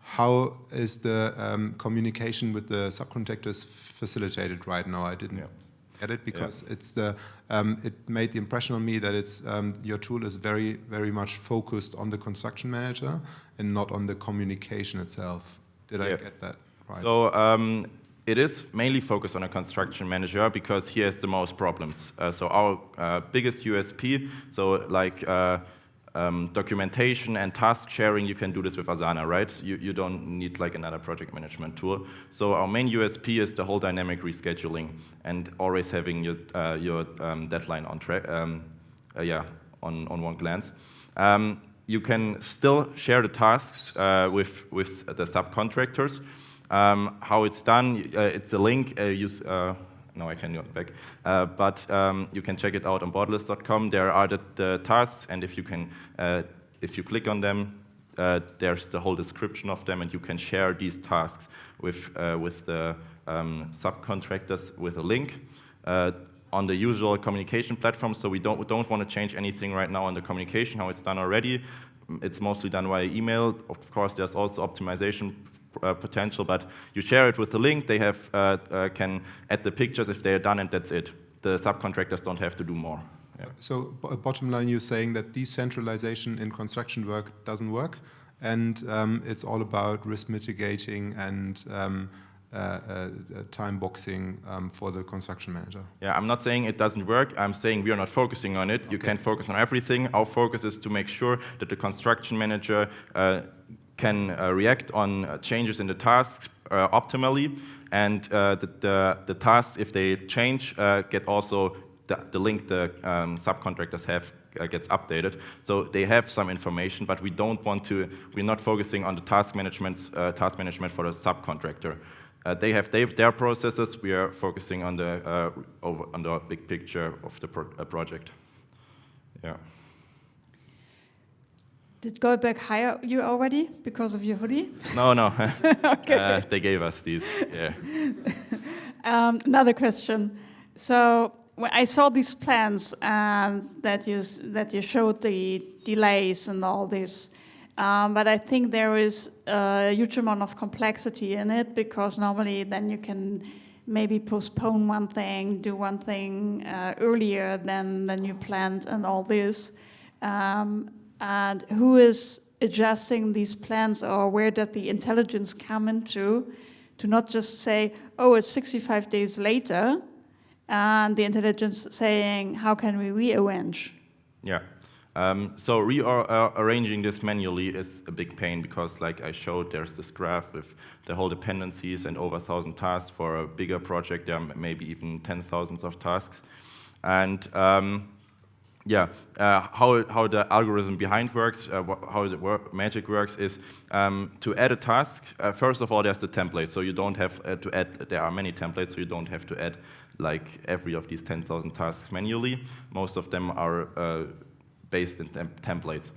how is the communication with the subcontractors facilitated right now? I didn't get it because it's the it made the impression on me that it's your tool is very, very much focused on the construction manager and not on the communication itself. Did I get that right? So it is mainly focused on a construction manager because he has the most problems. So our biggest USP, so like documentation and task sharing, you can do this with Asana, right? You don't need like another project management tool. So our main USP is the whole dynamic rescheduling and always having your deadline on track, on one glance. You can still share the tasks with the subcontractors. How it's done, it's a link. No, I can go back. But you can check it out on Borderless.com. There are the tasks, and if you click on them, there's the whole description of them, and you can share these tasks with the subcontractors with a link on the usual communication platform. So we don't want to change anything right now on the communication, how it's done already. It's mostly done via email. Of course, there's also optimization potential, but you share it with the link. They have can add the pictures if they are done, and that's it. The subcontractors don't have to do more. Yeah. So bottom line, you're saying that decentralization in construction work doesn't work, and it's all about risk mitigating and time boxing for the construction manager. Yeah, I'm not saying it doesn't work. I'm saying we are not focusing on it. Okay. You can focus on everything. Our focus is to make sure that the construction manager can react on changes in the tasks optimally, and the tasks, if they change, get also the link the subcontractors have gets updated. So they have some information, but we don't want to. We're not focusing on the task management for the subcontractor. They have their processes. We are focusing on the big picture of the project. Yeah. Did Goldberg hire you already because of your hoodie? No. Okay. They gave us these. Yeah. Another question. So when I saw these plans that you showed the delays and all this, but I think there is a huge amount of complexity in it, because normally then you can maybe postpone one thing, do one thing earlier than you planned, and all this. And who is adjusting these plans, or where did the intelligence come into to not just say, oh, it's 65 days later, and the intelligence saying, how can we rearrange? Yeah. So rearranging this manually is a big pain, because like I showed, there's this graph with the whole dependencies and over 1,000 tasks. For a bigger project, there are maybe even 10,000s of tasks. And how the algorithm behind works, how the magic works is to add a task. First of all, there's the template, so you don't have to add. There are many templates, so you don't have to add like every of these 10,000 tasks manually. Most of them are based in templates.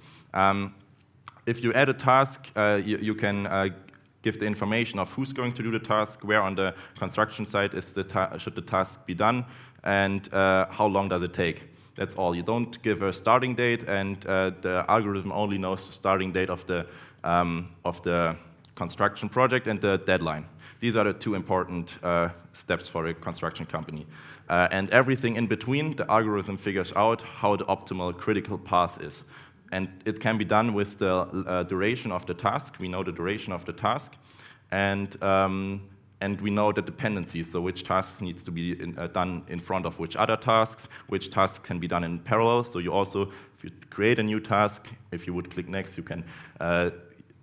If you add a task, you can give the information of who's going to do the task, where on the construction site should the task be done, and how long does it take. That's all. You don't give a starting date, and the algorithm only knows the starting date of the construction project and the deadline. These are the two important steps for a construction company. And everything in between, the algorithm figures out how the optimal critical path is. And it can be done with the duration of the task. We know the duration of the task. And we know the dependencies, so which tasks needs to be done in front of which other tasks, which tasks can be done in parallel. So you also, if you create a new task, if you would click next, you can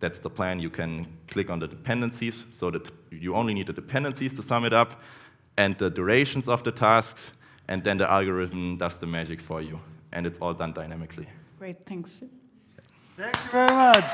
That's the plan. You can click on the dependencies, so that you only need the dependencies to sum it up, and the durations of the tasks, and then the algorithm does the magic for you. And it's all done dynamically. Great, thanks. Thank you very much.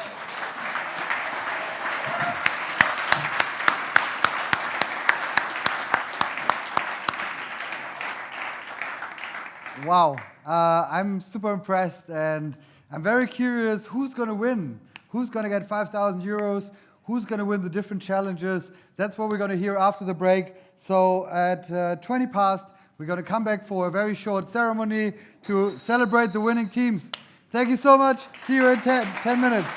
Wow, I'm super impressed, and I'm very curious who's going to win. Who's going to get 5,000 euros? Who's going to win the different challenges? That's what we're going to hear after the break. So at 20 past, we're going to come back for a very short ceremony to celebrate the winning teams. Thank you so much. See you in 10 minutes.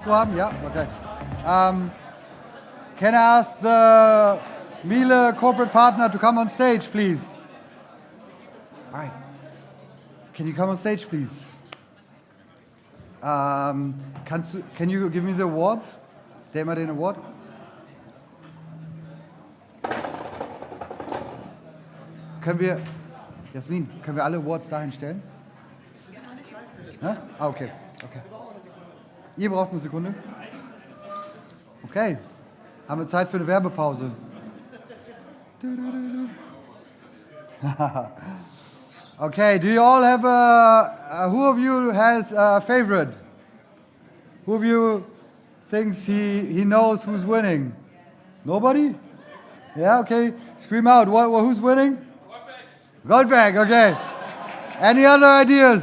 One, yeah, okay. Can I ask the Miele corporate partner to come on stage, please? All right. Can you come on stage, please? Can you give me the awards? Stell mal den Award. Jasmin, können wir alle Awards dahin stellen? Ja? Ah, okay. Ihr braucht eine Sekunde? Okay. Haben wir Zeit für eine Werbepause? Okay, do you all have who of you has a favorite? Who of you thinks he knows who's winning? Nobody? Yeah, okay. Scream out. Who's winning? Goldberg, okay. Any other ideas?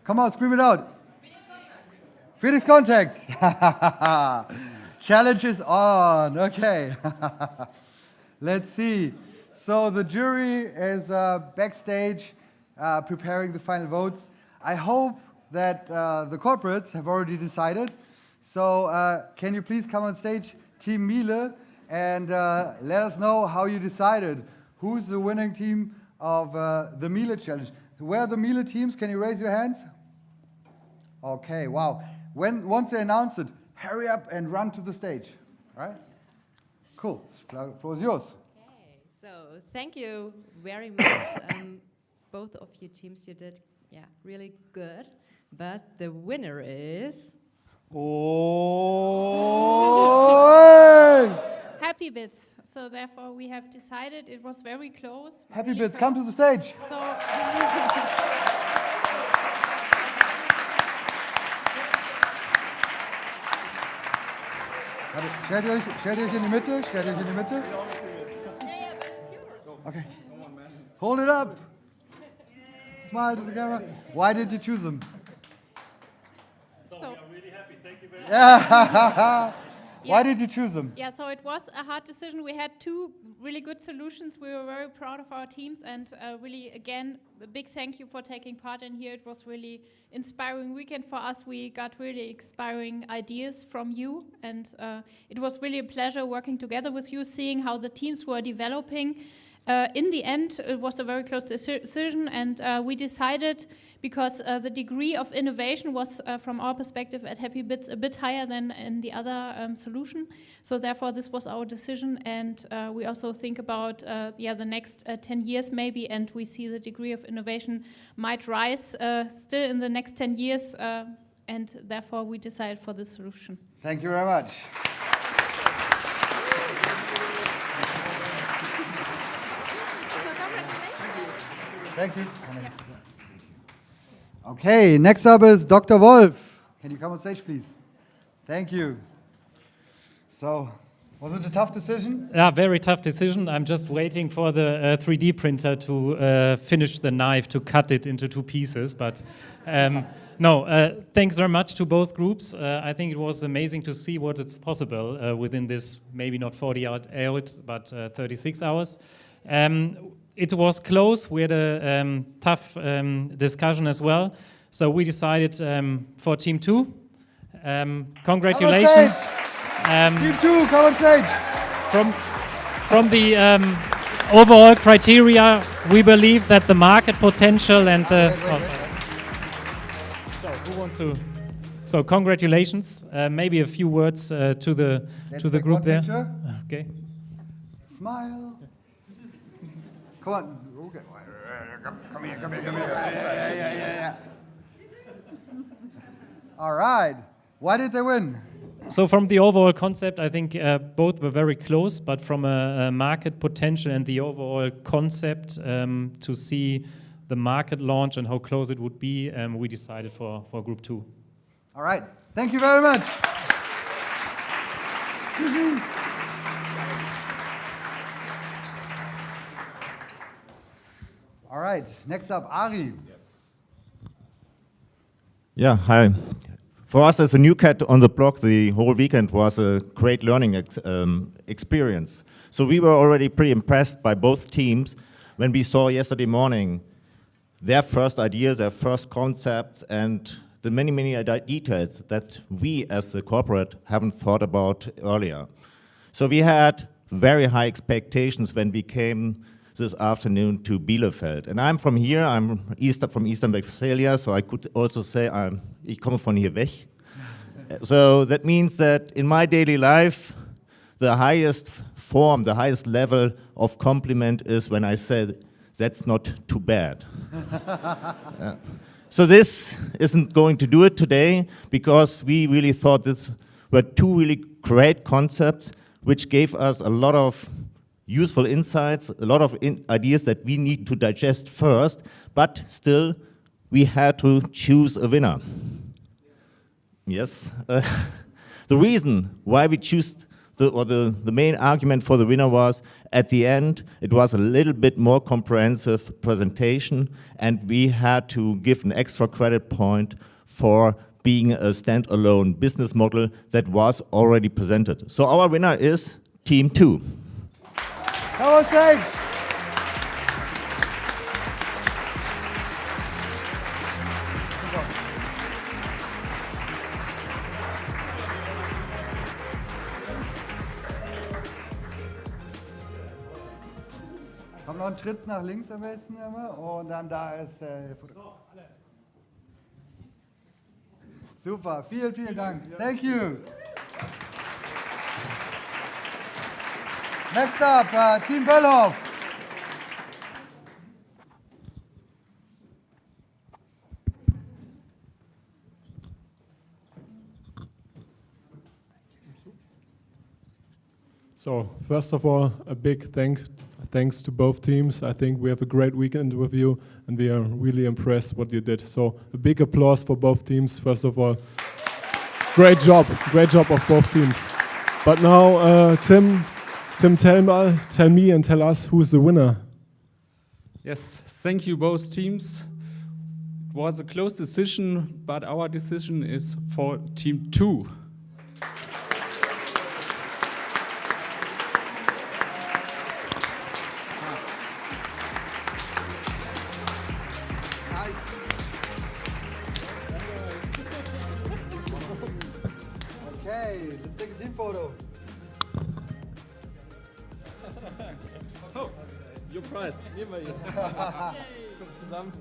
Come on, scream it out. Phoenix Contact. Challenge is on. Okay. Let's see. So the jury is backstage preparing the final votes. I hope that the corporates have already decided. So can you please come on stage, Team Miele, and let us know how you decided. Who's the winning team of the Miele Challenge? Where are the Miele teams? Can you raise your hands? Okay, wow. Once they announce it, hurry up and run to the stage. All right? Cool. Floor is yours. So thank you very much. Both of you teams, you did really good. But the winner is... Happy Bits. So therefore we have decided it was very close. Happy Bits, come to the stage. So Stellt euch in die Mitte. Okay. Hold it up. Smile to the camera. Why did you choose them? So we are really happy. Thank you very much. Why did you choose them? Yeah, so it was a hard decision. We had two really good solutions. We were very proud of our teams, and really, again, a big thank you for taking part in here. It was really inspiring weekend for us. We got really inspiring ideas from you, and it was really a pleasure working together with you, seeing how the teams were developing. In the end, it was a very close decision, and we decided, because the degree of innovation was, from our perspective at Happy Bits, a bit higher than in the other solution. So therefore, this was our decision, and we also think about the next 10 years maybe, and we see the degree of innovation might rise still in the next 10 years, and therefore we decided for this solution. Thank you very much. Thank you. Okay, next up is Dr. Wolf. Can you come on stage, please? Thank you. So, was it a tough decision? Yeah, very tough decision. I'm just waiting for the 3D printer to finish the knife to cut it into two pieces. But thanks very much to both groups. I think it was amazing to see what is possible within this, maybe not 40 hours, but 36 hours. It was close. We had a tough discussion as well. So we decided for Team 2. Congratulations. Team 2, come on stage. From the overall criteria, we believe that the market potential and the... So who wants to... So congratulations. Maybe a few words to the group there. Picture. Okay. Smile. Come on. Okay. Come here. Yeah. All right. Why did they win? So from the overall concept, I think both were very close, but from a market potential and the overall concept to see the market launch and how close it would be, we decided for Group 2. All right. Thank you very much. All right, next up, Ari. Yeah, hi. For us as a new cat on the block, the whole weekend was a great learning experience. So we were already pretty impressed by both teams when we saw yesterday morning their first ideas, their first concepts, and the many, many details that we as the corporate haven't thought about earlier. So we had very high expectations when we came this afternoon to Bielefeld. And I'm from here, I'm from Eastern Westphalia, so I could also say ich komme von hier weg. So that means that in my daily life, the highest form, the highest level of compliment is when I said, that's not too bad. So this isn't going to do it today, because we really thought this were two really great concepts which gave us a lot of useful insights, a lot of ideas that we need to digest first, but still we had to choose a winner. Yes. The reason why we choose the main argument for the winner was, at the end, it was a little bit more comprehensive presentation, and we had to give an extra credit point for being a standalone business model that was already presented. So our winner is Team 2. Come on, thanks. Kommt noch ein Schritt nach links am besten immer und dann da ist der Fotograf. Super, vielen, vielen Dank. Thank you. Next up, Team Böllhoff. So, first of all, a big thanks to both teams. I think we have a great weekend with you, and we are really impressed what you did. So, a big applause for both teams, first of all. Great job of both teams. But now, Tim, tell me and tell us who's the winner. Yes, thank you both teams. It was a close decision, but our decision is for Team 2. Okay, let's take a team photo. Oh, your prize. Nehmen wir ihn. Kommt zusammen.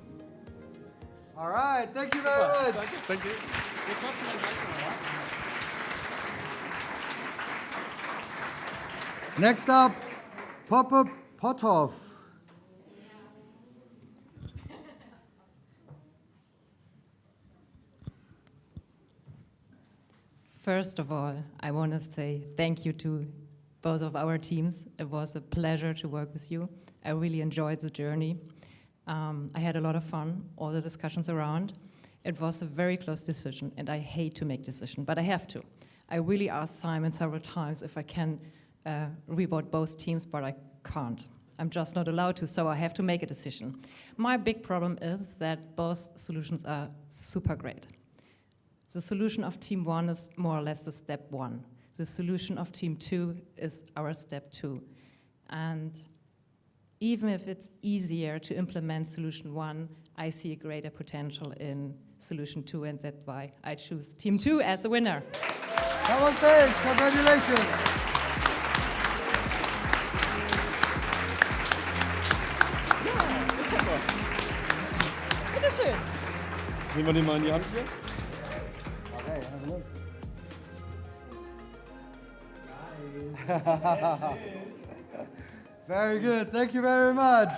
All right, thank you very much. Thank you. Wir quatschen dann gleich noch, ja? Next up, Poppe Potthoff. First of all, I want to say thank you to both of our teams. It was a pleasure to work with you. I really enjoyed the journey. I had a lot of fun, all the discussions around. It was a very close decision, and I hate to make decisions, but I have to. I really asked Simon several times if I can reward both teams, but I can't. I'm just not allowed to, so I have to make a decision. My big problem is that both solutions are super great. The solution of Team 1 is more or less the step 1. The solution of Team 2 is our step 2. And even if it's easier to implement solution 1, I see a greater potential in solution 2, and that's why I choose Team 2 as the winner. Come on stage, congratulations. Bitte schön. Nehmen wir den mal in die Hand hier. Okay, have a look. Very good, thank you very much.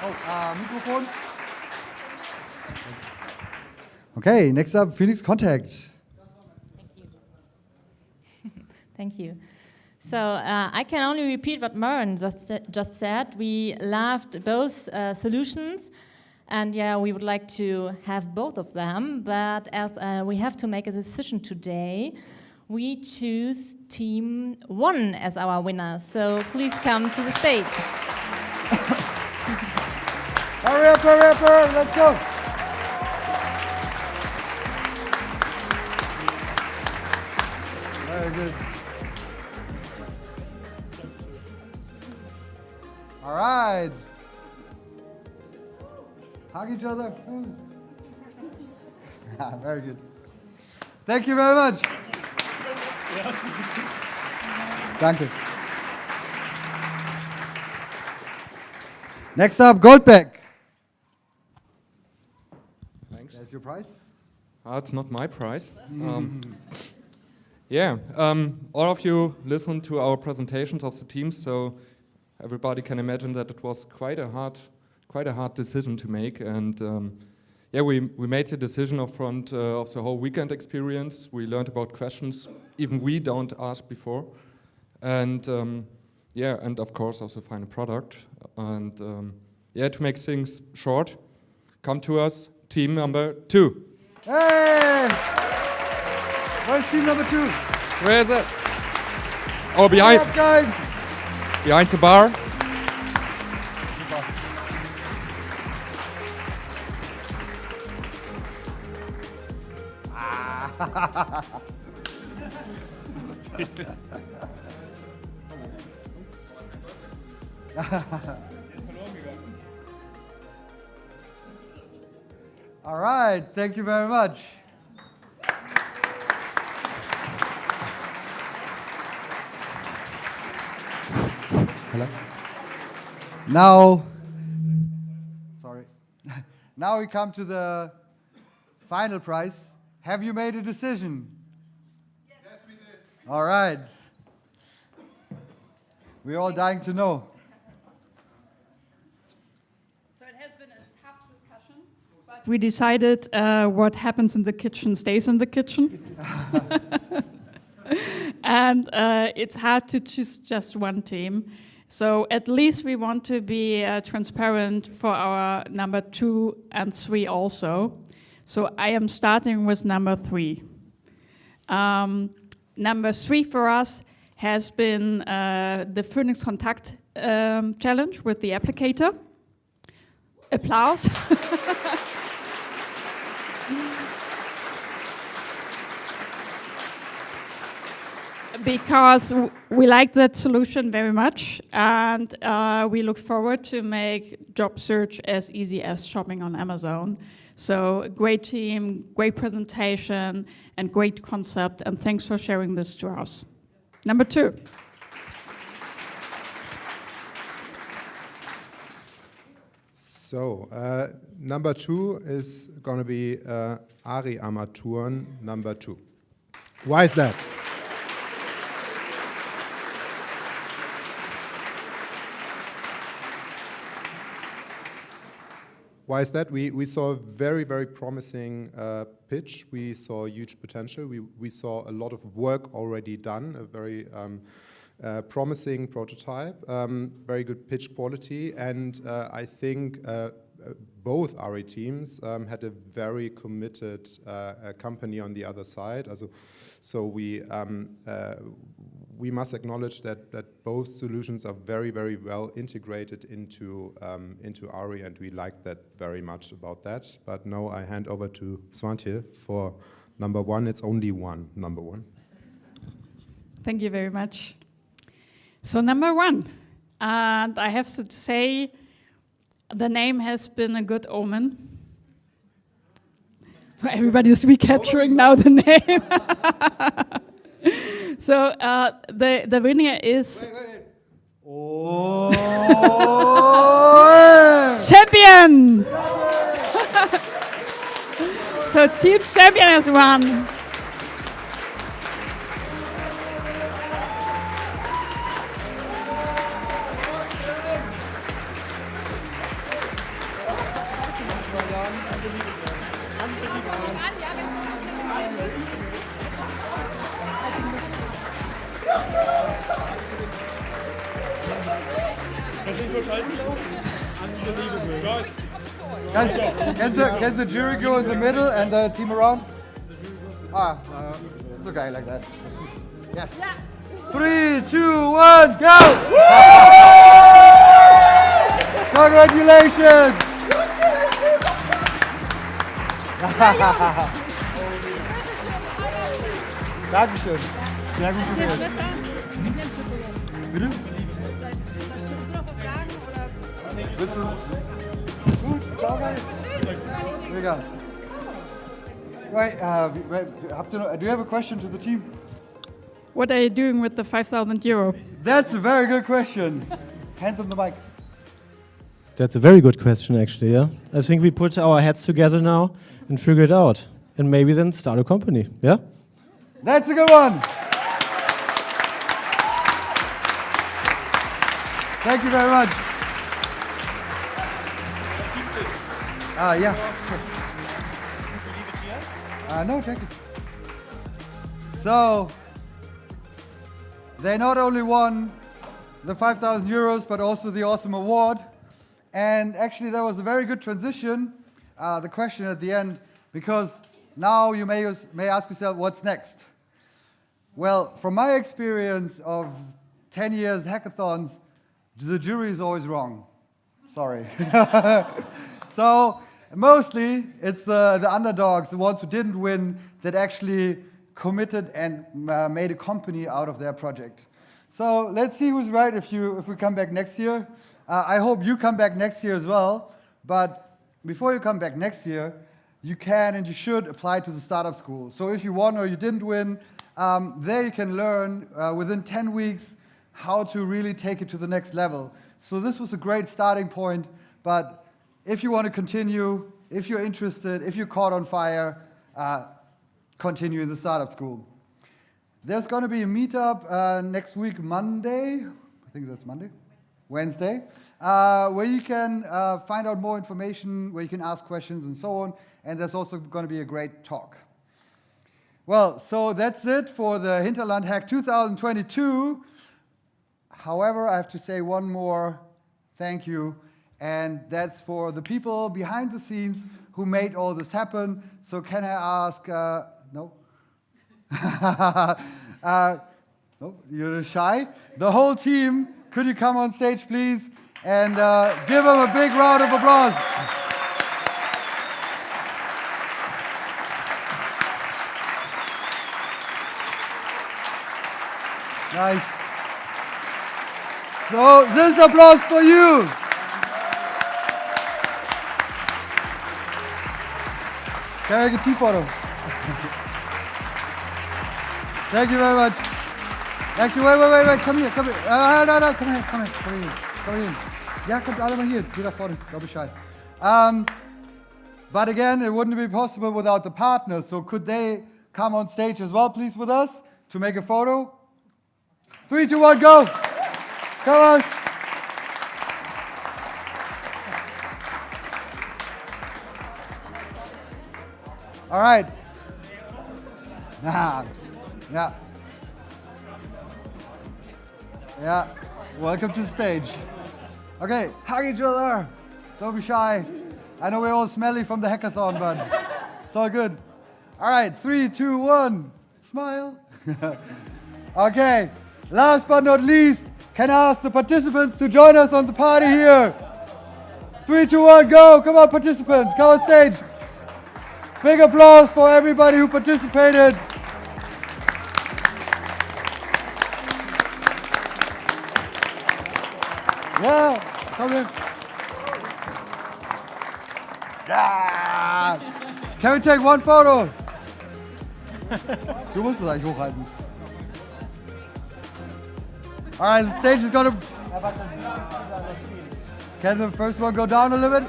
Mikrofon. Okay, next up, Phoenix Contact. Thank you. So I can only repeat what Maren just said. We loved both solutions, and yeah, we would like to have both of them, but as we have to make a decision today, we choose Team 1 as our winner. So please come to the stage. Hurry up, hurry up, hurry up, let's go. Very good. All right. Hug each other. Very good. Thank you very much. Danke. Next up, Goldbeck. Thanks. That's your prize. It's not my prize. Yeah, all of you listened to our presentations of the teams, so everybody can imagine that it was quite a hard decision to make. And yeah, we made the decision up front of the whole weekend experience. We learned about questions even we don't ask before, and yeah, and of course also find a product. And yeah, to make things short, come to us, team number 2. Hey! Where's team number 2? Where is it? Oh, behind. Hurry up, guys! Behind the bar. All right, thank you very much. Hello. Now, sorry. Now we come to the final prize. Have you made a decision? Yes, we did. All right. We're all dying to know. So it has been a tough discussion, but we decided what happens in the kitchen stays in the kitchen. And it's hard to choose just one team. So at least we want to be transparent for our number 2 and 3 also. So I am starting with number 3. Number 3 for us has been the Phoenix Kontakt challenge with the applicator. Applause. Because we like that solution very much, and we look forward to make job search as easy as shopping on Amazon. So great team, great presentation, and great concept, and thanks for sharing this to us. Number 2. So, number 2 is going to be Ari Armaturen number 2. Why is that? Why is that? We saw a very, very promising pitch. We saw huge potential. We saw a lot of work already done, a very promising prototype, very good pitch quality, and I think both RE teams had a very committed company on the other side. So we must acknowledge that both solutions are very, very well integrated into RE, and we like that very much about that. But now I hand over to Svante for number 1. It's only one, number 1. Thank you very much. So number 1, and I have to say, the name has been a good omen. So everybody is recapturing now the name. So the winner is champion. So Team Champion has won. Can the jury go in the middle and the team around? It's okay like that. Yes. 3, 2, 1, go! Congratulations! Dankeschön. Sehr gut gewählt. Bitte? Willst du? Gut, saugeil. Mega. Right, do you have a question to the team? What are you doing with the €5,000? That's a very good question. Hand them the mic. That's a very good question, actually, yeah? I think we put our heads together now and figure it out. And maybe then start a company, yeah? That's a good one. Thank you very much. Yeah. No, take it. So, they not only won the 5,000 euros, but also the awesome award. And actually, that was a very good transition, the question at the end, because now you may ask yourself, what's next? Well, from my experience of 10 years hackathons, the jury is always wrong. Sorry. So mostly it's the underdogs, the ones who didn't win, that actually committed and made a company out of their project. So let's see who's right if we come back next year. I hope you come back next year as well. But before you come back next year, you can and you should apply to the startup school. So if you won or you didn't win, there you can learn within 10 weeks how to really take it to the next level. So this was a great starting point, but if you want to continue, if you're interested, if you're caught on fire, continue in the startup school. There's going to be a meetup next week, Monday, I think that's Monday, Wednesday, where you can find out more information, where you can ask questions and so on, and there's also going to be a great talk. Well, so that's it for the Hinterland Hack 2022. However, I have to say one more thank you, and that's for the people behind the scenes who made all this happen. So can I ask, no? No, you're shy. The whole team, could you come on stage, please? And give them a big round of applause. Nice. So this applause for you. Can I get a tea photo? Thank you very much. Actually, wait, come here. No, come here. Ja, kommt alle mal hier da vorne, glaube Bescheid. But again, it wouldn't be possible without the partners, so could they come on stage as well, please, with us to make a photo? 3, 2, 1, go! Come on! All right. Yeah. Yeah. Welcome to the stage. Okay, hug each other. Don't be shy. I know we're all smelly from the hackathon, but it's all good. All right, 3, 2, 1. Smile. Okay. Last but not least, can I ask the participants to join us on the party here? 3, 2, 1, go! Come on, participants, come on stage. Big applause for everybody who participated. Yeah, come here. Yeah. Can we take one photo? Du musst es eigentlich hochhalten. All right, the stage is gonna. Can the first one go down a little bit?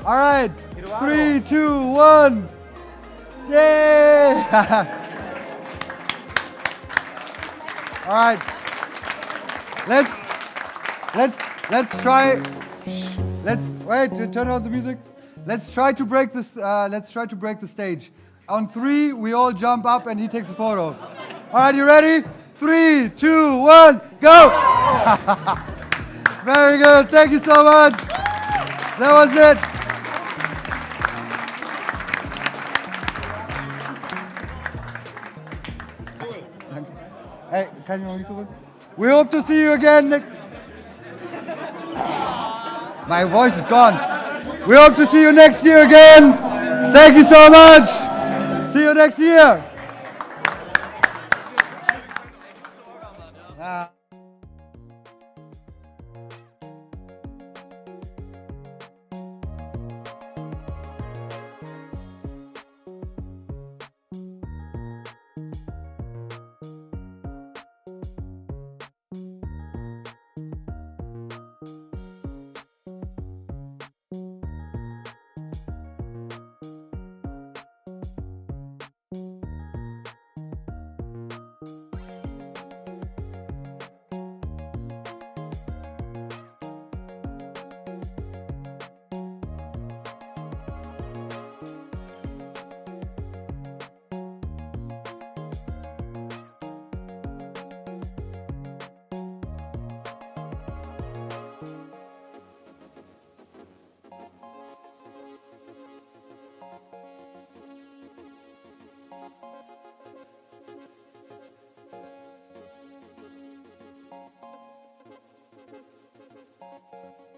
All right, 3, 2, 1. Yay! All right, let's try. Let's wait. Turn on the music. Let's try to break this. Let's try to break the stage. On 3, we all jump up and he takes a photo. All right, you ready? 3, 2, 1, go! Very good. Thank you so much. That was it. Hey, can you microphone? We hope to see you again next. My voice is gone. We hope to see you next year again. Thank you so much. See you next year. you.